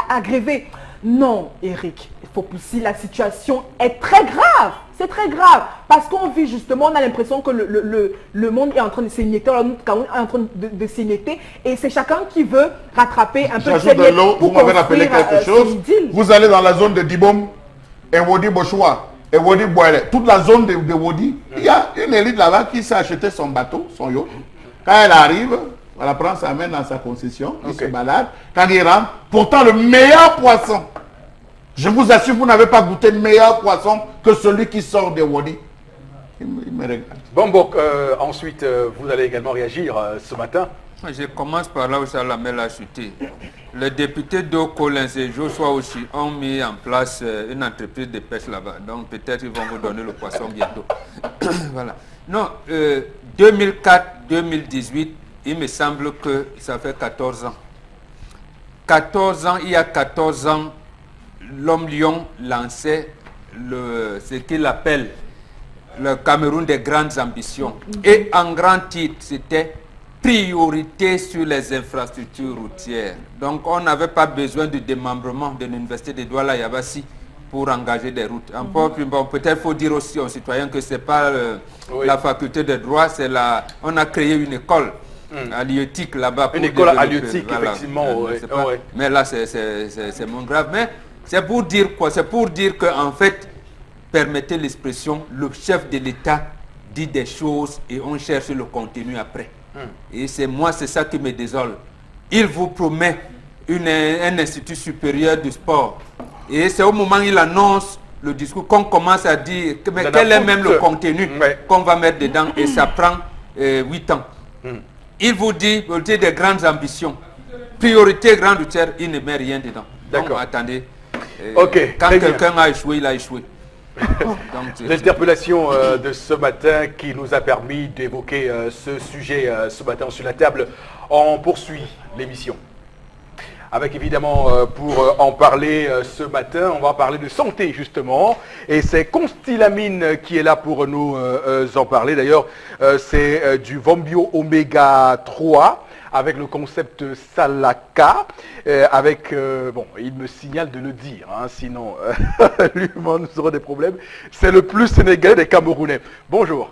agrévés. Non, Eric Fopoussi, la situation est très grave. C'est très grave. Parce qu'on vit justement, on a l'impression que le monde est en train de s'émietter, le Cameroun est en train de s'émietter. Et c'est chacun qui veut rattraper un peu de l'eau. Vous m'avez rappelé quelque chose. Vous allez dans la zone de Dibom, et Wodi Bochoua, et Wodi Boile, toute la zone de Wodi, il y a une élite là-bas qui s'est acheté son bateau, son yacht. Quand elle arrive, elle la prend sa main dans sa concession, il se balade. Quand il rentre, pourtant le meilleur poisson, je vous assure, vous n'avez pas goûté de meilleur poisson que celui qui sort de Wodi. Il me regarde. Bon, ensuite, vous allez également réagir ce matin. Je commence par là où Chalamel a chuté. Les députés d'eau Collins et Joshua aussi ont mis en place une entreprise de pêche là-bas. Donc peut-être ils vont vous donner le poisson bientôt. Voilà. Non, 2004-2018, il me semble que ça fait 14 ans. 14 ans, il y a 14 ans, l'homme lion lançait ce qu'il appelle le Cameroun des grandes ambitions. Et en grand titre, c'était priorité sur les infrastructures routières. Donc on n'avait pas besoin de démembrement de l'université de Douala Yabassi pour engager des routes. Bon, peut-être faut dire aussi aux citoyens que ce n'est pas la faculté de droit, on a créé une école halieutique là-bas. Une école halieutique, voilà. Effectivement. Mais là, c'est moins grave. Mais c'est pour dire quoi? C'est pour dire qu'en fait, permettez l'expression, le chef de l'État dit des choses et on cherche le contenu après. Et c'est ça qui me désole. Il vous promet un institut supérieur du sport. Et c'est au moment où il annonce le discours qu'on commence à dire mais quel est même le contenu qu'on va mettre dedans, et ça prend 8 ans. Il vous dit des grandes ambitions, priorité grande routière, il ne met rien dedans. Donc attendez, quand quelqu'un a échoué, il a échoué. L'interpellation de ce matin qui nous a permis d'évoquer ce sujet ce matin sur la table. On poursuit l'émission. Avec évidemment, pour en parler ce matin, on va parler de santé justement. Et c'est Constylamine qui est là pour nous en parler. D'ailleurs, c'est du Vombio Oméga 3. Avec le concept Salaka, bon, il me signale de le dire, hein, sinon nous aurons des problèmes. C'est le plus sénégalais des Camerounais. Bonjour.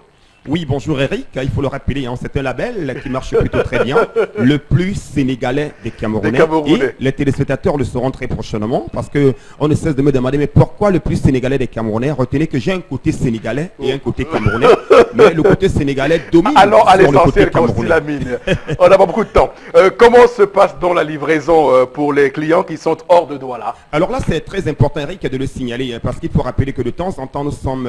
Oui, bonjour Eric, il faut le rappeler, hein, c'est un label qui marche plutôt très bien, le plus sénégalais des Camerounais. Et les téléspectateurs le sauront très prochainement, parce qu'on ne cesse de me demander, mais pourquoi le plus sénégalais des Camerounais? Retenez que j'ai un côté sénégalais et un côté camerounais, mais le côté sénégalais domine sur le côté camerounais. On n'a pas beaucoup de temps. Comment se passe donc la livraison pour les clients qui sont hors de Douala? Alors là, c'est très important, Eric, de le signaler, hein, parce qu'il faut rappeler que de temps en temps, nous sommes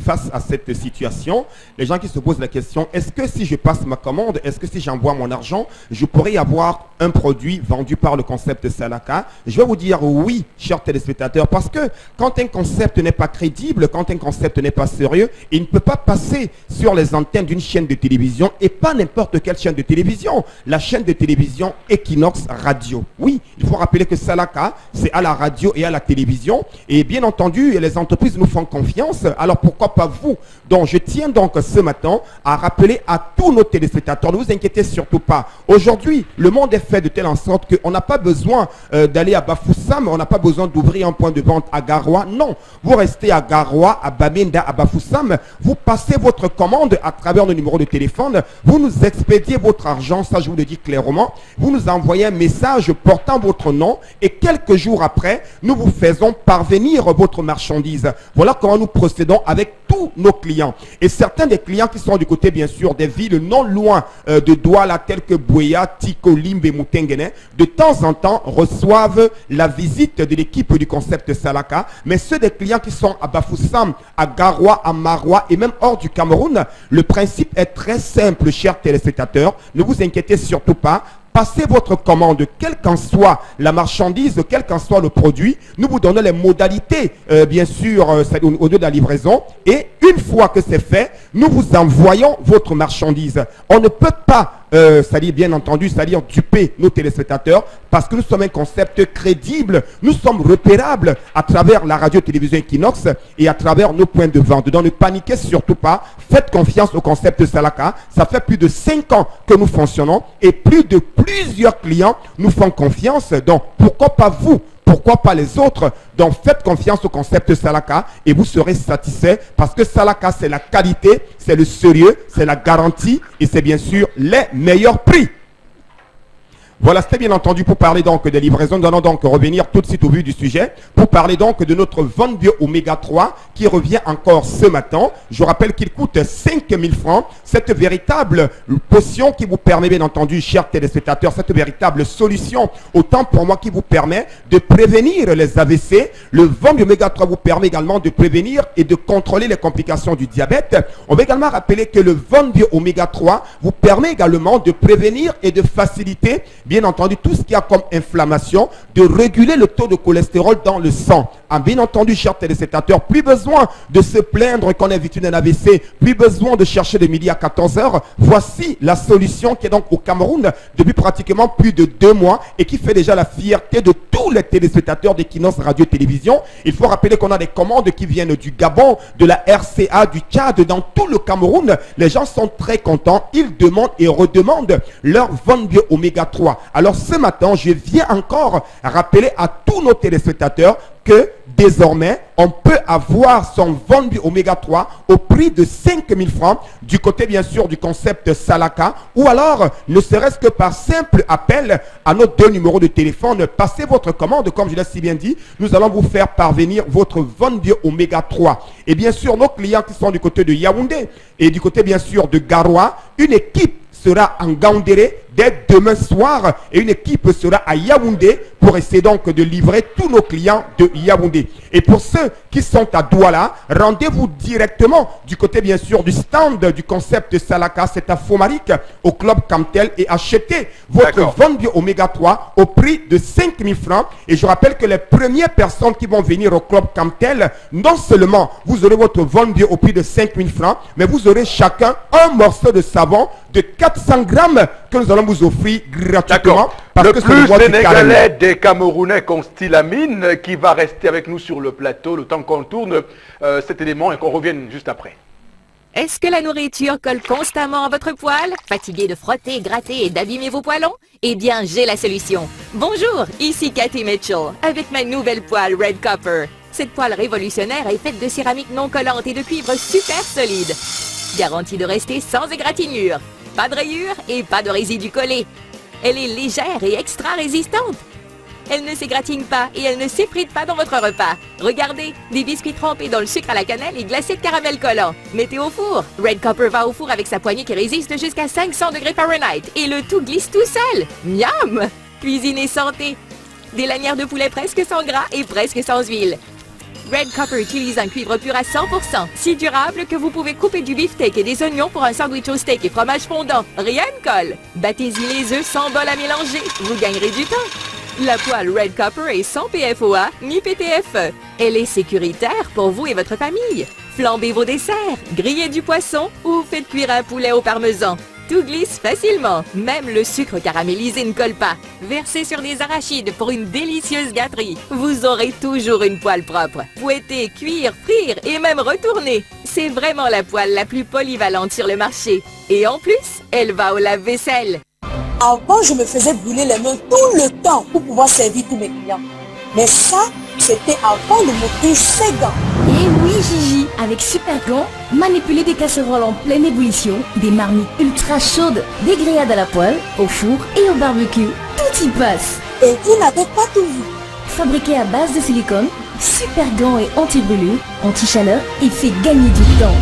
face à cette situation. Les gens qui se posent la question, est-ce que si je passe ma commande, est-ce que si j'envoie mon argent, je pourrais avoir un produit vendu par le concept Salaka? Je vais vous dire oui, chers téléspectateurs, parce que quand un concept n'est pas crédible, quand un concept n'est pas sérieux, il ne peut pas passer sur les antennes d'une chaîne de télévision, et pas n'importe quelle chaîne de télévision, la chaîne de télévision Equinox Radio. Oui, il faut rappeler que Salaka, c'est à la radio et à la télévision, et bien entendu, les entreprises nous font confiance, alors pourquoi pas vous? Donc je tiens donc ce matin à rappeler à tous nos téléspectateurs, ne vous inquiétez surtout pas. Aujourd'hui, le monde est fait de telle en sorte qu'on n'a pas besoin d'aller à Bafoussam, on n'a pas besoin d'ouvrir un point de vente à Garoua. Non, vous restez à Garoua, à Bamenda, à Bafoussam, vous passez votre commande à travers le numéro de téléphone, vous nous expédiez votre argent, ça je vous le dis clairement, vous nous envoyez un message portant votre nom et quelques jours après, nous vous faisons parvenir votre marchandise. Voilà comment nous procédons avec tous nos clients. Et certains des clients qui sont du côté, bien sûr, des villes non loin de Douala, telles que Bouéa, Tiko, Limbe et Moutenguene, de temps en temps reçoivent la visite de l'équipe du concept Salaka. Mais ceux des clients qui sont à Bafoussam, à Garoua, à Maroua et même hors du Cameroun, le principe est très simple, chers téléspectateurs. Ne vous inquiétez surtout pas. Passez votre commande, quelle qu'en soit la marchandise, quel qu'en soit le produit, nous vous donnons les modalités, bien sûr, au lieu de la livraison. Et une fois que c'est fait, nous vous envoyons votre marchandise. On ne peut pas, c'est-à-dire bien entendu, c'est-à-dire duper nos téléspectateurs, parce que nous sommes un concept crédible, nous sommes repérables à travers la radio-télévision Equinox et à travers nos points de vente. Donc ne paniquez surtout pas, faites confiance au concept Salaka. Ça fait plus de 5 ans que nous fonctionnons et plusieurs clients nous font confiance. Donc pourquoi pas vous? Pourquoi pas les autres? Donc faites confiance au concept Salaka et vous serez satisfait, parce que Salaka, c'est la qualité, c'est le sérieux, c'est la garantie et c'est bien sûr les meilleurs prix. Voilà, c'était bien entendu pour parler donc des livraisons. Nous allons donc revenir tout de suite au vu du sujet pour parler donc de notre Vombio Oméga 3 qui revient encore ce matin. Je rappelle qu'il coûte 5000 francs. Cette véritable potion qui vous permet, bien entendu, chers téléspectateurs, cette véritable solution, autant pour moi, qui vous permet de prévenir les AVC. Le Vombio Oméga 3 vous permet également de prévenir et de contrôler les complications du diabète. On va également rappeler que le Vombio Oméga 3 vous permet également de prévenir et de faciliter, bien entendu, tout ce qui a comme inflammation, de réguler le taux de cholestérol dans le sang. Bien entendu, chers téléspectateurs, plus besoin de se plaindre qu'on est victime d'un AVC, plus besoin de chercher de midi à 14h. Voici la solution qui est donc au Cameroun depuis pratiquement plus de 2 mois et qui fait déjà la fierté de tous les téléspectateurs d'Equinox Radio-Télévision. Il faut rappeler qu'on a des commandes qui viennent du Gabon, de la RCA, du Tchad, dans tout le Cameroun. Les gens sont très contents, ils demandent et redemandent leur Vombio Oméga 3. Alors ce matin, je viens encore rappeler à tous nos téléspectateurs que désormais, on peut avoir son Vombio Oméga 3 au prix de 5000 francs du côté, bien sûr, du concept Salaka, ou alors, ne serait-ce que par simple appel à nos 2 numéros de téléphone, passez votre commande, comme je l'ai si bien dit, nous allons vous faire parvenir votre Vombio Oméga 3. Et bien sûr, nos clients qui sont du côté de Yaoundé et du côté, bien sûr, de Garoua, une équipe sera en Gaoundéré dès demain soir et une équipe sera à Yaoundé pour essayer donc de livrer tous nos clients de Yaoundé. Et pour ceux qui sont à Douala, rendez-vous directement du côté bien sûr du stand du concept Salaka, c'est à Fomaric au club Camtel et achetez votre Von Bio Oméga 3 au prix de 5 000 francs. Et je rappelle que les premières personnes qui vont venir au club Camtel, non seulement vous aurez votre Von Bio au prix de 5 000 francs, mais vous aurez chacun un morceau de savon de 400 grammes que nous allons vous offrir gratuitement. Le plus sénégalais des Camerounais, Constylamine, qui va rester avec nous sur le plateau le temps qu'on tourne cet élément et qu'on revienne juste après. Est-ce que la nourriture colle constamment à votre poil? Fatigué de frotter, gratter et d'abîmer vos poêlons? Eh bien, j'ai la solution. Bonjour, ici Cathy Mitchell, avec ma nouvelle poêle Red Copper. Cette poêle révolutionnaire est faite de céramique non collante et de cuivre super solide. Garantie de rester sans égratignure. Pas de rayures et pas de résidus collés. Elle est légère et extra résistante. Elle ne s'égratigne pas et elle ne s'effrite pas dans votre repas. Regardez, des biscuits trempés dans le sucre à la cannelle et glacés de caramel collant. Mettez au four. Red Copper va au four avec sa poignée qui résiste jusqu'à 500 degrés Fahrenheit. Et le tout glisse tout seul. Miam! Cuisine et santé. Des lanières de poulet presque sans gras et presque sans huile. Red Copper utilise un cuivre pur à 100%, si durable que vous pouvez couper du beefsteak et des oignons pour un sandwich au steak et fromage fondant. Rien ne colle. Battez-y les œufs sans bol à mélanger. Vous gagnerez du temps. La poêle Red Copper est sans PFOA ni PTFE. Elle est sécuritaire pour vous et votre famille. Flambez vos desserts, grillez du poisson ou faites cuire un poulet au parmesan. Tout glisse facilement, même le sucre caramélisé ne colle pas. Versez sur des arachides pour une délicieuse gâterie. Vous aurez toujours une poêle propre. Fouetter, cuire, frire et même retourner. C'est vraiment la poêle la plus polyvalente sur le marché. Et en plus, elle va au lave-vaisselle. Avant, je me faisais brûler les mains tout le temps pour pouvoir servir tous mes clients. Mais ça, c'était avant le motus Sega. Et oui Gigi, avec Super Gant, manipuler des casseroles en pleine ébullition, des marmites ultra chaudes, des grillades à la poêle, au four et au barbecue, tout y passe. Et vous n'avez pas tout vu. Fabriqué à base de silicone, Super Gant est anti-brûlure, anti-chaleur et fait gagner du temps.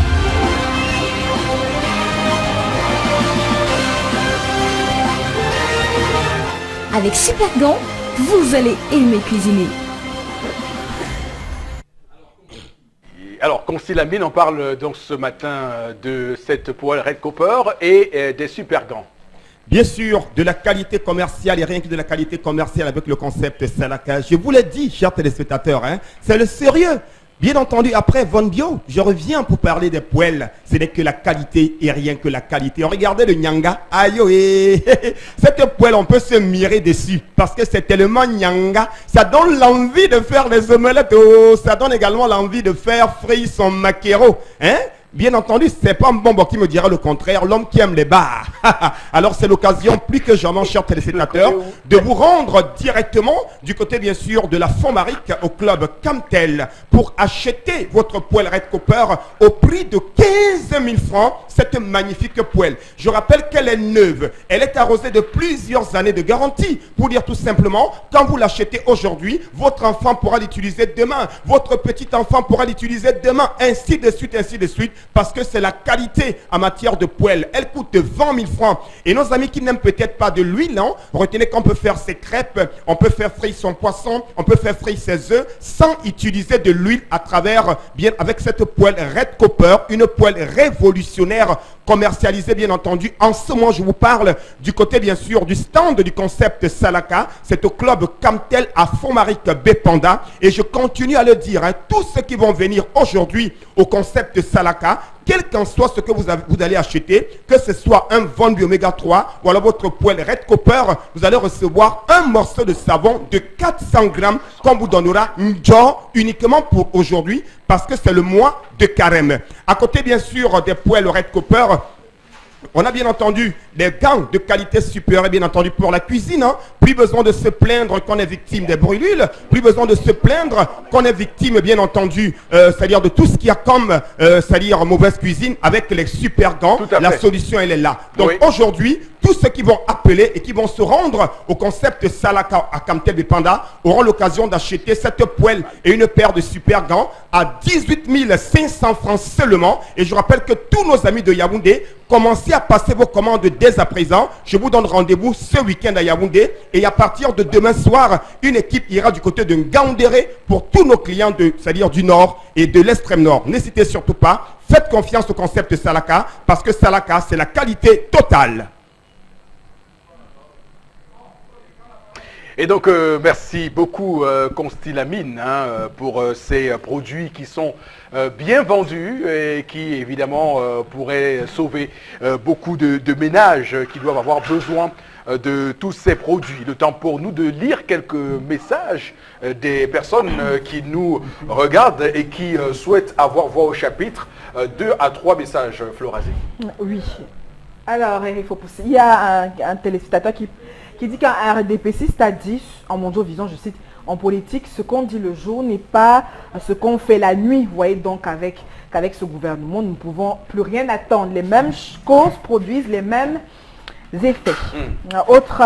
Avec Super Gant, vous allez aimer cuisiner. Alors, Constylamine, on parle donc ce matin de cette poêle Red Copper et des super gants. Bien sûr, de la qualité commerciale et rien que de la qualité commerciale avec le concept Salaka. Je vous l'ai dit, chers téléspectateurs, hein, c'est le sérieux. Bien entendu, après Von Bio, je reviens pour parler des poêles. Ce n'est que la qualité et rien que la qualité. Regardez le Nyanga. Aïe, cette poêle, on peut se mirer dessus parce que c'est tellement Nyanga. Ça donne l'envie de faire des omelettes. Oh, ça donne également l'envie de faire frire son maquereau. Hein? Bien entendu, c'est pas un bonbon qui me dira le contraire, l'homme qui aime les bars. Alors c'est l'occasion plus que jamais, chers téléspectateurs, de vous rendre directement du côté bien sûr de la Fomaric au club Camtel pour acheter votre poêle Red Copper au prix de 15 000 francs, cette magnifique poêle. Je rappelle qu'elle est neuve, elle est arrosée de plusieurs années de garantie. Pour dire tout simplement, quand vous l'achetez aujourd'hui, votre enfant pourra l'utiliser demain, votre petit enfant pourra l'utiliser demain, ainsi de suite, parce que c'est la qualité en matière de poêle. Elle coûte 20 000 francs. Et nos amis qui n'aiment peut-être pas de l'huile, hein, retenez qu'on peut faire ses crêpes, on peut faire frire son poisson, on peut faire frire ses œufs sans utiliser de l'huile à travers, bien avec cette poêle Red Copper, une poêle révolutionnaire commercialisée bien entendu. En ce moment, je vous parle du côté bien sûr du stand du concept Salaka. C'est au club Camtel à Fomaric Bépanda. Et je continue à le dire, hein, tous ceux qui vont venir aujourd'hui au concept Salaka, quel qu'en soit ce que vous allez acheter, que ce soit un Von Bio Oméga 3 ou alors votre poêle Red Copper, vous allez recevoir un morceau de savon de 400 grammes qu'on vous donnera uniquement pour aujourd'hui parce que c'est le mois de carême. À côté bien sûr des poêles Red Copper, on a bien entendu des gants de qualité supérieure, bien entendu pour la cuisine. Hein. Plus besoin de se plaindre qu'on est victime des brûlules. Plus besoin de se plaindre qu'on est victime, bien entendu, c'est-à-dire de tout ce qu'il y a comme, c'est-à-dire mauvaise cuisine avec les super gants. La solution, elle est là. Donc aujourd'hui, tous ceux qui vont appeler et qui vont se rendre au concept Salaka à Kamtel de Panda auront l'occasion d'acheter cette poêle et une paire de super gants à 18 500 francs seulement. Et je rappelle que tous nos amis de Yaoundé, commencez à passer vos commandes dès à présent. Je vous donne rendez-vous ce week-end à Yaoundé. Et à partir de demain soir, une équipe ira du côté de Ngaoundéré pour tous nos clients, c'est-à-dire du nord et de l'extrême nord. N'hésitez surtout pas. Faites confiance au concept Salaka parce que Salaka, c'est la qualité totale. Et donc, merci beaucoup Constilamine pour ces produits qui sont bien vendus et qui, évidemment, pourraient sauver beaucoup de ménages qui doivent avoir besoin de tous ces produits. Le temps pour nous de lire quelques messages des personnes qui nous regardent et qui souhaitent avoir voix au chapitre. 2 à 3 messages, Florazé. Oui. Alors, il faut pousser. Il y a un téléspectateur qui dit qu'un RDPCiste a dit, en Mondiovision, je cite, en politique, ce qu'on dit le jour n'est pas ce qu'on fait la nuit. Vous voyez donc qu'avec ce gouvernement, nous ne pouvons plus rien attendre. Les mêmes causes produisent les mêmes effets. Autre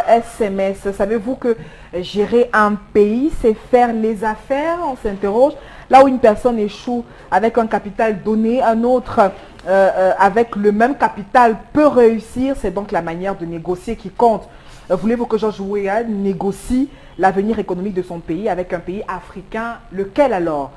SMS, savez-vous que gérer un pays, c'est faire les affaires? On s'interroge. Là où une personne échoue avec un capital donné, un autre avec le même capital peut réussir. C'est donc la manière de négocier qui compte. Voulez-vous que Georges Weah négocie l'avenir économique de son pays avec un pays africain? Lequel alors?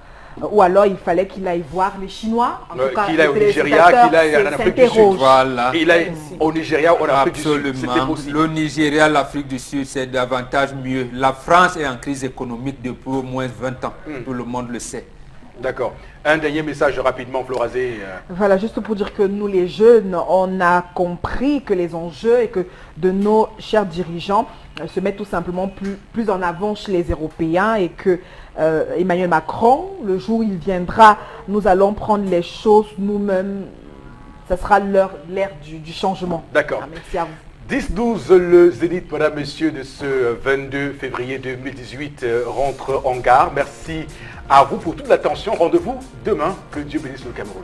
Ou alors il fallait qu'il aille voir les Chinois, qu'il aille au Nigeria, qu'il aille en Afrique du Sud. Voilà. Il aille au Nigeria ou en Afrique du Sud. Absolument. Le Nigeria, l'Afrique du Sud, c'est davantage mieux. La France est en crise économique depuis au moins 20 ans. Tout le monde le sait. D'accord. Un dernier message rapidement, Florazé. Voilà, juste pour dire que nous les jeunes, on a compris que les enjeux et que de nos chers dirigeants se mettent tout simplement plus en avant chez les Européens et que Emmanuel Macron, le jour où il viendra, nous allons prendre les choses nous-mêmes. Ça sera l'ère du changement. D'accord. Merci à vous. 10-12, le Zénith, madame, monsieur, de ce 22 février 2018 rentre en gare. Merci à vous pour toute l'attention. Rendez-vous demain. Que Dieu bénisse le Cameroun.